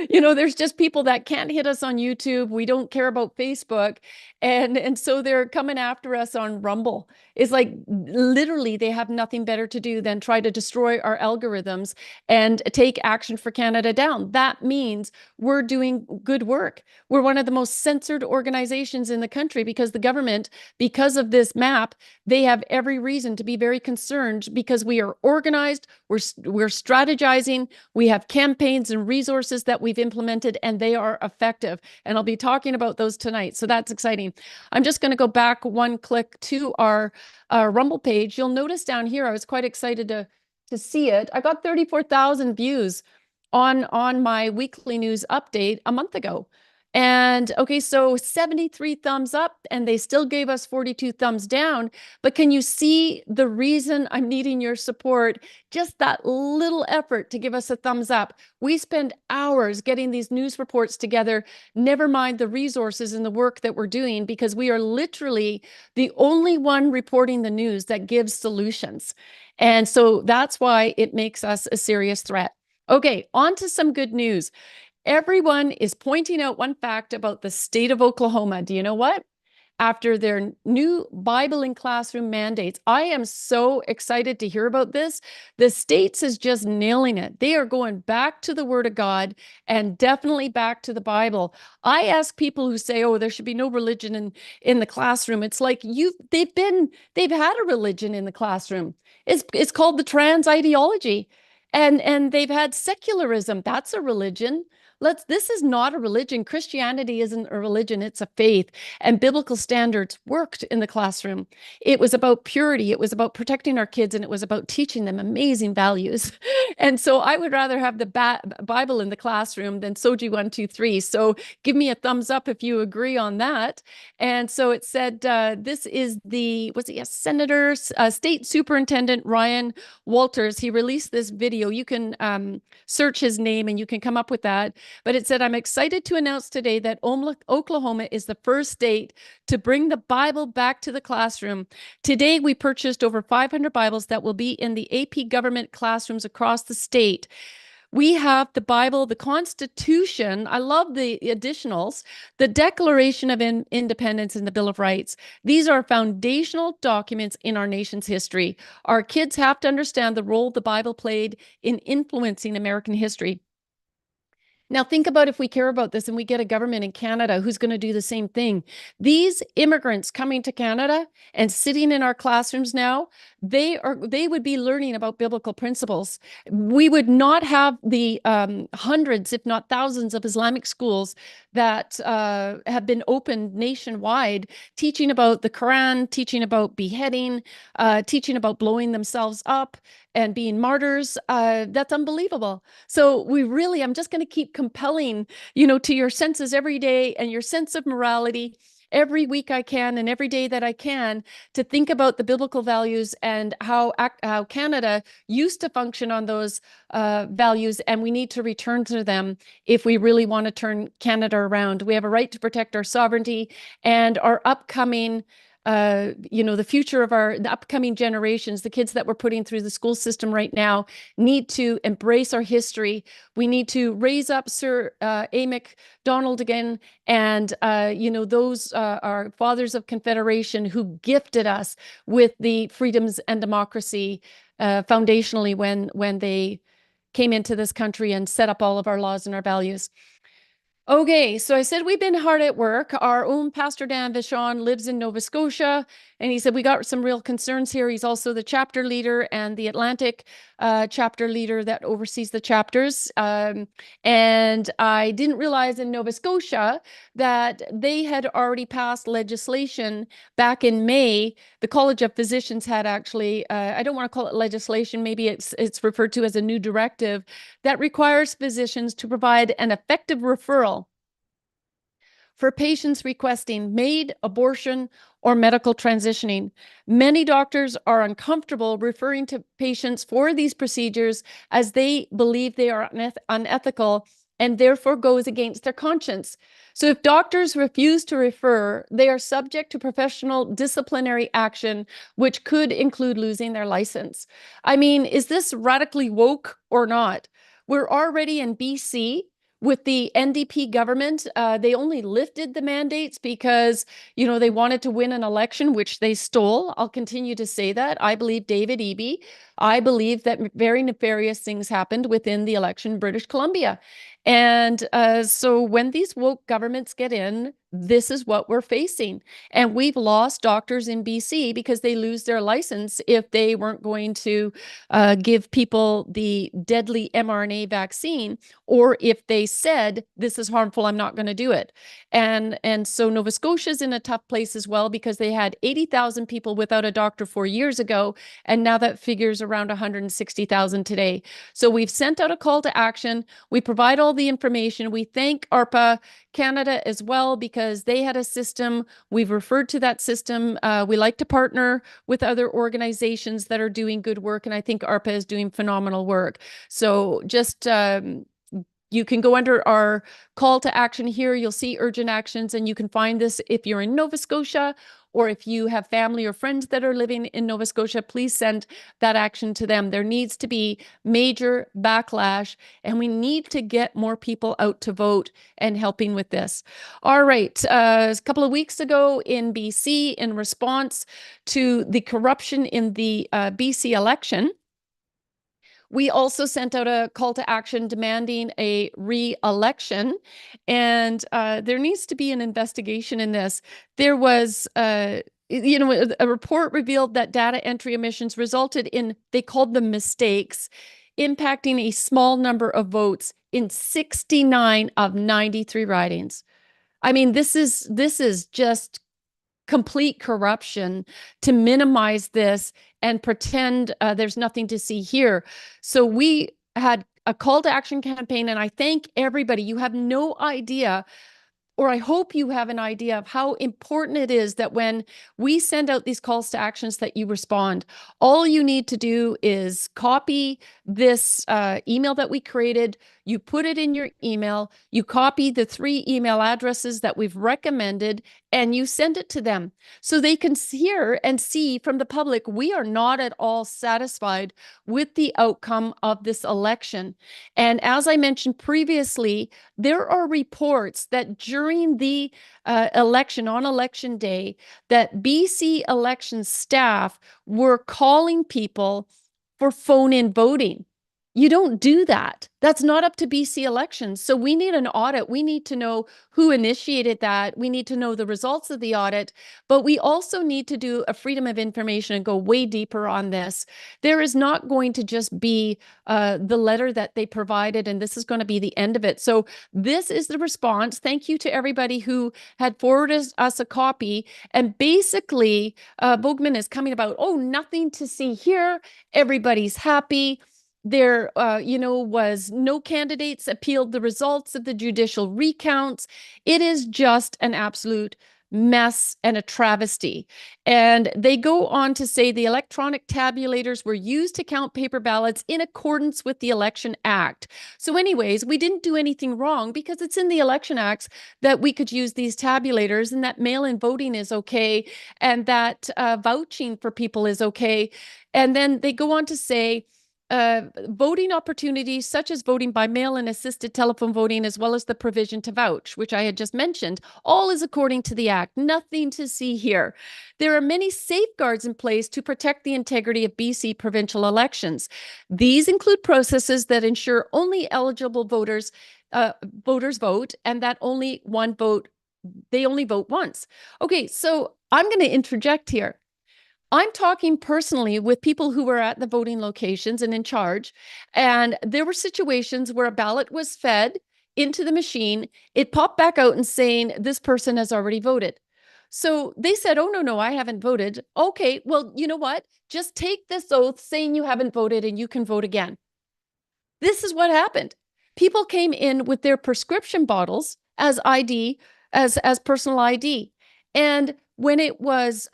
There's just people that can't hit us on YouTube. We don't care about Facebook. And so they're coming after us on Rumble. It's like literally they have nothing better to do than try to destroy our algorithms and take Action for Canada down. That means we're doing good work. We're one of the most censored organizations in the country because the government, because of this map, they have every reason to be very concerned because we are organized, we're strategizing, we have campaigns and resources that we've implemented, and they are effective. And I'll be talking about those tonight. So that's exciting. I'm just going to go back one click to our Rumble page. You'll notice down here, I was quite excited to see it. I got 34,000 views on my weekly news update a month ago. And okay, so 73 thumbs up, and they still gave us 42 thumbs down. But can you see the reason I'm needing your support? Just that little effort to give us a thumbs up. We spend hours getting these news reports together, never mind the resources and the work that we're doing, because we are literally the only one reporting the news that gives solutions. And so that's why it makes us a serious threat. Okay, on to some good news. Everyone is pointing out one fact about the state of Oklahoma. Do you know what? After their new Bible in classroom mandates, I am so excited to hear about this. The states is just nailing it. They are going back to the Word of God and definitely back to the Bible. I ask people who say, "Oh, there should be no religion in the classroom." It's like they've had a religion in the classroom. It's called the trans ideology, and they've had secularism. That's a religion. This is not a religion. Christianity isn't a religion, it's a faith. And biblical standards worked in the classroom. It was about purity, it was about protecting our kids, and it was about teaching them amazing values. And so I would rather have the Bible in the classroom than Soji 1, 2, 3. So give me a thumbs up if you agree on that. And so it said, this is Senator, State Superintendent Ryan Walters. He released this video. You can search his name and you can come up with that. But it said, "I'm excited to announce today that Oklahoma is the first state to bring the Bible back to the classroom. Today, we purchased over 500 Bibles that will be in the AP government classrooms across the state. We have the Bible, the Constitution," I love the additionals, "the Declaration of Independence, and the Bill of Rights. These are foundational documents in our nation's history. Our kids have to understand the role the Bible played in influencing American history." Now, think about if we care about this and we get a government in Canada who's going to do the same thing. These immigrants coming to Canada and sitting in our classrooms now, they would be learning about biblical principles. We would not have the hundreds, if not thousands, of Islamic schools that have been opened nationwide, teaching about the Quran, teaching about beheading, teaching about blowing themselves up and being martyrs. That's unbelievable. So I'm just going to keep compelling, to your senses every day and your sense of morality every week I can, and every day that I can, to think about the biblical values and how Canada used to function on those values, and we need to return to them if we really want to turn Canada around. We have a right to protect our sovereignty, and our upcoming the future of the upcoming generations, the kids that we're putting through the school system right now, need to embrace our history. We need to raise up Sir A. MacDonald again, and those are fathers of Confederation who gifted us with the freedoms and democracy foundationally when they came into this country and set up all of our laws and our values. Okay, so I said we've been hard at work. Our own Pastor Dan Vachon lives in Nova Scotia, and he said we got some real concerns here. He's also the chapter leader and the Atlantic chapter leader that oversees the chapters. And I didn't realize in Nova Scotia that they had already passed legislation back in May. The College of Physicians had actually, I don't want to call it legislation, maybe it's referred to as a new directive that requires physicians to provide an effective referral for patients requesting MAID, abortion, or medical transitioning. Many doctors are uncomfortable referring to patients for these procedures as they believe they are unethical and therefore goes against their conscience. So if doctors refuse to refer, they are subject to professional disciplinary action, which could include losing their license. I mean, is this radically woke or not? We're already in BC with the NDP government. They only lifted the mandates because, they wanted to win an election, which they stole. I'll continue to say that. I believe David Eby. I believe that very nefarious things happened within the election in British Columbia. And so when these woke governments get in, this is what we're facing. And we've lost doctors in BC because they lose their license if they weren't going to give people the deadly mRNA vaccine, or if they said, this is harmful, I'm not going to do it. And so Nova Scotia's in a tough place as well because they had 80,000 people without a doctor 4 years ago, and now that figure's around 160,000 today. So we've sent out a call to action. We provide all the information. We thank ARPA Canada as well because they had a system. We've referred to that system. We like to partner with other organizations that are doing good work, and I think ARPA is doing phenomenal work. So just you can go under our call to action here. You'll see urgent actions, and you can find this if you're in Nova Scotia, or if you have family or friends that are living in Nova Scotia, please send that action to them. There needs to be major backlash, and we need to get more people out to vote and helping with this. All right, a couple of weeks ago in BC, in response to the corruption in the BC election, we also sent out a call to action demanding a re-election, and there needs to be an investigation in this. There was, a report revealed that data entry omissions resulted in, they called them mistakes, impacting a small number of votes in 69 of 93 ridings. I mean, this is just complete corruption to minimize this and pretend there's nothing to see here. So we had a call to action campaign, and I thank everybody. You have no idea, or I hope you have an idea of how important it is that when we send out these calls to actions that you respond. All you need to do is copy this email that we created. You put it in your email, you copy the 3 email addresses that we've recommended, and you send it to them so they can hear and see from the public, we are not at all satisfied with the outcome of this election. And as I mentioned previously, there are reports that during the election, on election day, that BC election staff were calling people for phone-in voting. You don't do that. That's not up to BC elections. So we need an audit. We need to know who initiated that. We need to know the results of the audit, but we also need to do a freedom of information and go way deeper on this. There is not going to just be the letter that they provided, and this is going to be the end of it. So this is the response. Thank you to everybody who had forwarded us a copy. And basically, Bogman is coming about, oh, nothing to see here. Everybody's happy. There, was no candidates appealed the results of the judicial recounts. It is just an absolute mess, and a travesty. And they go on to say the electronic tabulators were used to count paper ballots in accordance with the Election Act. So anyways, we didn't do anything wrong because it's in the Election Acts that we could use these tabulators, and that mail-in voting is okay, and that vouching for people is okay. And then they go on to say, voting opportunities such as voting by mail and assisted telephone voting, as well as the provision to vouch, which I had just mentioned, all is according to the Act. Nothing to see here. There are many safeguards in place to protect the integrity of BC provincial elections. These include processes that ensure only eligible voters vote, and that only they only vote once. Okay, so I'm going to interject here. I'm talking personally with people who were at the voting locations and in charge, and there were situations where a ballot was fed into the machine, it popped back out and saying, this person has already voted. So they said, oh, no, I haven't voted. Okay, well, you know what? Just take this oath saying you haven't voted and you can vote again. This is what happened. People came in with their prescription bottles as ID, as personal ID. And when it was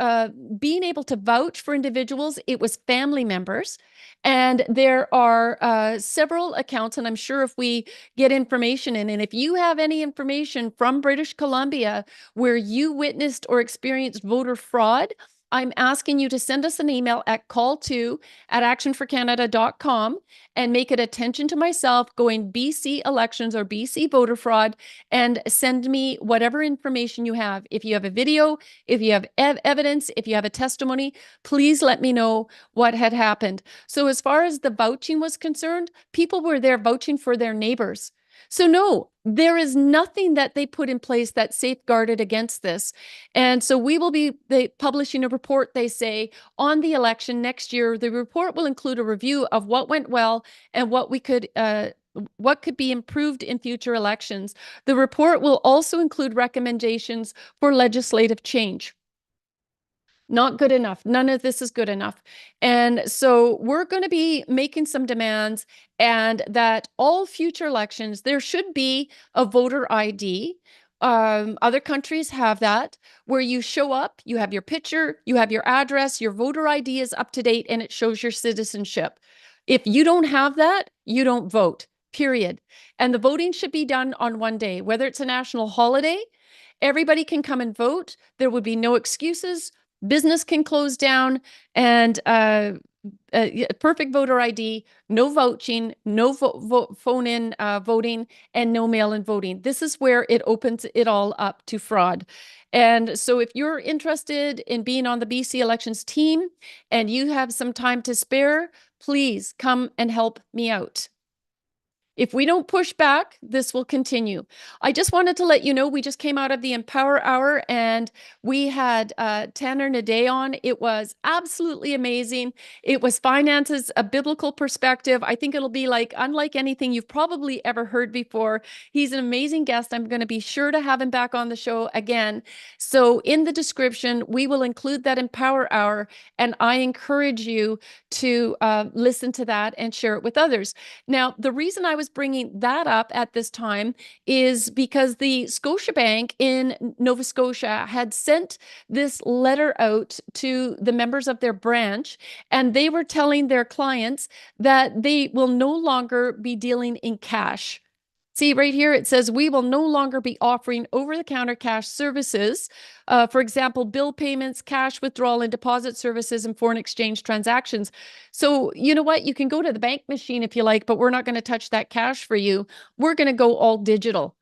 being able to vouch for individuals, it was family members. And there are several accounts, and I'm sure if we get information in, and if you have any information from British Columbia where you witnessed or experienced voter fraud, I'm asking you to send us an email at call2@actionforcanada.com and make it attention to myself going BC elections or BC voter fraud, and send me whatever information you have. If you have a video, if you have evidence, if you have a testimony, please let me know what had happened. So as far as the vouching was concerned, people were there vouching for their neighbors. So no, there is nothing that they put in place that safeguarded against this. And so we will be publishing a report, they say, on the election next year. The report will include a review of what went well and what could be improved in future elections. The report will also include recommendations for legislative change. Not good enough. None of this is good enough. And so we're going to be making some demands, and that all future elections, there should be a voter ID. Other countries have that, where you show up, you have your picture, you have your address, your voter ID is up to date, and it shows your citizenship. If you don't have that, you don't vote, period. And the voting should be done on one day, whether it's a national holiday. Everybody can come and vote. There would be no excuses. Business can close down, and perfect voter ID, no vouching, no phone-in voting, and no mail-in voting. This is where it opens it all up to fraud. And so if you're interested in being on the BC elections team and you have some time to spare, please come and help me out. If we don't push back, this will continue. I just wanted to let you know, we just came out of the Empower Hour and we had Tanya Gaw on. It was absolutely amazing. It was finances, a biblical perspective. I think it'll be unlike anything you've probably ever heard before. He's an amazing guest. I'm going to be sure to have him back on the show again. So in the description, we will include that Empower Hour, and I encourage you to listen to that and share it with others. Now, the reason I was bringing that up at this time is because the Scotiabank in Nova Scotia had sent this letter out to the members of their branch, and they were telling their clients that they will no longer be dealing in cash. See right here, it says we will no longer be offering over-the-counter cash services. For example, bill payments, cash withdrawal and deposit services, and foreign exchange transactions. So you know what? You can go to the bank machine if you like, but we're not going to touch that cash for you. We're going to go all digital.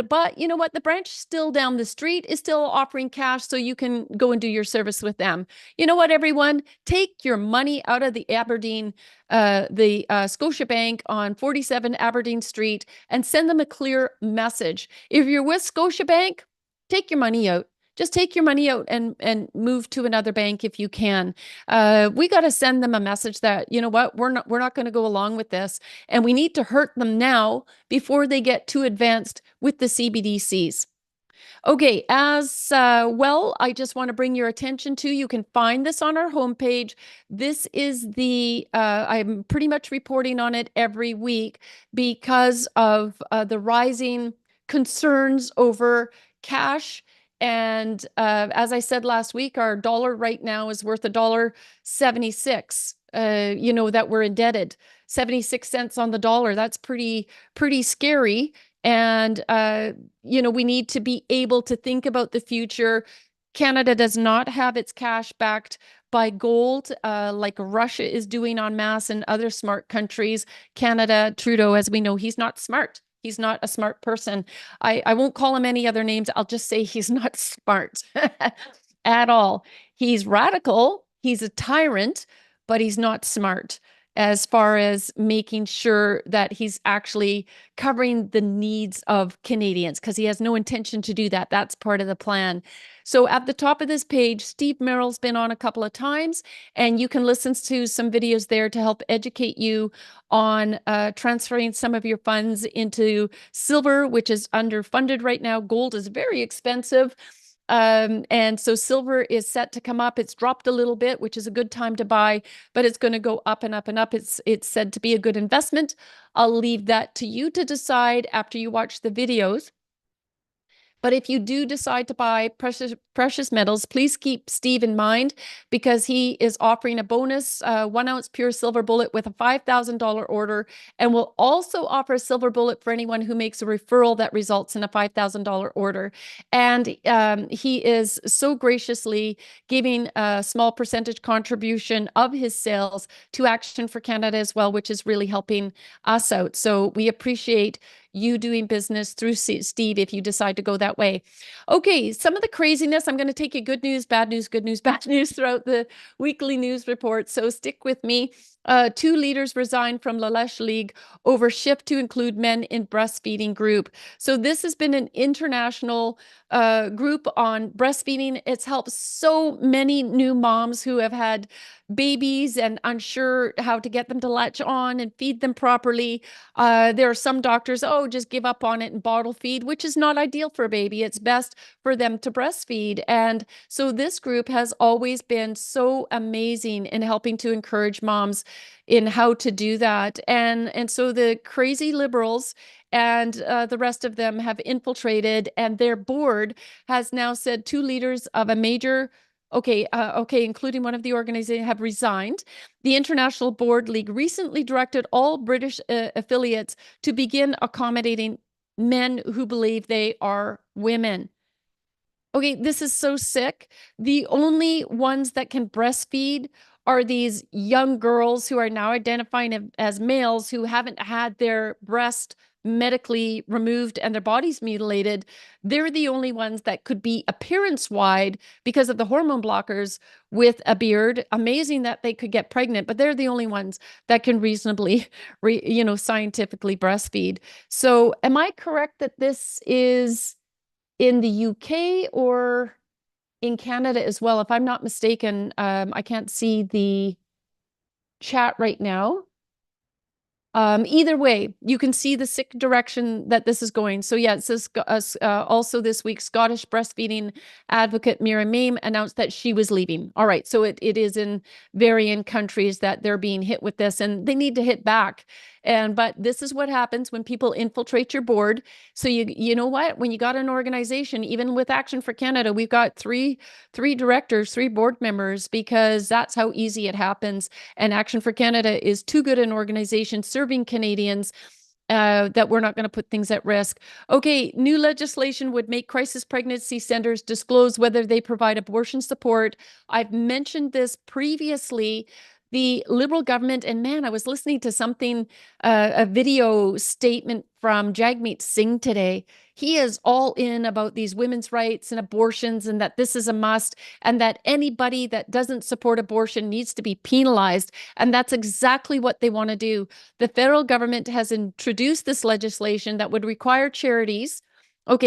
But you know what? The branch still down the street is still offering cash, so you can go and do your service with them. You know what, everyone? Take your money out of the Aberdeen, the Scotiabank on 47 Aberdeen Street, and send them a clear message. If you're with Scotiabank, take your money out. Just take your money out and move to another bank if you can. We got to send them a message that, you know what, we're not going to go along with this, and we need to hurt them now before they get too advanced with the CBDCs. Okay, as well, I just want to bring your attention to, you can find this on our homepage. This is the, I'm pretty much reporting on it every week because of the rising concerns over cash And as I said last week, our dollar right now is worth $1.76. That we're indebted 76 cents on the dollar. That's pretty scary. And we need to be able to think about the future. Canada does not have its cash backed by gold, like Russia is doing en masse and other smart countries. Canada, Trudeau, as we know, he's not smart. He's not a smart person. I won't call him any other names. I'll just say he's not smart at all. He's radical. He's a tyrant, but he's not smart as far as making sure that he's actually covering the needs of Canadians, because he has no intention to do that. That's part of the plan. So at the top of this page, Steve Merrill's been on a couple of times, and you can listen to some videos there to help educate you on transferring some of your funds into silver, which is underfunded right now. Gold is very expensive. And so silver is set to come up. It's dropped a little bit, which is a good time to buy, but it's going to go up and up and up. It's said to be a good investment. I'll leave that to you to decide after you watch the videos. But if you do decide to buy precious metals, please keep Steve in mind, because he is offering a bonus 1 ounce pure silver bullet with a $5,000 order, and will also offer a silver bullet for anyone who makes a referral that results in a $5,000 order. And he is so graciously giving a small percentage contribution of his sales to Action for Canada as well, which is really helping us out. So we appreciate you doing business through Steve if you decide to go that way. Okay, some of the craziness, I'm going to take you good news, bad news, good news, bad news throughout the weekly news report. So stick with me. 2 leaders resigned from La Lèche League over shift to include men in breastfeeding group. So this has been an international group on breastfeeding. It's helped so many new moms who have had babies and unsure how to get them to latch on and feed them properly. There are some doctors, just give up on it and bottle feed, which is not ideal for a baby. It's best for them to breastfeed. And so this group has always been so amazing in helping to encourage moms in how to do that. And so the crazy liberals and the rest of them have infiltrated, and their board has now said 2 leaders of a major including one of the organizations, have resigned. The International Board League recently directed all British affiliates to begin accommodating men who believe they are women. Okay, this is so sick. The only ones that can breastfeed are these young girls who are now identifying as males who haven't had their breast medically removed and their bodies mutilated. They're the only ones that could be appearance-wide because of the hormone blockers with a beard. Amazing that they could get pregnant, but they're the only ones that can reasonably, scientifically breastfeed. So am I correct that this is in the UK or in Canada as well? If I'm not mistaken, I can't see the chat right now. Either way, you can see the sick direction that this is going. So yeah, it says also this week, Scottish breastfeeding advocate Mira Mame announced that she was leaving. All right, so it is in varying countries that they're being hit with this, and they need to hit back. But this is what happens when people infiltrate your board. So you know what? When you got an organization, even with Action for Canada, we've got three directors, 3 board members, because that's how easy it happens. And Action for Canada is too good an organization serving Canadians that we're not going to put things at risk. Okay, new legislation would make crisis pregnancy centers disclose whether they provide abortion support. I've mentioned this previously. The Liberal government, and man, I was listening to something, a video statement from Jagmeet Singh today. He is all in about these women's rights and abortions, and that this is a must, and that anybody that doesn't support abortion needs to be penalized. And that's exactly what they want to do. The federal government has introduced this legislation that would require charities,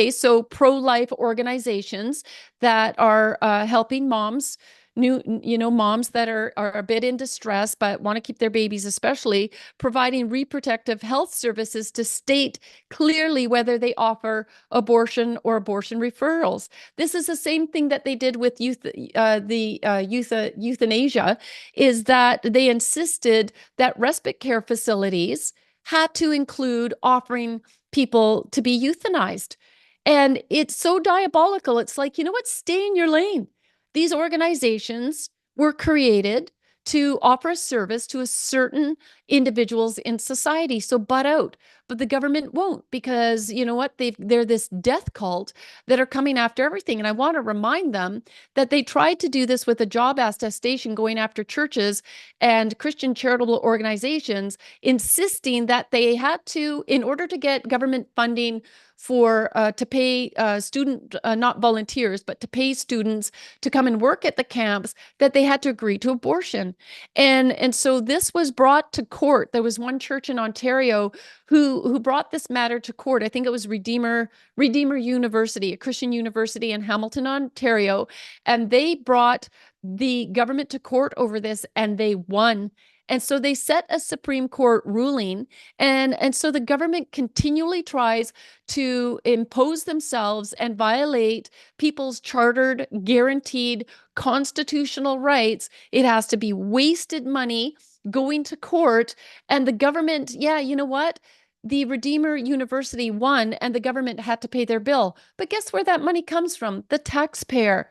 so pro-life organizations that are helping moms, moms that are a bit in distress but want to keep their babies, especially providing reproductive health services, to state clearly whether they offer abortion or abortion referrals. This is the same thing that they did with euthanasia, is that they insisted that respite care facilities had to include offering people to be euthanized. And it's so diabolical. It's like, you know what? Stay in your lane. These organizations were created to offer a service to a certain individuals in society. So butt out. But the government won't, because you know what? They're this death cult that are coming after everything. And I want to remind them that they tried to do this with a job attestation, going after churches and Christian charitable organizations, insisting that they had to, in order to get government funding for to pay student, not volunteers, but to pay students to come and work at the camps, that they had to agree to abortion. And so this was brought to court. There was one church in Ontario who brought this matter to court. I think it was Redeemer University, a Christian university in Hamilton, Ontario, and they brought the government to court over this, and they won. And so they set a Supreme Court ruling, and so the government continually tries to impose themselves and violate people's chartered, guaranteed constitutional rights. It has to be wasted money going to court, and the government, yeah, you know what? The Redeemer University won, and the government had to pay their bill. But guess where that money comes from? The taxpayer.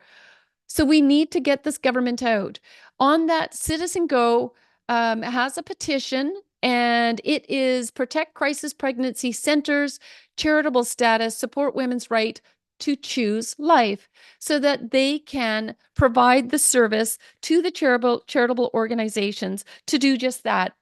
So we need to get this government out. On that, Citizen Go has a petition, and it is protect crisis pregnancy centers, charitable status, support women's right to choose life, so that they can provide the service to the charitable organizations to do just that.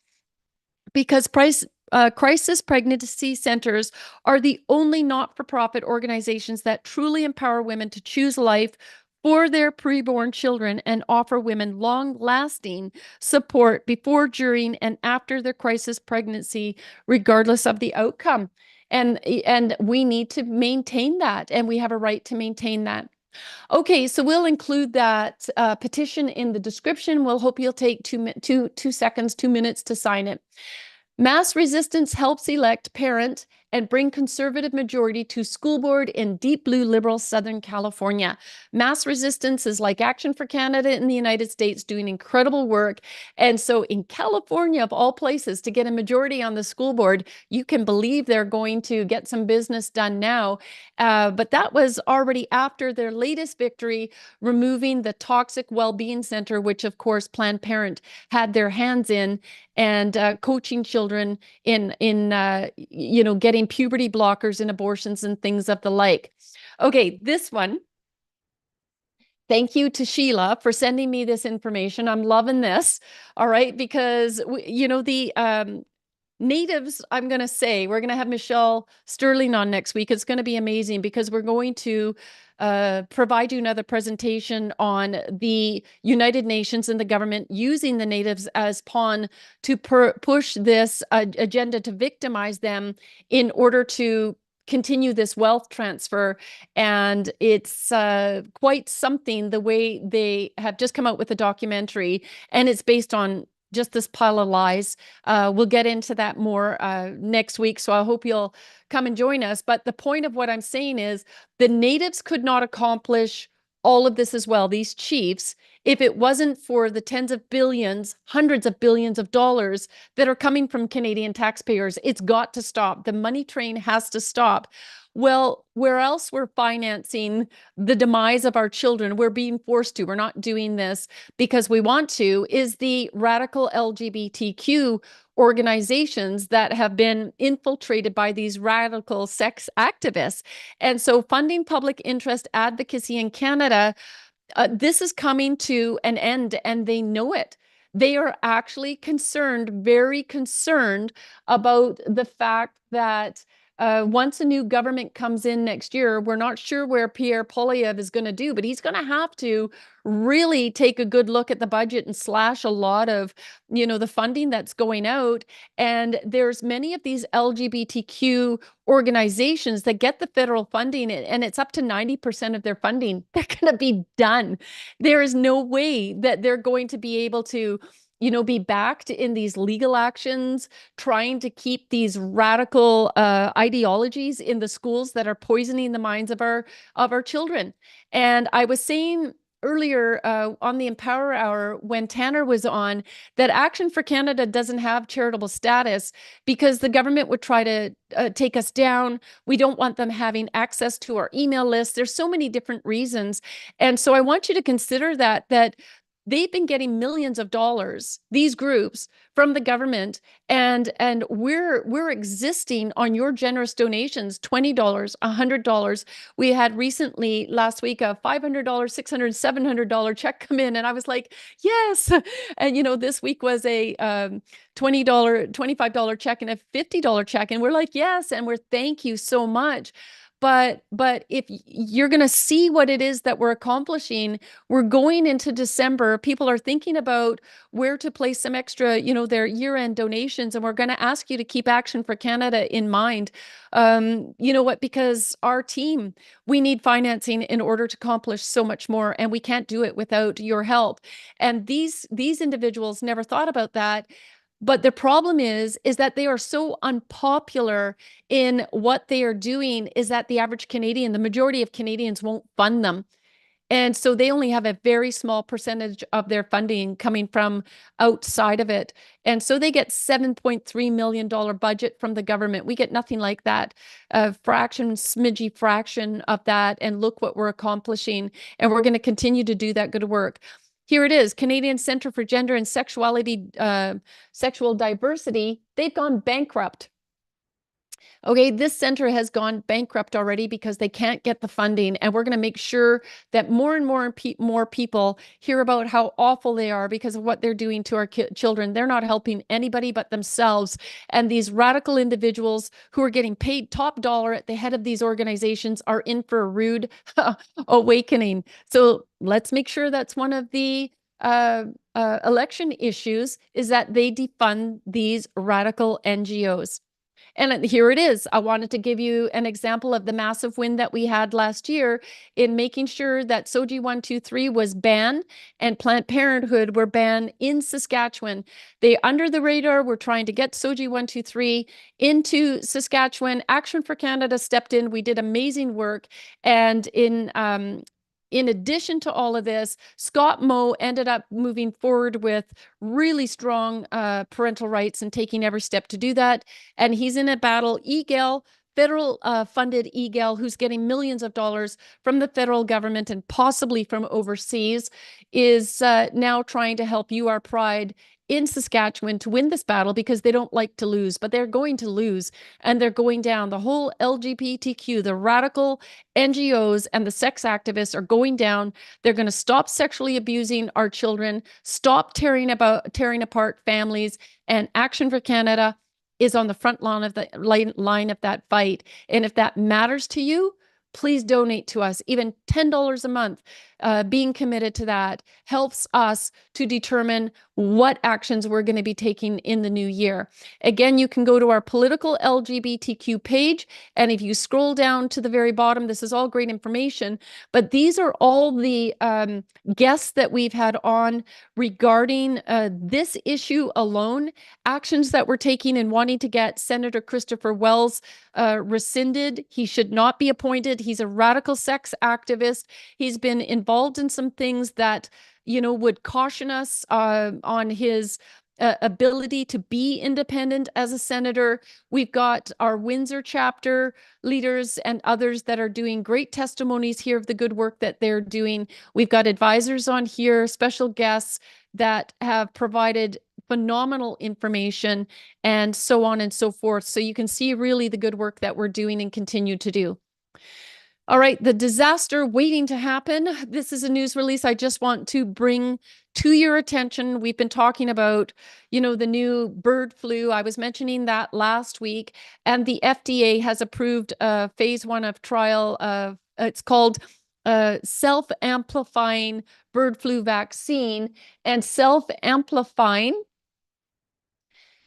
Because crisis pregnancy centers are the only not-for-profit organizations that truly empower women to choose life for their preborn children and offer women long-lasting support before, during, and after their crisis pregnancy, regardless of the outcome. And we need to maintain that, and we have a right to maintain that. Okay, so we'll include that petition in the description. We'll hope you'll take 2 seconds, 2 minutes to sign it. Mass resistance helps elect parent and bring conservative majority to school board in deep blue liberal Southern California. Mass resistance is like Action for Canada in the United States, doing incredible work. And so in California, of all places, to get a majority on the school board, you can believe they're going to get some business done now. But that was already after their latest victory, removing the Toxic Wellbeing Center, which of course Planned Parent had their hands in, and coaching children in getting puberty blockers and abortions and things of the like. Okay, this one. Thank you to Sheila for sending me this information. I'm loving this. All right, because the Natives, I'm going to say, we're going to have Michelle Sterling on next week. It's going to be amazing, because we're going to provide you another presentation on the United Nations and the government using the Natives as pawn to push this agenda to victimize them in order to continue this wealth transfer. And it's quite something, the way they have just come out with a documentary, and it's based on just this pile of lies. We'll get into that more next week, so I hope you'll come and join us. But the point of what I'm saying is the Natives could not accomplish all of this as well, these chiefs, if it wasn't for the tens of billions, hundreds of billions of dollars that are coming from Canadian taxpayers. It's got to stop. The money train has to stop. Well, where else we're financing the demise of our children, we're being forced to, we're not doing this because we want to, is the radical LGBTQ organizations that have been infiltrated by these radical sex activists. And so funding public interest advocacy in Canada, this is coming to an end, and they know it. They are actually concerned, very concerned about the fact that once a new government comes in next year, we're not sure where Pierre Poilievre is going to do, but he's going to have to really take a good look at the budget and slash a lot of, the funding that's going out. And there's many of these LGBTQ organizations that get the federal funding, and it's up to 90% of their funding. They're going to be done. There is no way that they're going to be able to be backed in these legal actions, trying to keep these radical ideologies in the schools that are poisoning the minds of our children. And I was saying earlier on the Empower Hour when Tanner was on that Action for Canada doesn't have charitable status because the government would try to take us down. We don't want them having access to our email list. There's so many different reasons. And so I want you to consider that they've been getting millions of dollars, these groups, from the government, and we're existing on your generous donations, $20, $100. We had recently last week a $500, $600, $700 check come in, and I was like, yes. And this week was a $20, $25 check and a $50 check, and we're like, yes, and we're thank you so much. But if you're going to see what it is that we're accomplishing, we're going into December. People are thinking about where to place some extra, their year-end donations, and we're going to ask you to keep Action for Canada in mind. You know what? Because our team, we need financing in order to accomplish so much more, and we can't do it without your help. And these individuals never thought about that. But the problem is that they are so unpopular in what they are doing is that the average Canadian, the majority of Canadians won't fund them. And so they only have a very small percentage of their funding coming from outside of it. And so they get $7.3 million budget from the government. We get nothing like that, a smidgy fraction of that. And look what we're accomplishing. And we're going to continue to do that good work. Here it is, Canadian Centre for Gender and Sexual Diversity. They've gone bankrupt. Okay, this center has gone bankrupt already because they can't get the funding, and we're going to make sure that more and more people hear about how awful they are because of what they're doing to our children. They're not helping anybody but themselves, and these radical individuals who are getting paid top dollar at the head of these organizations are in for a rude awakening. So let's make sure that's one of the election issues, is that they defund these radical NGOs. And here it is. I wanted to give you an example of the massive win that we had last year in making sure that SOGI 123 was banned and Planned Parenthood were banned in Saskatchewan. They, under the radar, were trying to get SOGI 123 into Saskatchewan. Action for Canada stepped in. We did amazing work. And in addition to all of this, Scott Moe ended up moving forward with really strong parental rights and taking every step to do that. And he's in a battle. EGAL, federal funded EGAL, who's getting millions of dollars from the federal government and possibly from overseas, is now trying to help You Are Pride in Saskatchewan to win this battle because they don't like to lose, but they're going to lose, and they're going down. The whole LGBTQ, the radical NGOs and the sex activists are going down. They're going to stop sexually abusing our children, stop tearing apart families, and Action for Canada is on the front line of that fight. And if that matters to you, please donate to us. Even $10 a month, being committed to that helps us to determine what actions we're going to be taking in the new year. Again, you can go to our political LGBTQ page, and if you scroll down to the very bottom, this is all great information, but these are all the guests that we've had on regarding this issue alone, actions that we're taking and wanting to get Senator Christopher Wells rescinded. He should not be appointed. He's a radical sex activist. He's been involved in some things that, would caution us on his ability to be independent as a senator. We've got our Windsor chapter leaders and others that are doing great testimonies here of the good work that they're doing. We've got advisors on here, special guests that have provided phenomenal information, and so on and so forth. So you can see really the good work that we're doing and continue to do. All right, the disaster waiting to happen. This is a news release I just want to bring to your attention. We've been talking about, the new bird flu. I was mentioning that last week, and the FDA has approved phase 1 of trial of, it's called self-amplifying bird flu vaccine. And self-amplifying,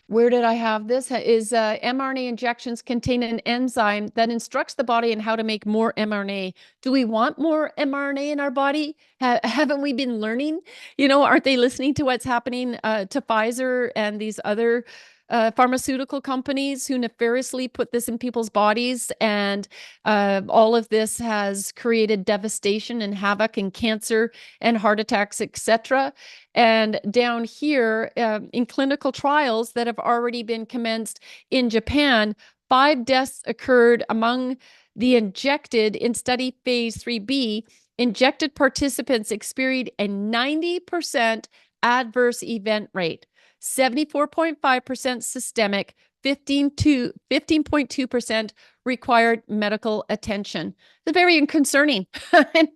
where did I have this? Is mRNA injections contain an enzyme that instructs the body on how to make more mRNA. Do we want more mRNA in our body? Haven't we been learning? Aren't they listening to what's happening to Pfizer and these other pharmaceutical companies who nefariously put this in people's bodies. And all of this has created devastation and havoc and cancer and heart attacks, etc. And down here in clinical trials that have already been commenced in Japan, 5 deaths occurred among the injected in study phase 3B. Injected participants experienced a 90% adverse event rate. 74.5% systemic, 15.2% required medical attention. It's very concerning. And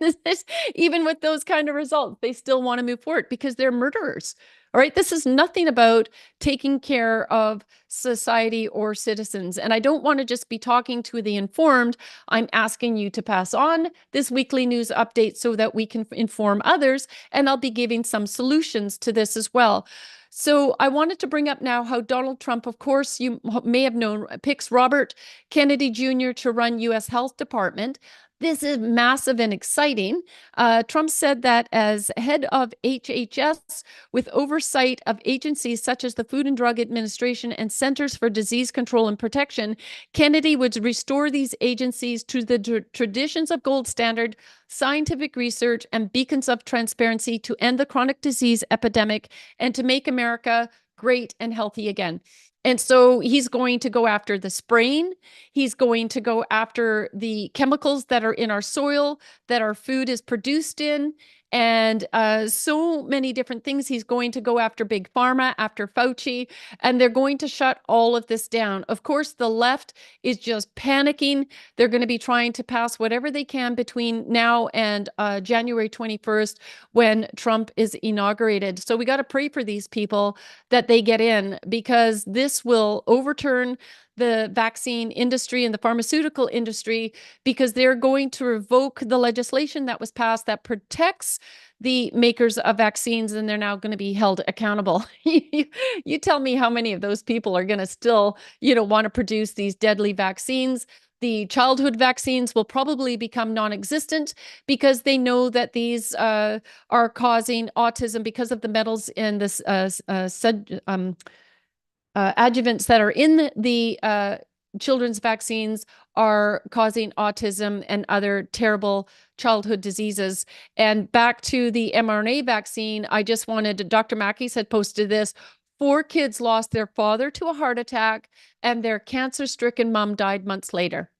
even with those kind of results, they still want to move forward because they're murderers. All right, this is nothing about taking care of society or citizens. And I don't want to just be talking to the informed. I'm asking you to pass on this weekly news update so that we can inform others. And I'll be giving some solutions to this as well. So I wanted to bring up now how Donald Trump, of course, you may have known, picks Robert Kennedy Jr. to run U.S. Health Department. This is massive and exciting. Trump said that as head of HHS, with oversight of agencies such as the Food and Drug Administration and Centers for Disease Control and Protection, Kennedy would restore these agencies to the traditions of gold standard scientific research and beacons of transparency to end the chronic disease epidemic and to make America great and healthy again. And so he's going to go after the spraying. He's going to go after the chemicals that are in our soil, that our food is produced in, and so many different things. He's going to go after Big Pharma, after Fauci, and they're going to shut all of this down. Of course, the left is just panicking. They're going to be trying to pass whatever they can between now and January 21st when Trump is inaugurated. So we got to pray for these people that they get in, because this will overturn the vaccine industry and the pharmaceutical industry, because they're going to revoke the legislation that was passed that protects the makers of vaccines, and they're now going to be held accountable. You tell me how many of those people are going to still, want to produce these deadly vaccines. The childhood vaccines will probably become non-existent because they know that these are causing autism because of the metals in this adjuvants that are in the children's vaccines are causing autism and other terrible childhood diseases. And back to the mRNA vaccine, I just wanted, Dr. Mackey's had posted this. 4 kids lost their father to a heart attack, and their cancer-stricken mom died months later.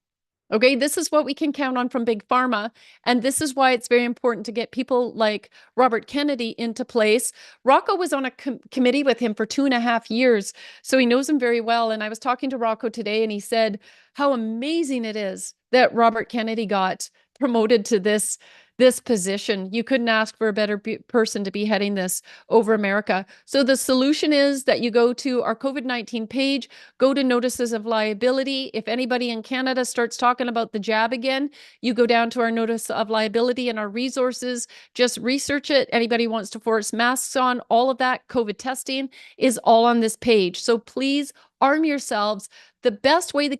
Okay, this is what we can count on from Big Pharma. And this is why it's very important to get people like Robert Kennedy into place. Rocco was on a committee with him for 2.5 years, so he knows him very well. And I was talking to Rocco today, and he said how amazing it is that Robert Kennedy got promoted to this position. You couldn't ask for a better person to be heading this over America. So the solution is that you go to our COVID-19 page, go to notices of liability. If anybody in Canada starts talking about the jab again, you go down to our notice of liability and our resources, just research it. Anybody wants to force masks on, all of that, COVID testing is all on this page. So please arm yourselves. The best way,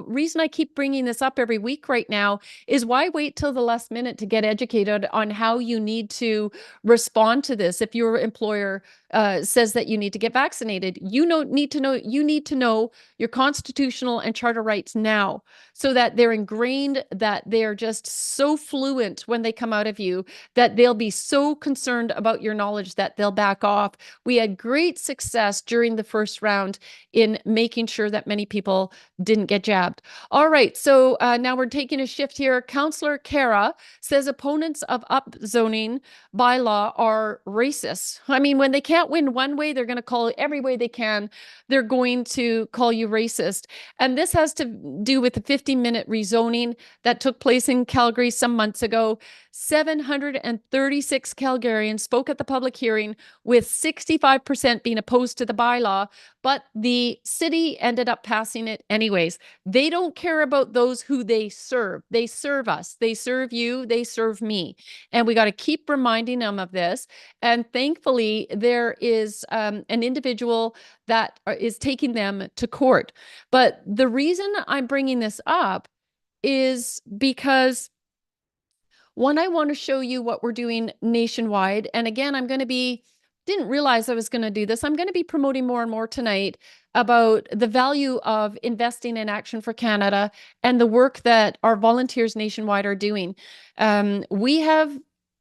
reason I keep bringing this up every week right now is why wait till the last minute to get educated on how you need to respond to this. If your employer says that you need to get vaccinated, you need to know your constitutional and charter rights now, so that they're ingrained, that they're just so fluent when they come out of you, that they'll be so concerned about your knowledge that they'll back off. We had great success during the first round in making sure that many people didn't get jabbed. All right, so now we're taking a shift here. Councillor Kara says opponents of upzoning bylaw are racist. I mean, when they can't win one way, they're going to call it every way they can. They're going to call you racist. And this has to do with the 15-minute rezoning that took place in Calgary some months ago. 736 Calgarians spoke at the public hearing, with 65% being opposed to the bylaw, but the city ended up passing it anyways. They don't care about those who they serve. They serve us. They serve you. They serve me. And we got to keep reminding them of this. And thankfully, there is an individual that is taking them to court. But the reason I'm bringing this up is because, one, I want to show you what we're doing nationwide. And again, I'm going to be didn't realize I was going to do this. I'm going to be promoting more and more tonight about the value of investing in Action for Canada and the work that our volunteers nationwide are doing. We have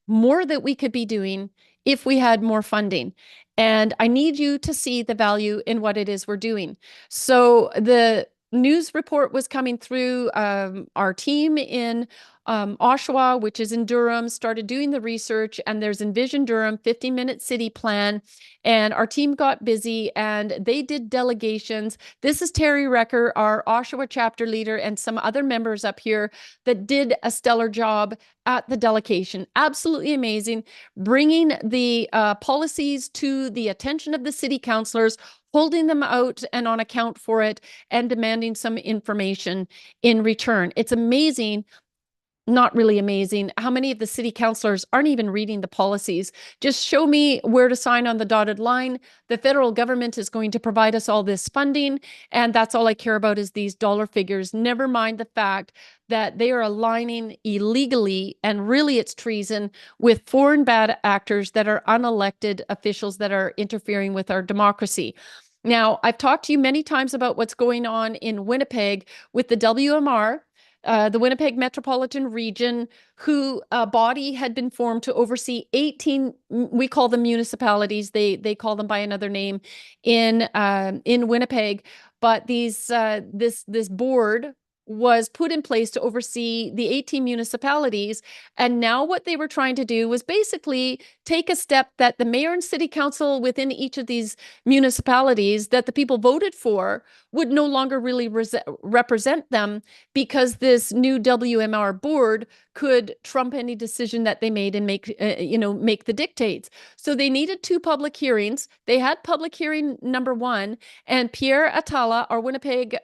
more that we could be doing if we had more funding. And I need you to see the value in what it is we're doing. So the news report was coming through. Our team in Oshawa, which is in Durham, started doing the research, and there's Envision Durham 15-minute city plan. And our team got busy and they did delegations. This is Terry Recker, our Oshawa chapter leader, and some other members up here that did a stellar job at the delegation. Absolutely amazing. Bringing the policies to the attention of the city councillors, holding them out and on account for it, and demanding some information in return. It's amazing. Not really amazing how many of the city councillors aren't even reading the policies. Just show me where to sign on the dotted line. The federal government is going to provide us all this funding, and that's all I care about is these dollar figures. Never mind the fact that they are aligning illegally, and really it's treason, with foreign bad actors that are unelected officials that are interfering with our democracy. Now, I've talked to you many times about what's going on in Winnipeg with the WMR, the Winnipeg Metropolitan Region, who a body had been formed to oversee 18, we call them municipalities, they call them by another name, in Winnipeg. But this board was put in place to oversee the 18 municipalities. And now what they were trying to do was basically take a step that the mayor and city council within each of these municipalities that the people voted for would no longer really represent them, because this new WMR board could trump any decision that they made and make the dictates. So they needed 2 public hearings. They had public hearing number 1, and Pierre Atala, our Winnipeg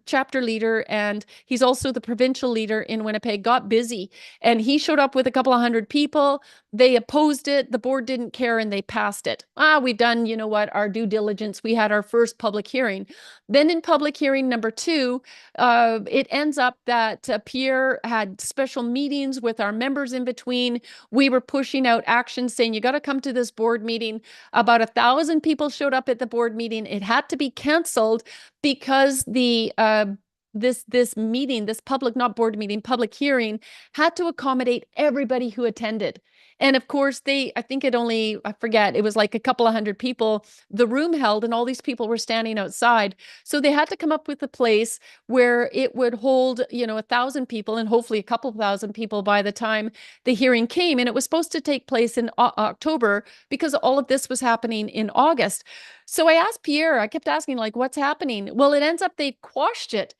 chapter leader, and he's also the provincial leader in Winnipeg, got busy, and he showed up with a couple of hundred people. They opposed it. The board didn't care, and they passed it. We've done, our due diligence. We had our first public hearing. Then in public hearing number 2, it ends up that Pierre had special meetings with our members in between. We were pushing out actions saying, you got to come to this board meeting. About 1,000 people showed up at the board meeting. It had to be canceled because this meeting, this public, not board meeting, public hearing, had to accommodate everybody who attended. And of course, I think I forget, it was like a couple of hundred people the room held, and all these people were standing outside. So they had to come up with a place where it would hold, 1,000 people, and hopefully a couple of thousand people by the time the hearing came. And it was supposed to take place in October, because all of this was happening in August. So I asked Pierre, I kept asking, what's happening? Well, it ends up they quashed it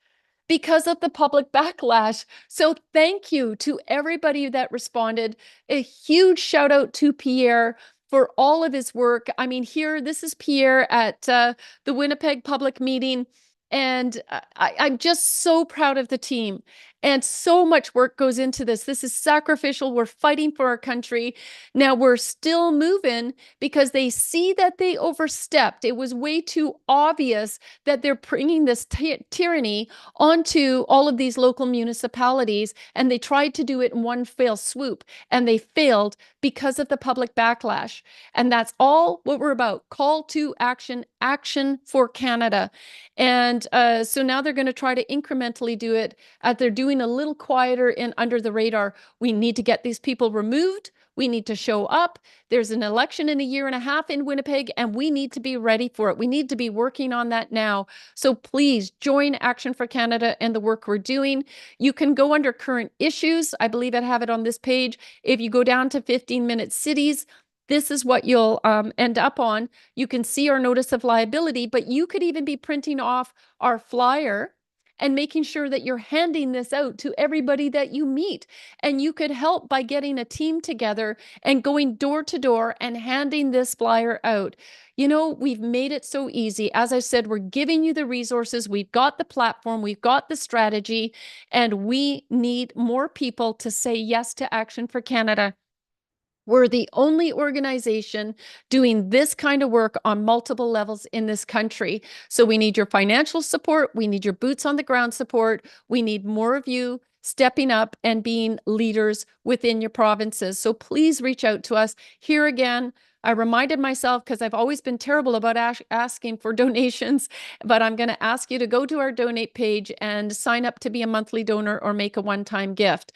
because of the public backlash. So thank you to everybody that responded. A huge shout out to Pierre for all of his work. I mean, this is Pierre at the Winnipeg public meeting. And I'm just so proud of the team. And so much work goes into this. This is sacrificial. We're fighting for our country. Now we're still moving because they see that they overstepped. It was way too obvious that they're bringing this tyranny onto all of these local municipalities. And they tried to do it in one fell swoop. And they failed because of the public backlash. And that's all what we're about. Call to action, Action for Canada. And so now they're going to try to incrementally do it. They're doing a little quieter and under the radar. We need to get these people removed. We need to show up. There's an election in a year and a half in Winnipeg, and we need to be ready for it. We need to be working on that now. So please join Action for Canada and the work we're doing. You can go under current issues. I believe I have it on this page. If you go down to 15-minute cities, this is what you'll end up on. You can see our notice of liability, but you could even be printing off our flyer and making sure that you're handing this out to everybody that you meet. And you could help by getting a team together and going door to door and handing this flyer out. We've made it so easy. As I said, we're giving you the resources. We've got the platform. We've got the strategy. And we need more people to say yes to Action for Canada. We're the only organization doing this kind of work on multiple levels in this country. So we need your financial support. We need your boots on the ground support. We need more of you stepping up and being leaders within your provinces. So please reach out to us. Here again, I reminded myself, because I've always been terrible about asking for donations, but I'm going to ask you to go to our donate page and sign up to be a monthly donor or make a one-time gift.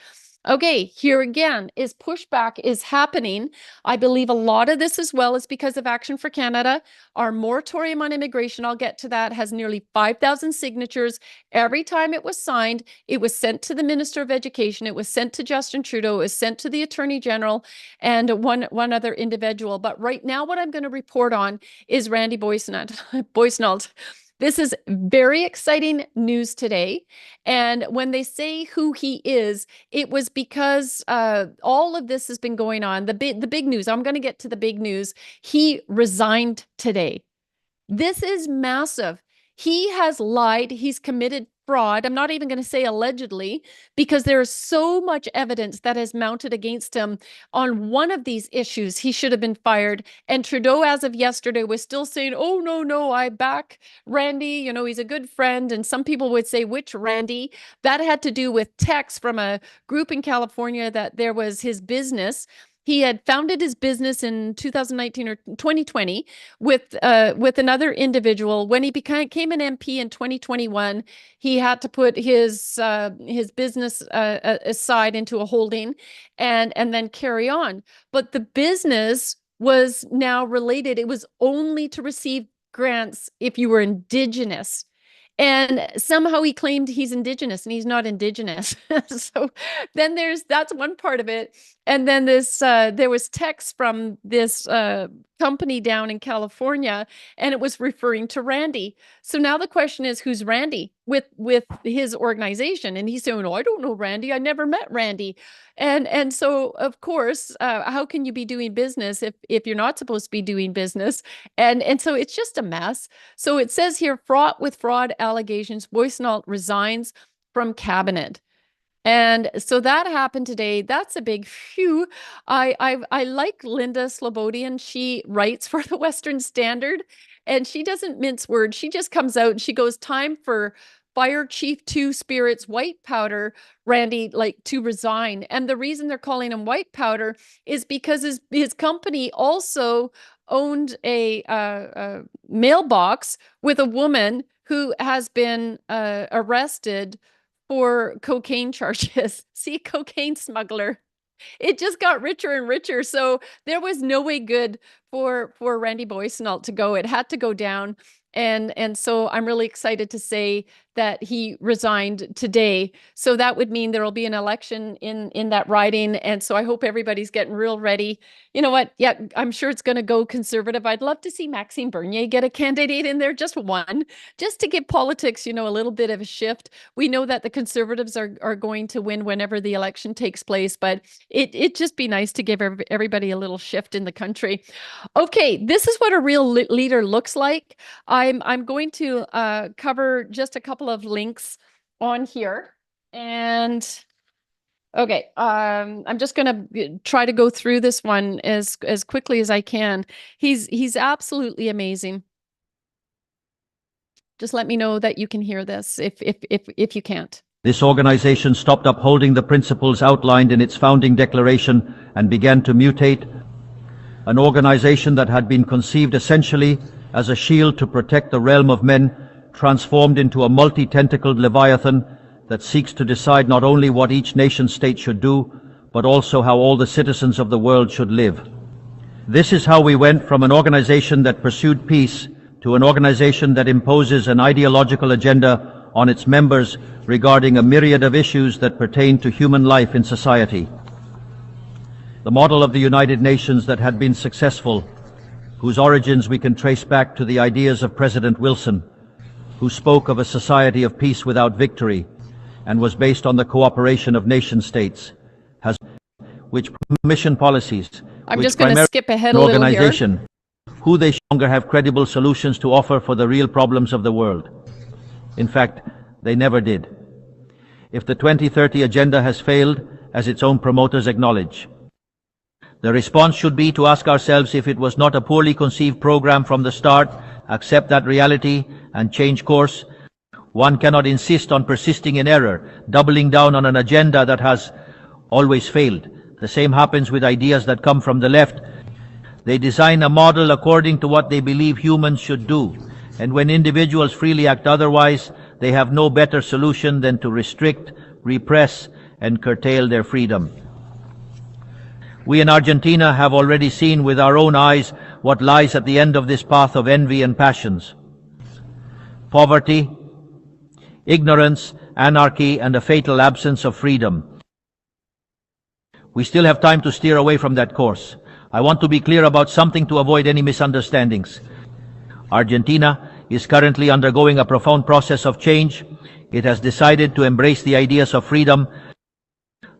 Okay, here again is pushback is happening. I believe a lot of this as well is because of Action for Canada. Our moratorium on immigration, I'll get to that, has nearly 5,000 signatures. Every time it was signed, it was sent to the Minister of Education, it was sent to Justin Trudeau, it was sent to the Attorney General and one other individual. But right now, what I'm going to report on is Randy Boissonnault. This is very exciting news today. And when they say who he is, it was because all of this has been going on. The big news, I'm going to get to the big news. He resigned today. This is massive. He has lied. He's committed fraud. I'm not even going to say allegedly, because there is so much evidence that has mounted against him on one of these issues. He should have been fired. And Trudeau, as of yesterday, was still saying, oh, no, I back Randy. You know, he's a good friend. And some people would say, which Randy? That had to do with texts from a group in California that there was his business. He had founded his business in 2019 or 2020 with another individual. When he became an MP in 2021, he had to put his business aside into a holding and then carry on. But the business was now related. It was only to receive grants if you were Indigenous. And somehow he claimed he's Indigenous and he's not Indigenous. So then that's one part of it. And then there was text from this company down in California, and it was referring to Randy. So now the question is, who's Randy with his organization? And he's saying, "No, I don't know Randy. I never met Randy." And so of course, how can you be doing business if you're not supposed to be doing business? And so it's just a mess. So it says here, fraught with fraud allegations, Boissonnault resigns from cabinet. And so that happened today. That's a big phew. I like Linda Slobodian. She writes for the Western Standard, and she doesn't mince words. She just comes out and she goes, time for Fire Chief Two Spirits White Powder, Randy, to resign. And the reason they're calling him white powder is because his company also owned a mailbox with a woman who has been arrested for cocaine charges. See, cocaine smuggler. It just got richer and richer. So there was no way good for Randy Boissonnault to go. It had to go down. And so I'm really excited to say that he resigned today. So that would mean there will be an election in that riding. And so I hope everybody's getting real ready. You know what? Yeah, I'm sure it's going to go Conservative. I'd love to see Maxime Bernier get a candidate in there, just one, just to give politics, a little bit of a shift. We know that the Conservatives are going to win whenever the election takes place, but it'd just be nice to give everybody a little shift in the country. Okay, this is what a real leader looks like. I'm going to cover just a couple of links on here, and okay, I'm just going to try to go through this one as quickly as I can. He's absolutely amazing. Just let me know that you can hear this if you can't. This organization stopped upholding the principles outlined in its founding declaration and began to mutate. An organization that had been conceived essentially as a shield to protect the realm of men, transformed into a multi-tentacled leviathan that seeks to decide not only what each nation-state should do, but also how all the citizens of the world should live. This is how we went from an organization that pursued peace to an organization that imposes an ideological agenda on its members regarding a myriad of issues that pertain to human life in society. The model of the United Nations that had been successful, whose origins we can trace back to the ideas of President Wilson, who spoke of a society of peace without victory and was based on the cooperation of nation states, has which mission policies, I'm just going to skip ahead a little organization, here. Who they longer have credible solutions to offer for the real problems of the world. In fact, they never did. If the 2030 agenda has failed, as its own promoters acknowledge, the response should be to ask ourselves if it was not a poorly conceived program from the start, accept that reality, and change course. One cannot insist on persisting in error, doubling down on an agenda that has always failed. The same happens with ideas that come from the left. They design a model according to what they believe humans should do. And when individuals freely act otherwise, they have no better solution than to restrict, repress, and curtail their freedom. We in Argentina have already seen with our own eyes what lies at the end of this path of envy and passions. Poverty, ignorance, anarchy, and a fatal absence of freedom. We still have time to steer away from that course. I want to be clear about something to avoid any misunderstandings. Argentina is currently undergoing a profound process of change. It has decided to embrace the ideas of freedom,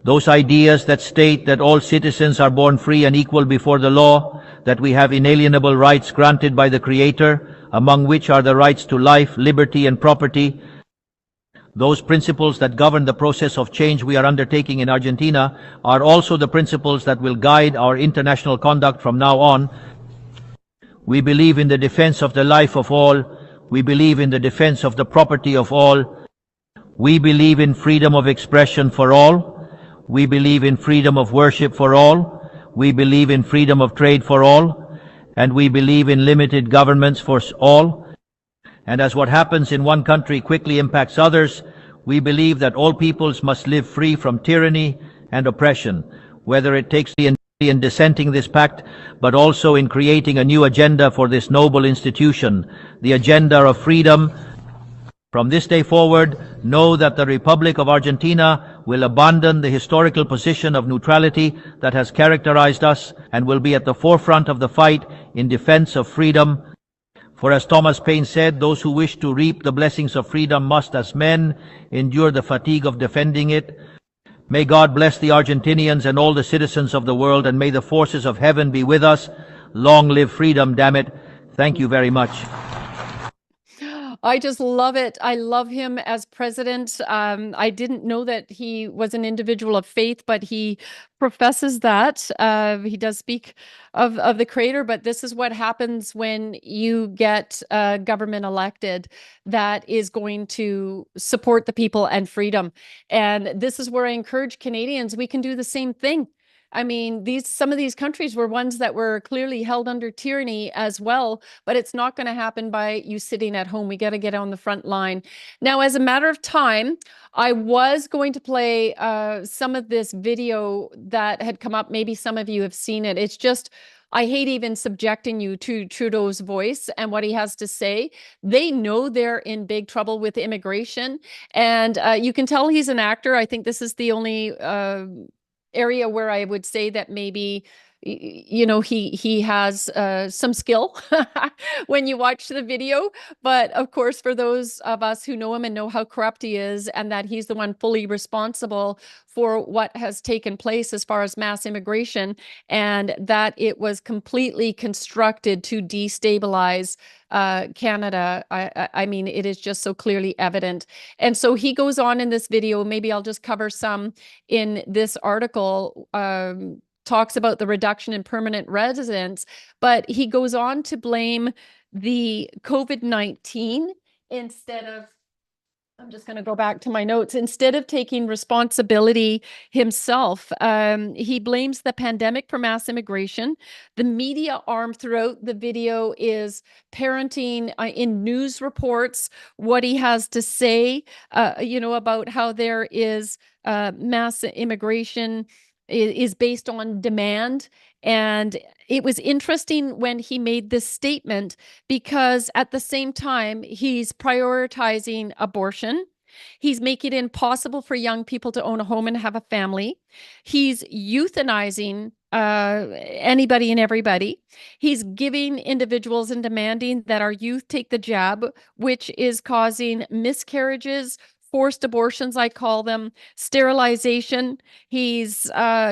those ideas that state that all citizens are born free and equal before the law, that we have inalienable rights granted by the Creator, among which are the rights to life, liberty, and property. Those principles that govern the process of change we are undertaking in Argentina are also the principles that will guide our international conduct from now on. We believe in the defense of the life of all. We believe in the defense of the property of all. We believe in freedom of expression for all. We believe in freedom of worship for all. We believe in freedom of trade for all. And we believe in limited governments for all. And as what happens in one country quickly impacts others, we believe that all peoples must live free from tyranny and oppression, whether it takes in dissenting this pact, but also in creating a new agenda for this noble institution, the agenda of freedom. From this day forward, know that the Republic of Argentina will abandon the historical position of neutrality that has characterized us and will be at the forefront of the fight in defense of freedom. For as Thomas Paine said, those who wish to reap the blessings of freedom must, as men, endure the fatigue of defending it. May God bless the Argentinians and all the citizens of the world, and may the forces of heaven be with us. Long live freedom, damn it. Thank you very much. I just love it. I love him as president. I didn't know that he was an individual of faith, but he professes that. He does speak of the Creator, but this is what happens when you get a government elected that is going to support the people and freedom. And this is where I encourage Canadians, we can do the same thing. I mean, some of these countries were ones that were clearly held under tyranny as well, but it's not going to happen by you sitting at home. We got to get on the front line. Now, as a matter of time, I was going to play some of this video that had come up. Maybe some of you have seen it. It's just, I hate even subjecting you to Trudeau's voice and what he has to say. They know they're in big trouble with immigration, and you can tell he's an actor. I think this is the only area where I would say that maybe, you know, he has some skill when you watch the video. But of course, for those of us who know him and know how corrupt he is, and that he's the one fully responsible for what has taken place as far as mass immigration, and that it was completely constructed to destabilize Canada. I mean, it is just so clearly evident. And so he goes on in this video, maybe I'll just cover some in this article, talks about the reduction in permanent residents, but he goes on to blame the COVID-19 instead of, I'm just going to go back to my notes. Instead of taking responsibility himself, he blames the pandemic for mass immigration. The media arm throughout the video is parenting in news reports what he has to say, you know, about how there is mass immigration is based on demand. And it was interesting when he made this statement, because at the same time, he's prioritizing abortion. He's making it impossible for young people to own a home and have a family. He's euthanizing anybody and everybody. He's giving individuals and demanding that our youth take the jab, which is causing miscarriages, forced abortions, I call them, sterilization. He's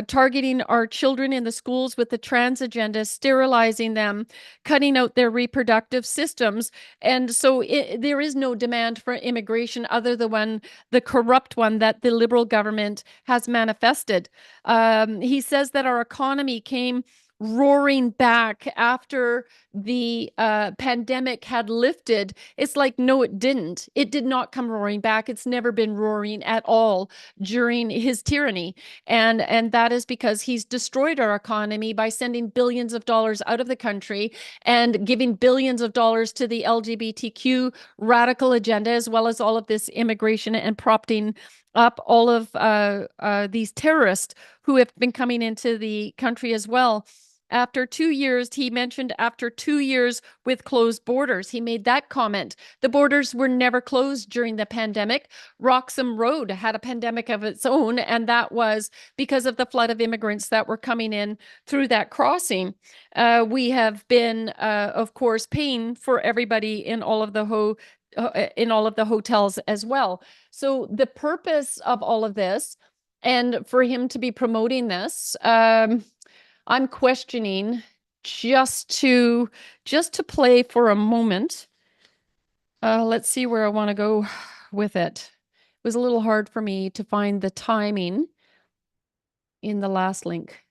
targeting our children in the schools with the trans agenda, sterilizing them, cutting out their reproductive systems. And so there is no demand for immigration other than the corrupt one that the Liberal government has manifested. He says that our economy came roaring back after the pandemic had lifted. It's like, no, it didn't. It did not come roaring back. It's never been roaring at all during his tyranny. And that is because he's destroyed our economy by sending billions of dollars out of the country and giving billions of dollars to the LGBTQ radical agenda, as well as all of this immigration and propping up all of these terrorists who have been coming into the country as well. After 2 years, he mentioned after 2 years with closed borders, he made that comment. The borders were never closed during the pandemic. Roxham Road had a pandemic of its own, and that was because of the flood of immigrants that were coming in through that crossing. We have been, of course, paying for everybody in all of the hotels as well. So the purpose of all of this, and for him to be promoting this, I'm questioning just to play for a moment. Let's see where I want to go with it. It was a little hard for me to find the timing in the last link.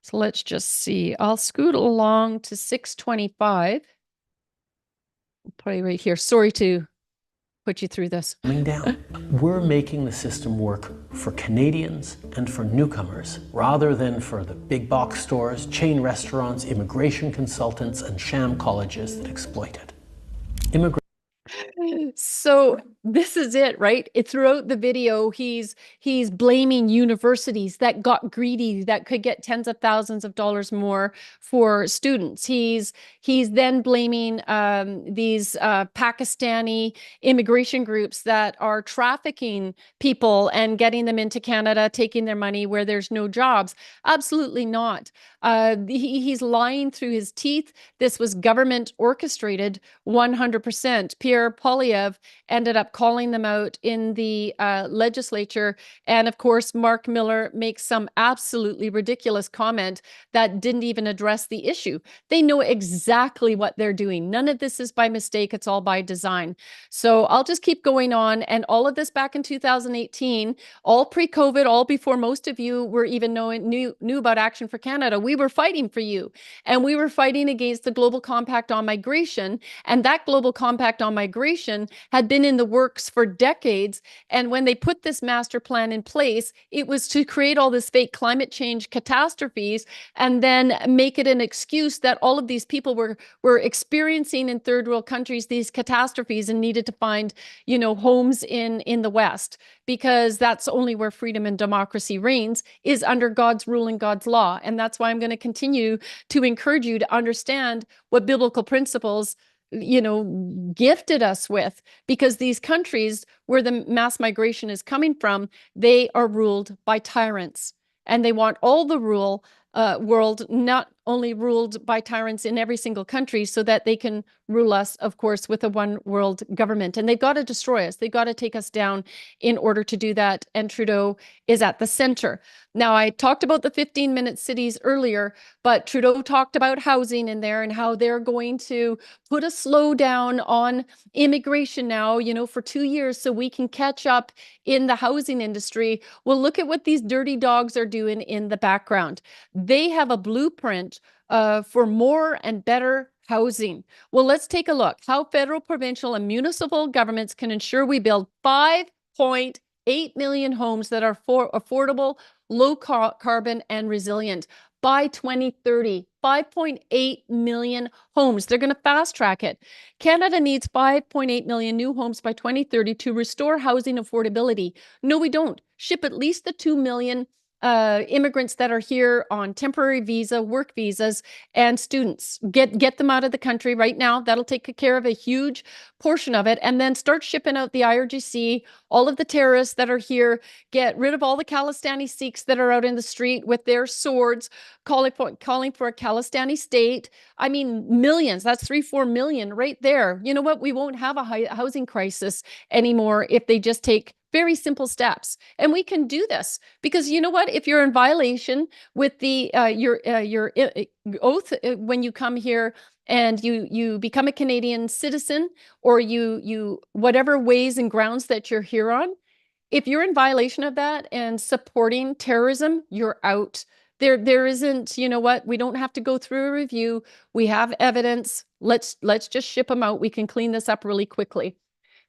So let's just see. I'll scoot along to 6:25. I'll play right here. Sorry to put you through this. Coming down. We're making the system work for Canadians and for newcomers, rather than for the big box stores, chain restaurants, immigration consultants, and sham colleges that exploit it. So this is it, right? Throughout the video, he's blaming universities that got greedy, that could get tens of thousands of dollars more for students. He's then blaming these Pakistani immigration groups that are trafficking people and getting them into Canada, taking their money where there's no jobs. Absolutely not. He's lying through his teeth. This was government orchestrated 100%. Pierre Poilievre ended up calling them out in the legislature. And of course, Mark Miller makes some absolutely ridiculous comment that didn't even address the issue. They know exactly what they're doing. None of this is by mistake. It's all by design. So I'll just keep going on. And all of this back in 2018, all pre-COVID, all before most of you were even knew about Action for Canada. We were fighting for you. And we were fighting against the Global Compact on Migration. And that Global Compact on Migration had been in the works for decades. And when they put this master plan in place, it was to create all this fake climate change catastrophes and then make it an excuse that all of these people were experiencing in third world countries these catastrophes and needed to find, homes in the West, because that's only where freedom and democracy reigns, is under God's rule and God's law. And that's why I'm going to continue to encourage you to understand what biblical principles gifted us with, because these countries where the mass migration is coming from, they are ruled by tyrants, and they want all the world not only ruled by tyrants in every single country, so that they can rule us, of course, with a one world government. And they've got to destroy us. They've got to take us down in order to do that. And Trudeau is at the center. Now, I talked about the 15-minute cities earlier, but Trudeau talked about housing in there and how they're going to put a slowdown on immigration now, for 2 years so we can catch up in the housing industry. Well, look at what these dirty dogs are doing in the background. They have a blueprint for more and better housing. Well, let's take a look how federal, provincial, and municipal governments can ensure we build 5.8 million homes that are affordable, low carbon, and resilient by 2030. 5.8 million homes. They're going to fast track it. Canada needs 5.8 million new homes by 2030 to restore housing affordability. No, we don't. Ship at least the 2 million immigrants that are here on temporary visa, work visas, and students. Get them out of the country right now. That'll take care of a huge portion of it. And then start shipping out the IRGC, all of the terrorists that are here. Get rid of all the Khalistani Sikhs that are out in the street with their swords, calling for a Khalistani state. I mean, millions. That's 3-4 million right there. You know what? We won't have a housing crisis anymore if they just take very simple steps. And we can do this because you know what? If you're in violation with the your oath when you come here and you become a Canadian citizen, or you whatever ways and grounds that you're here on, if you're in violation of that and supporting terrorism, you're out, There isn't, you know what, we don't have to go through a review. We have evidence. Let's just ship them out. We can clean this up really quickly.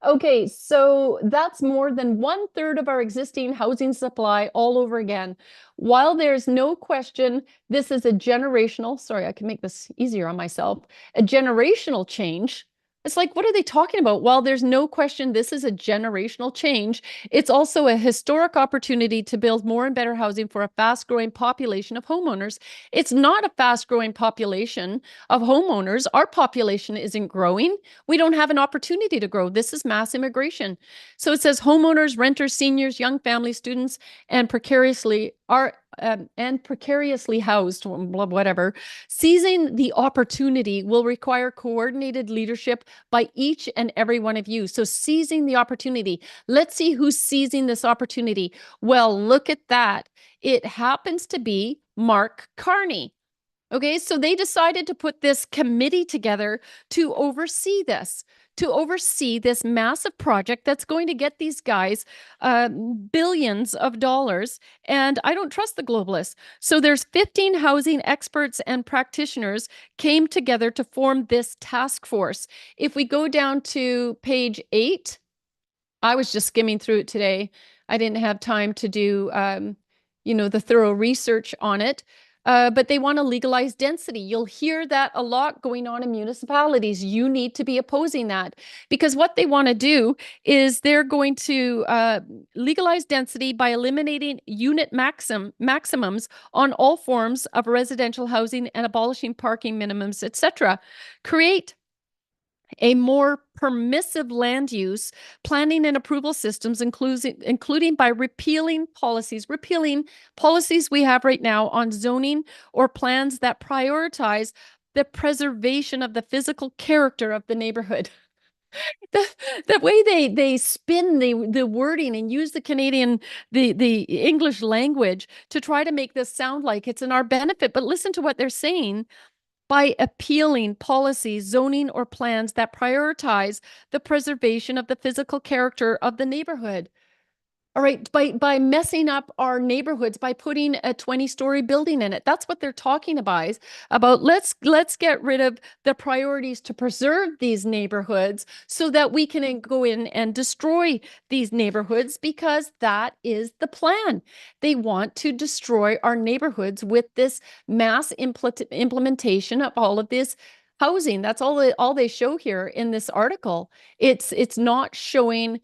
Okay, so that's more than 1/3 of our existing housing supply all over again. While there's no question this is a generational, sorry, I can make this easier on myself, a generational change. It's like, what are they talking about? While there's no question this is a generational change, it's also a historic opportunity to build more and better housing for a fast-growing population of homeowners. It's not a fast-growing population of homeowners. Our population isn't growing. We don't have an opportunity to grow. This is mass immigration. So it says homeowners, renters, seniors, young families, students, and precariously housed, whatever. Seizing the opportunity will require coordinated leadership by each and every one of you. So seizing the opportunity. Let's see who's seizing this opportunity. Well, look at that. It happens to be Mark Carney. Okay, so they decided to put this committee together to oversee this massive project that's going to get these guys billions of dollars. And I don't trust the globalists. So there's 15 housing experts and practitioners came together to form this task force. If we go down to page 8, I was just skimming through it today. I didn't have time to do, the thorough research on it. But they want to legalize density. You'll hear that a lot going on in municipalities. You need to be opposing that, because what they want to do is they're going to legalize density by eliminating unit maximums on all forms of residential housing and abolishing parking minimums, etc. Create a more permissive land use, planning and approval systems, including by repealing policies we have right now on zoning or plans that prioritize the preservation of the physical character of the neighborhood. The way they spin the wording and use the English language to try to make this sound like it's in our benefit. But listen to what they're saying. By appealing policies, zoning, or plans that prioritize the preservation of the physical character of the neighborhood. All right, by messing up our neighborhoods, by putting a 20-story building in it. That's what they're talking about. Let's get rid of the priorities to preserve these neighborhoods so that we can go in and destroy these neighborhoods, because that is the plan. They want to destroy our neighborhoods with this mass implementation of all of this housing. That's all they show here in this article. It's not showing,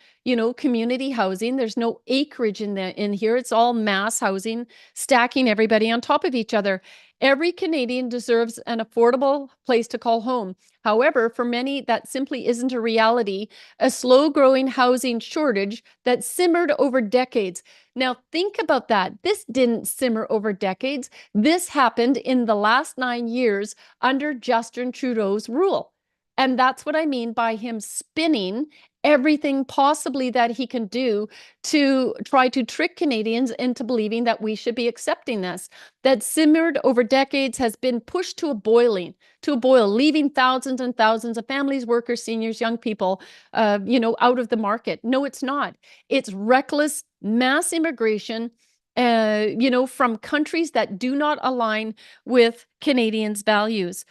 community housing. There's no acreage in here. It's all mass housing, stacking everybody on top of each other. Every Canadian deserves an affordable place to call home. However, for many, that simply isn't a reality. A slow-growing housing shortage that simmered over decades. Now, think about that. This didn't simmer over decades. This happened in the last 9 years under Justin Trudeau's rule. And that's what I mean by him spinning everything possibly that he can do to try to trick Canadians into believing that we should be accepting this. That simmered over decades has been pushed to a boil, leaving thousands and thousands of families, workers, seniors, young people, out of the market. No, it's not. It's reckless mass immigration, from countries that do not align with Canadians' values.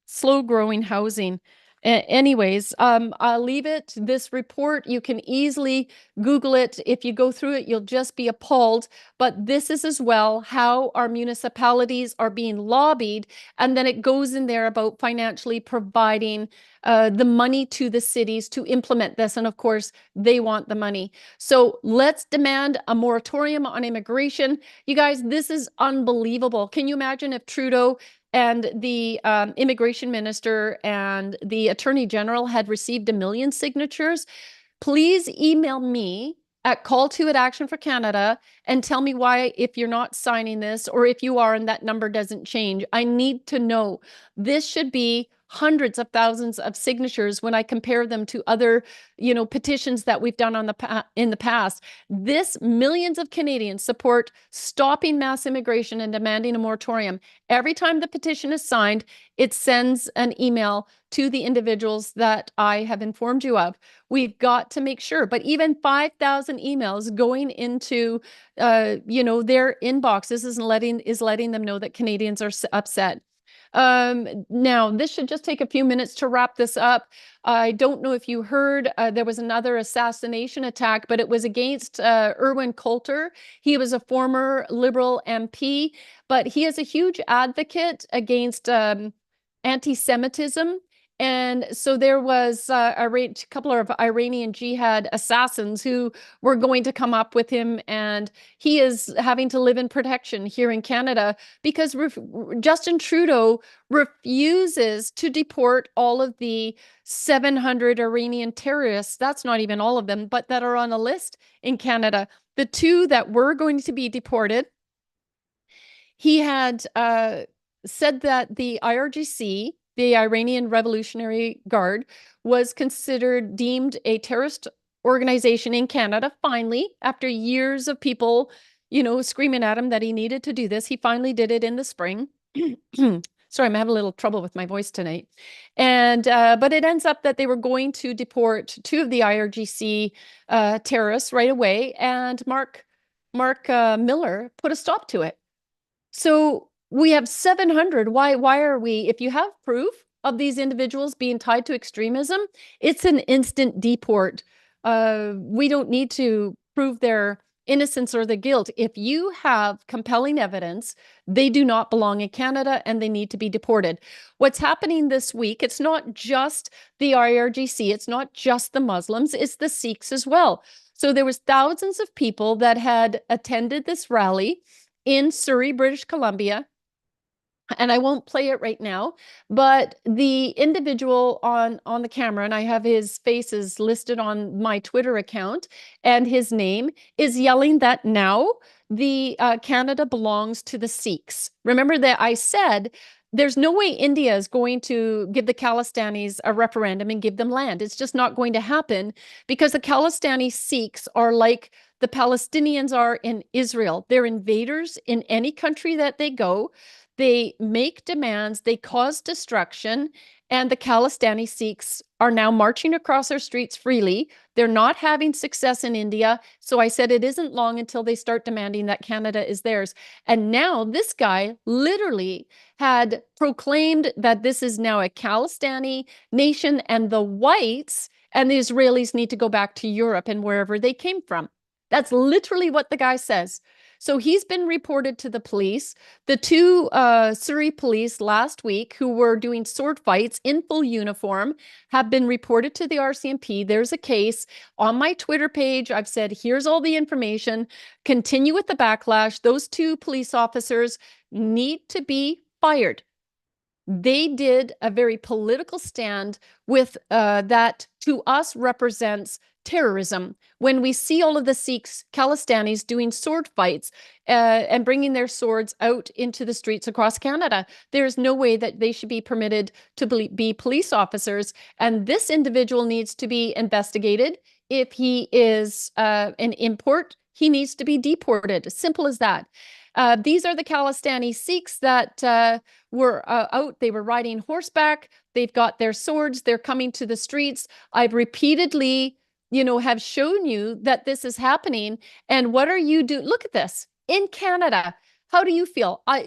Slow growing housing. Anyways, I'll leave it. This report, you can easily Google it. If you go through it, you'll just be appalled. But this is as well how our municipalities are being lobbied. And then it goes in there about financially providing the money to the cities to implement this. And of course, they want the money. So let's demand a moratorium on immigration. You guys, this is unbelievable. Can you imagine if Trudeau and the immigration minister and the attorney general had received 1 million signatures? Please email me at call2@Action for Canada and tell me why, if you're not signing this, or if you are and that number doesn't change. I need to know. This should be hundreds of thousands of signatures when I compare them to other, petitions that we've done in the past. This millions of Canadians support stopping mass immigration and demanding a moratorium. Every time the petition is signed, it sends an email to the individuals that I have informed you of. We've got to make sure, but even 5,000 emails going into, their inboxes is letting them know that Canadians are upset. Now, this should just take a few minutes to wrap this up. I don't know if you heard, there was another assassination attack, but it was against Irwin Coulter. He was a former Liberal MP, but he is a huge advocate against anti-Semitism. And so there was a couple of Iranian jihad assassins who were going to come up with him, and he is having to live in protection here in Canada because Justin Trudeau refuses to deport all of the 700 Iranian terrorists. That's not even all of them, but that are on a list in Canada. The two that were going to be deported, he had said that the IRGC, the Iranian Revolutionary Guard, was deemed a terrorist organization in Canada. Finally, after years of people, screaming at him that he needed to do this, he finally did it in the spring. Sorry, I'm having a little trouble with my voice tonight. And but it ends up that they were going to deport two of the IRGC terrorists right away, and Mark Miller put a stop to it. So we have 700. Why are we, if you have proof of these individuals being tied to extremism, it's an instant deport. We don't need to prove their innocence or the guilt. If you have compelling evidence, they do not belong in Canada and they need to be deported. What's happening this week, it's not just the IRGC, it's not just the Muslims, it's the Sikhs as well. So there was thousands of people that had attended this rally in Surrey, British Columbia. And I won't play it right now, but the individual on the camera, and I have his face is listed on my Twitter account, and his name is yelling that now the Canada belongs to the Sikhs. Remember that I said there's no way India is going to give the Khalistanis a referendum and give them land. It's just not going to happen because the Khalistani Sikhs are like the Palestinians are in Israel. They're invaders in any country that they go. They make demands, they cause destruction, and the Khalistani Sikhs are now marching across our streets freely. They're not having success in India. So I said it isn't long until they start demanding that Canada is theirs. And now this guy literally had proclaimed that this is now a Khalistani nation, and the whites and the Israelis need to go back to Europe and wherever they came from. That's literally what the guy says. So he's been reported to the police. The two Surrey police last week who were doing sword fights in full uniform have been reported to the RCMP. There's a case on my Twitter page. I've said, here's all the information. Continue with the backlash. Those two police officers need to be fired. They did a very political stand with that to us represents terrorism. When we see all of the Sikhs, Khalistanis doing sword fights and bringing their swords out into the streets across Canada, there is no way that they should be permitted to be police officers. And this individual needs to be investigated. If he is an import, he needs to be deported. Simple as that. These are the Khalistani Sikhs that were out. They were riding horseback. They've got their swords. They're coming to the streets. I've repeatedly, have shown you that this is happening. And what are you doing? Look at this in Canada. How do you feel? Are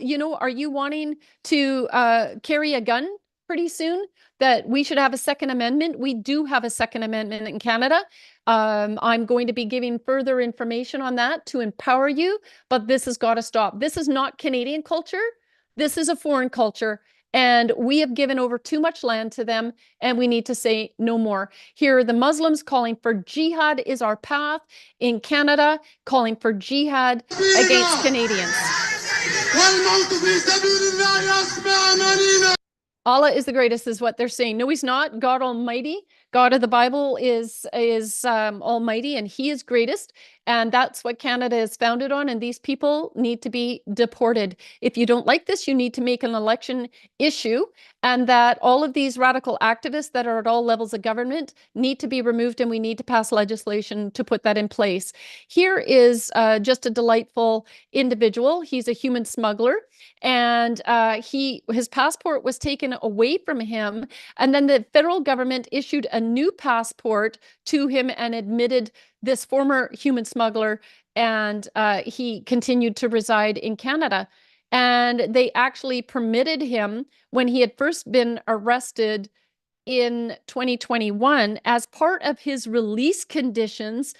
you wanting to carry a gun pretty soon? That we should have a Second Amendment? We do have a Second Amendment in Canada. I'm going to be giving further information on that to empower you, but this has got to stop. This is not Canadian culture. This is a foreign culture, and we have given over too much land to them, and we need to say no more. Here are the Muslims calling for jihad is our path in Canada, calling for jihad against Canadians. Allah is the greatest is what they're saying. No, he's not. God Almighty, God of the Bible is almighty, and he is greatest. And that's what Canada is founded on. And these people need to be deported. If you don't like this, you need to make an election issue, and that all of these radical activists that are at all levels of government need to be removed, and we need to pass legislation to put that in place. Here is just a delightful individual. He's a human smuggler, and his passport was taken away from him, and then the federal government issued a new passport to him and admitted this former human smuggler, and he continued to reside in Canada. And they actually permitted him, when he had first been arrested in 2021, as part of his release conditions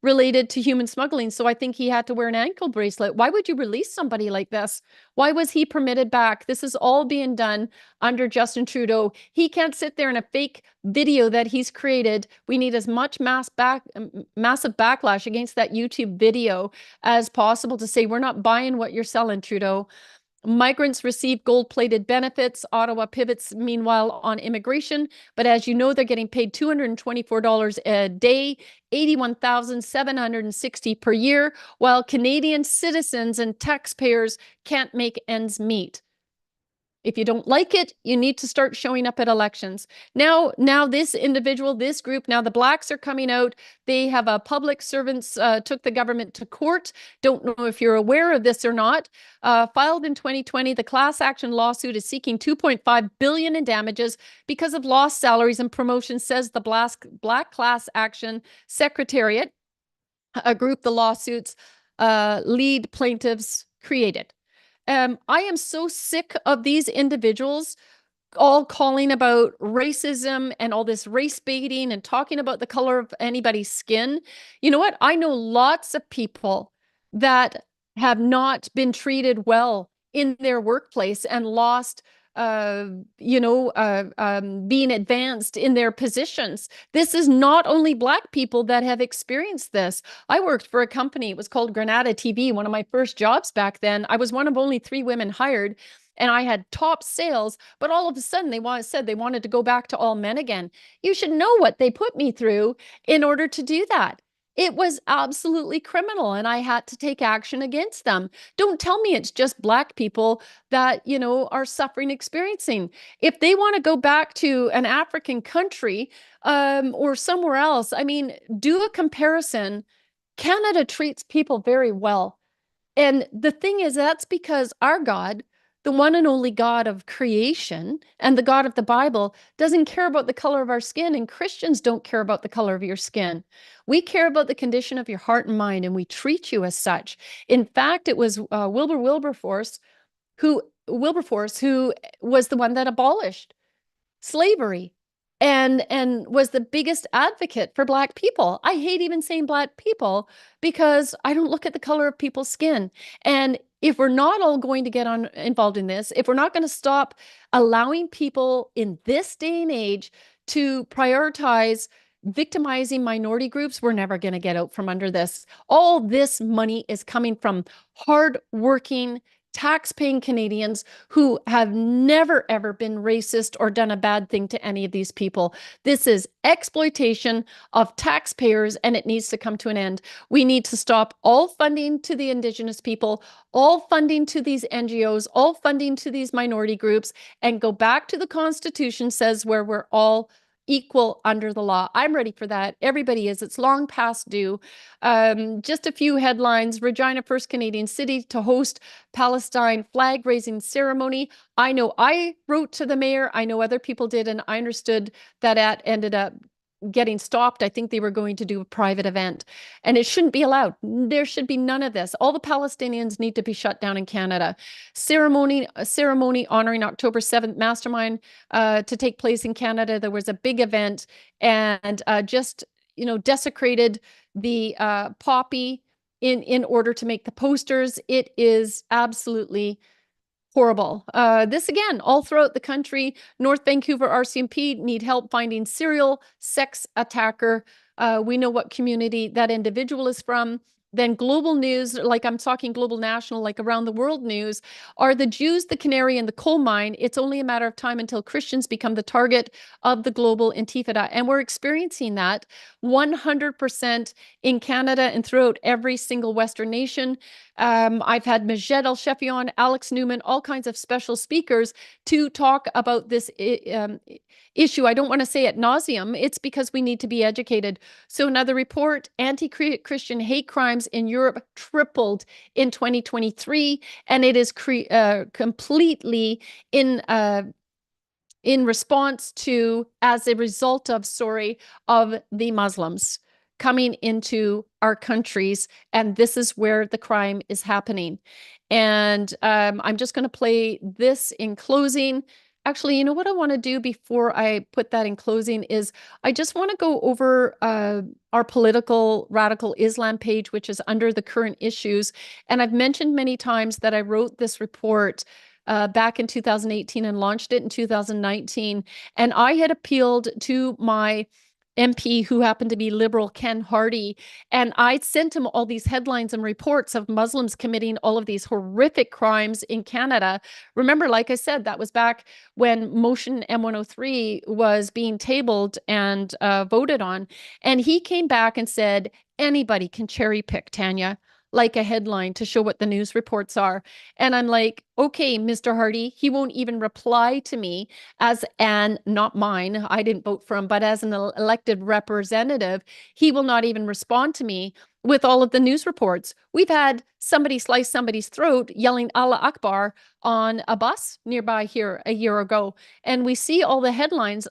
related to human smuggling. So I think he had to wear an ankle bracelet. Why would you release somebody like this? Why was he permitted back? This is all being done under Justin Trudeau. He can't sit there in a fake video that he's created. We need as much massive backlash against that YouTube video as possible to say, we're not buying what you're selling, Trudeau. Migrants receive gold-plated benefits. Ottawa pivots, meanwhile, on immigration. But as you know, they're getting paid $224 a day, $81,760 per year, while Canadian citizens and taxpayers can't make ends meet. If you don't like it, you need to start showing up at elections. Now this individual, this group, now the Blacks are coming out. They have a public servants took the government to court. Don't know if you're aware of this or not. Filed in 2020, the class action lawsuit is seeking $2.5 billion in damages because of lost salaries and promotions, says the Black Class Action Secretariat, a group the lawsuit's lead plaintiffs created. I am so sick of these individuals all calling about racism and all this race baiting and talking about the color of anybody's skin. You know what? I know lots of people that have not been treated well in their workplace and lost being advanced in their positions. This is not only Black people that have experienced this. I worked for a company, it was called Granada TV, one of my first jobs back then. I was one of only 3 women hired, and I had top sales, but all of a sudden they said they wanted to go back to all men again. You should know what they put me through in order to do that. It was absolutely criminal, and I had to take action against them. Don't tell me it's just Black people that, are suffering, experiencing. If they want to go back to an African country or somewhere else, I mean, do a comparison. Canada treats people very well. And the thing is, that's because our God, the one and only God of creation and the God of the Bible, doesn't care about the color of our skin, and Christians don't care about the color of your skin. We care about the condition of your heart and mind, and we treat you as such. In fact, it was Wilberforce who was the one that abolished slavery and was the biggest advocate for Black people. I hate even saying Black people because I don't look at the color of people's skin. And if we're not all going to get involved in this, if we're not going to stop allowing people in this day and age to prioritize victimizing minority groups, we're never going to get out from under this. All this money is coming from hardworking, tax-paying Canadians who have never, ever been racist or done a bad thing to any of these people. This is exploitation of taxpayers, and it needs to come to an end. We need to stop all funding to the Indigenous people, all funding to these NGOs, all funding to these minority groups, and go back to the Constitution says where we're all equal under the law. I'm ready for that. Everybody is. It's long past due. Just a few headlines. Regina, first Canadian city to host Palestine flag raising ceremony. I know I wrote to the mayor. I know other people did, and I understood that it ended up getting stopped. I think they were going to do a private event, and it shouldn't be allowed. There should be none of this. All the Palestinians need to be shut down in Canada. Ceremony honoring October 7th mastermind to take place in Canada. There was a big event and just desecrated the poppy in order to make the posters. It is absolutely horrible. This again, all throughout the country. North Vancouver RCMP need help finding serial sex attacker. We know what community that individual is from. then global news, like I'm talking global national, like around the world news, are the Jews, the canary in the coal mine. It's only a matter of time until Christians become the target of the global intifada. And we're experiencing that 100% in Canada and throughout every single Western nation. I've had Majed El-Shefi on, Alex Newman, all kinds of special speakers to talk about this issue. I don't want to say ad nauseum. It's because we need to be educated. So another report, anti-Christian hate crimes in Europe tripled in 2023, and it is completely in response to, as a result of, of the Muslims coming into our countries, and this is where the crime is happening. And I'm just going to play this in closing. Actually, you know what I want to do before I put that in closing is I just want to go over our political radical Islam page, which is under the current issues. And I've mentioned many times that I wrote this report back in 2018 and launched it in 2019. And I had appealed to my MP, who happened to be Liberal, Ken Hnidey, and I sent him all these headlines and reports of Muslims committing all of these horrific crimes in Canada. Remember, like I said, that was back when Motion M103 was being tabled and voted on. And he came back and said, anybody can cherry pick, Tanya, like a headline to show what the news reports are. And I'm like, okay, Mr. Hnidey, he won't even reply to me as not mine, I didn't vote for him, but as an elected representative, he will not even respond to me with all of the news reports. We've had somebody slice somebody's throat yelling Allah Akbar on a bus nearby here a year ago. And we see all the headlines.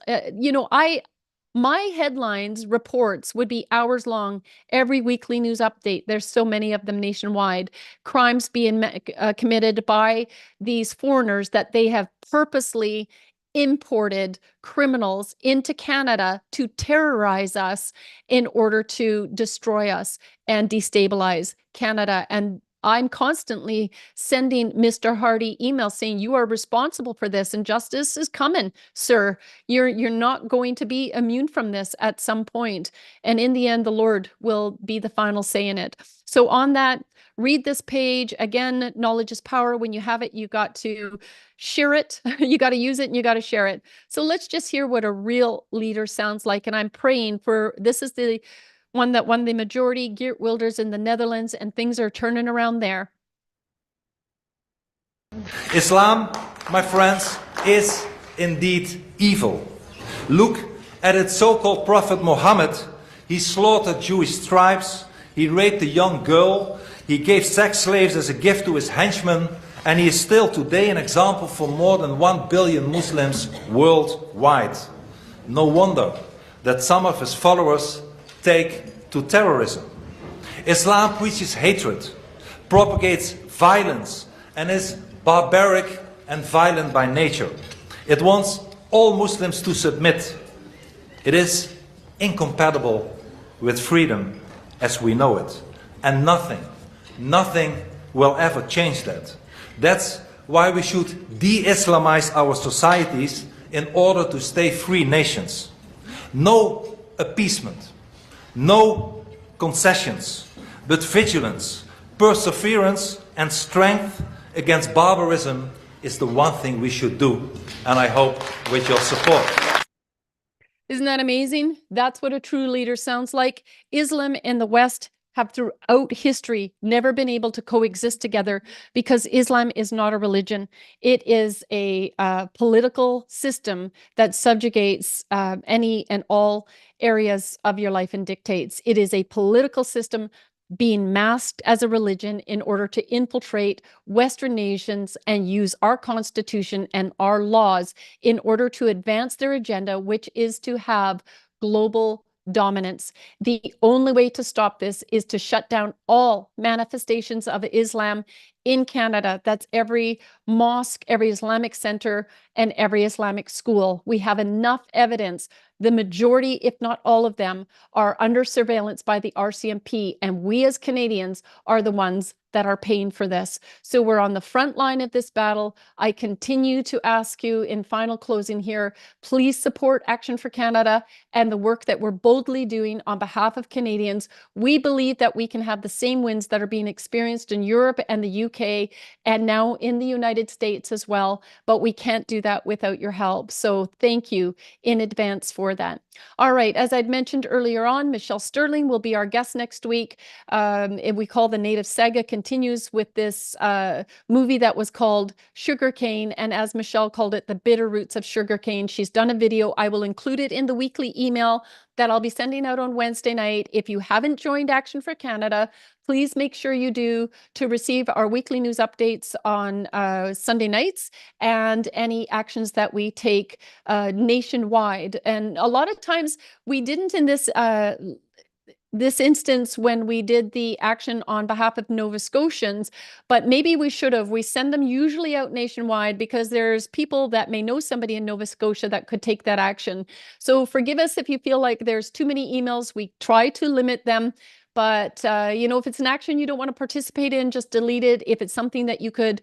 My headlines reports would be hours long, every weekly news update. There's so many of them nationwide. Crimes being committed by these foreigners that they have purposely imported criminals into Canada to terrorize us in order to destroy us and destabilize Canada. And I'm constantly sending Mr. Hnidey emails saying you are responsible for this and justice is coming, sir. You're not going to be immune from this at some point. And in the end, the Lord will be the final say in it. So on that, read this page. Again, knowledge is power. When you have it, you got to share it. You got to use it and you got to share it. So let's just hear what a real leader sounds like. And I'm praying for, this is the one that won the majority, Geert Wilders in the Netherlands, and things are turning around there. Islam, my friends, is indeed evil. Look at its so-called prophet Muhammad. He slaughtered Jewish tribes, he raped a young girl, he gave sex slaves as a gift to his henchmen, and he is still today an example for more than 1 billion Muslims worldwide. No wonder that some of his followers take to terrorism. Islam preaches hatred, propagates violence, and is barbaric and violent by nature. It wants all Muslims to submit. It is incompatible with freedom as we know it. And nothing will ever change that. That's why we should de-Islamize our societies in order to stay free nations. No appeasement. No concessions, but vigilance, perseverance, and strength against barbarism is the one thing we should do. And I hope with your support. Isn't that amazing? That's what a true leader sounds like. Islam and the West have throughout history never been able to coexist together because Islam is not a religion. It is a political system that subjugates any and all areas of your life and dictates. It is a political system being masked as a religion in order to infiltrate Western nations and use our constitution and our laws in order to advance their agenda, which is to have global dominance. The only way to stop this is to shut down all manifestations of Islam in Canada. That's every mosque, every Islamic center, and every Islamic school. We have enough evidence. The majority, if not all of them, are under surveillance by the RCMP, and we as Canadians are the ones that are paying for this. So we're on the front line of this battle. I continue to ask you in final closing here, please support Action for Canada and the work that we're boldly doing on behalf of Canadians. We believe that we can have the same wins that are being experienced in Europe and the UK and now in the United States as well, but we can't do that without your help. So thank you in advance for that. All right, as I'd mentioned earlier on, Michelle Sterling will be our guest next week. We call the Native Saga continues with this movie that was called Sugarcane, and as Michelle called it, The Bitter Roots of Sugarcane. She's done a video. I will include it in the weekly email that I'll be sending out on Wednesday night. If you haven't joined Action for Canada, please make sure you do to receive our weekly news updates on Sunday nights and any actions that we take nationwide. And a lot of times we didn't in this instance when we did the action on behalf of Nova Scotians, but maybe we should have. We send them usually out nationwide because there's people that may know somebody in Nova Scotia that could take that action. So forgive us if you feel like there's too many emails. We try to limit them. But, if it's an action you don't want to participate in, just delete it. If it's something that you could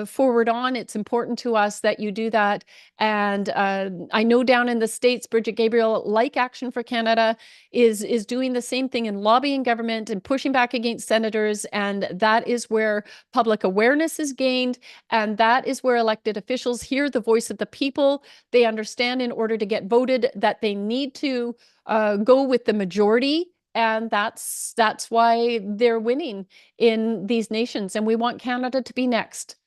forward on, it's important to us that you do that. And I know down in the States, Bridget Gabriel, like Action for Canada, is doing the same thing in lobbying government and pushing back against senators. And that is where public awareness is gained. And that is where elected officials hear the voice of the people. They understand in order to get voted that they need to go with the majority. And that's why they're winning in these nations. And we want Canada to be next.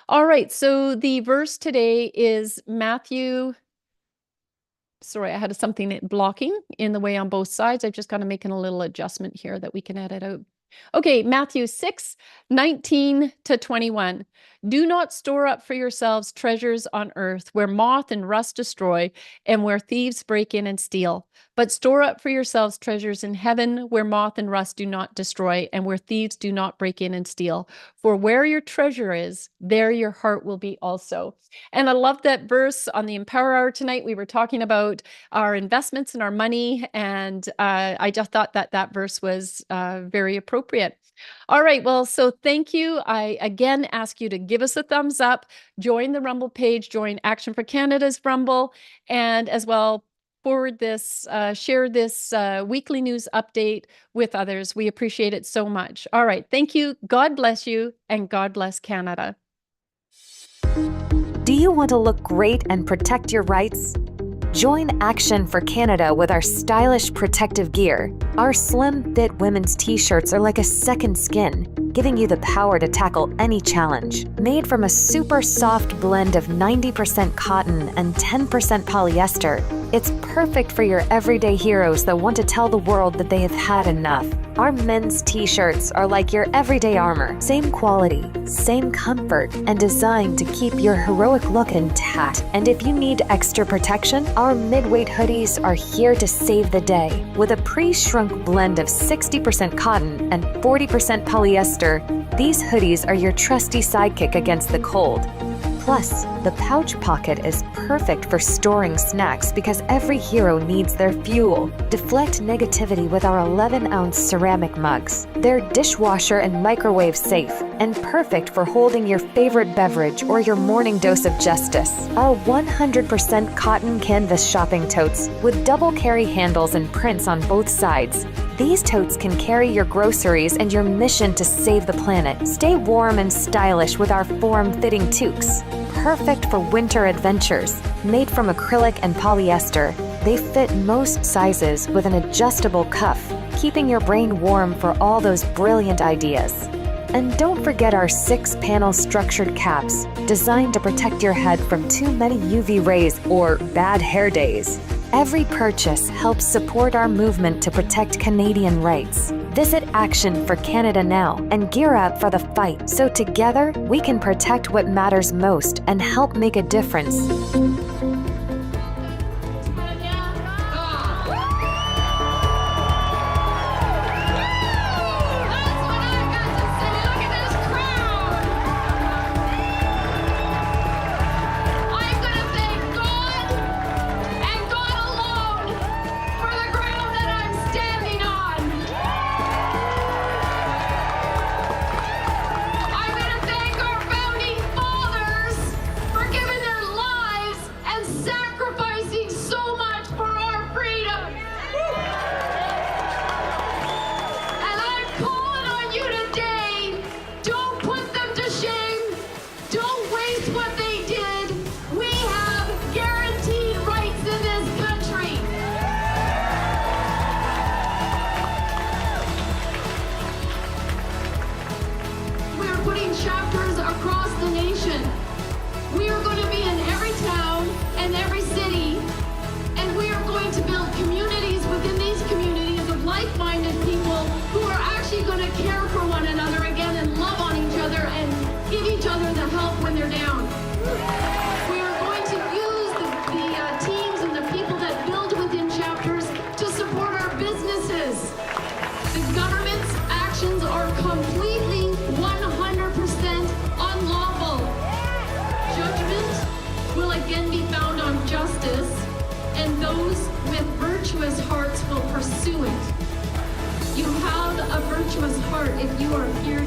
All right. So the verse today is Matthew. Sorry, I had something blocking in the way on both sides. I've just got to make a little adjustment here that we can edit out. Okay, Matthew 6:19-21. Do not store up for yourselves treasures on earth where moth and rust destroy and where thieves break in and steal. But store up for yourselves treasures in heaven where moth and rust do not destroy and where thieves do not break in and steal. For where your treasure is, there your heart will be also. And I love that verse on the Empower Hour tonight. We were talking about our investments and our money, and I just thought that verse was very appropriate. All right, well, so thank you. I again ask you to give us a thumbs up, join the Rumble page, join Action for Canada's Rumble, and as well forward this, share this weekly news update with others. We appreciate it so much. All right, thank you. God bless you, and God bless Canada. Do you want to look great and protect your rights? Join Action for Canada with our stylish protective gear. Our slim fit women's t-shirts are like a second skin, giving you the power to tackle any challenge. Made from a super soft blend of 90% cotton and 10% polyester, it's perfect for your everyday heroes that want to tell the world that they have had enough. Our men's t-shirts are like your everyday armor. Same quality, same comfort, and designed to keep your heroic look intact. And if you need extra protection, our mid-weight hoodies are here to save the day. With a pre-shrunk blend of 60% cotton and 40% polyester, these hoodies are your trusty sidekick against the cold. Plus, the pouch pocket is perfect for storing snacks because every hero needs their fuel. Deflect negativity with our 11-ounce ceramic mugs. They're dishwasher and microwave safe and perfect for holding your favorite beverage or your morning dose of justice. Our 100% cotton canvas shopping totes with double carry handles and prints on both sides. These totes can carry your groceries and your mission to save the planet. Stay warm and stylish with our form-fitting toques. Perfect for winter adventures. Made from acrylic and polyester, they fit most sizes with an adjustable cuff, keeping your brain warm for all those brilliant ideas. And don't forget our 6-panel structured caps, designed to protect your head from too many UV rays or bad hair days. Every purchase helps support our movement to protect Canadian rights. Visit Action for Canada now and gear up for the fight so together we can protect what matters most and help make a difference. tear down. We are going to use the teams and the people that build within chapters to support our businesses. The government's actions are completely 100% unlawful. Judgment will again be found on justice, and those with virtuous hearts will pursue it. You have a virtuous heart if you are here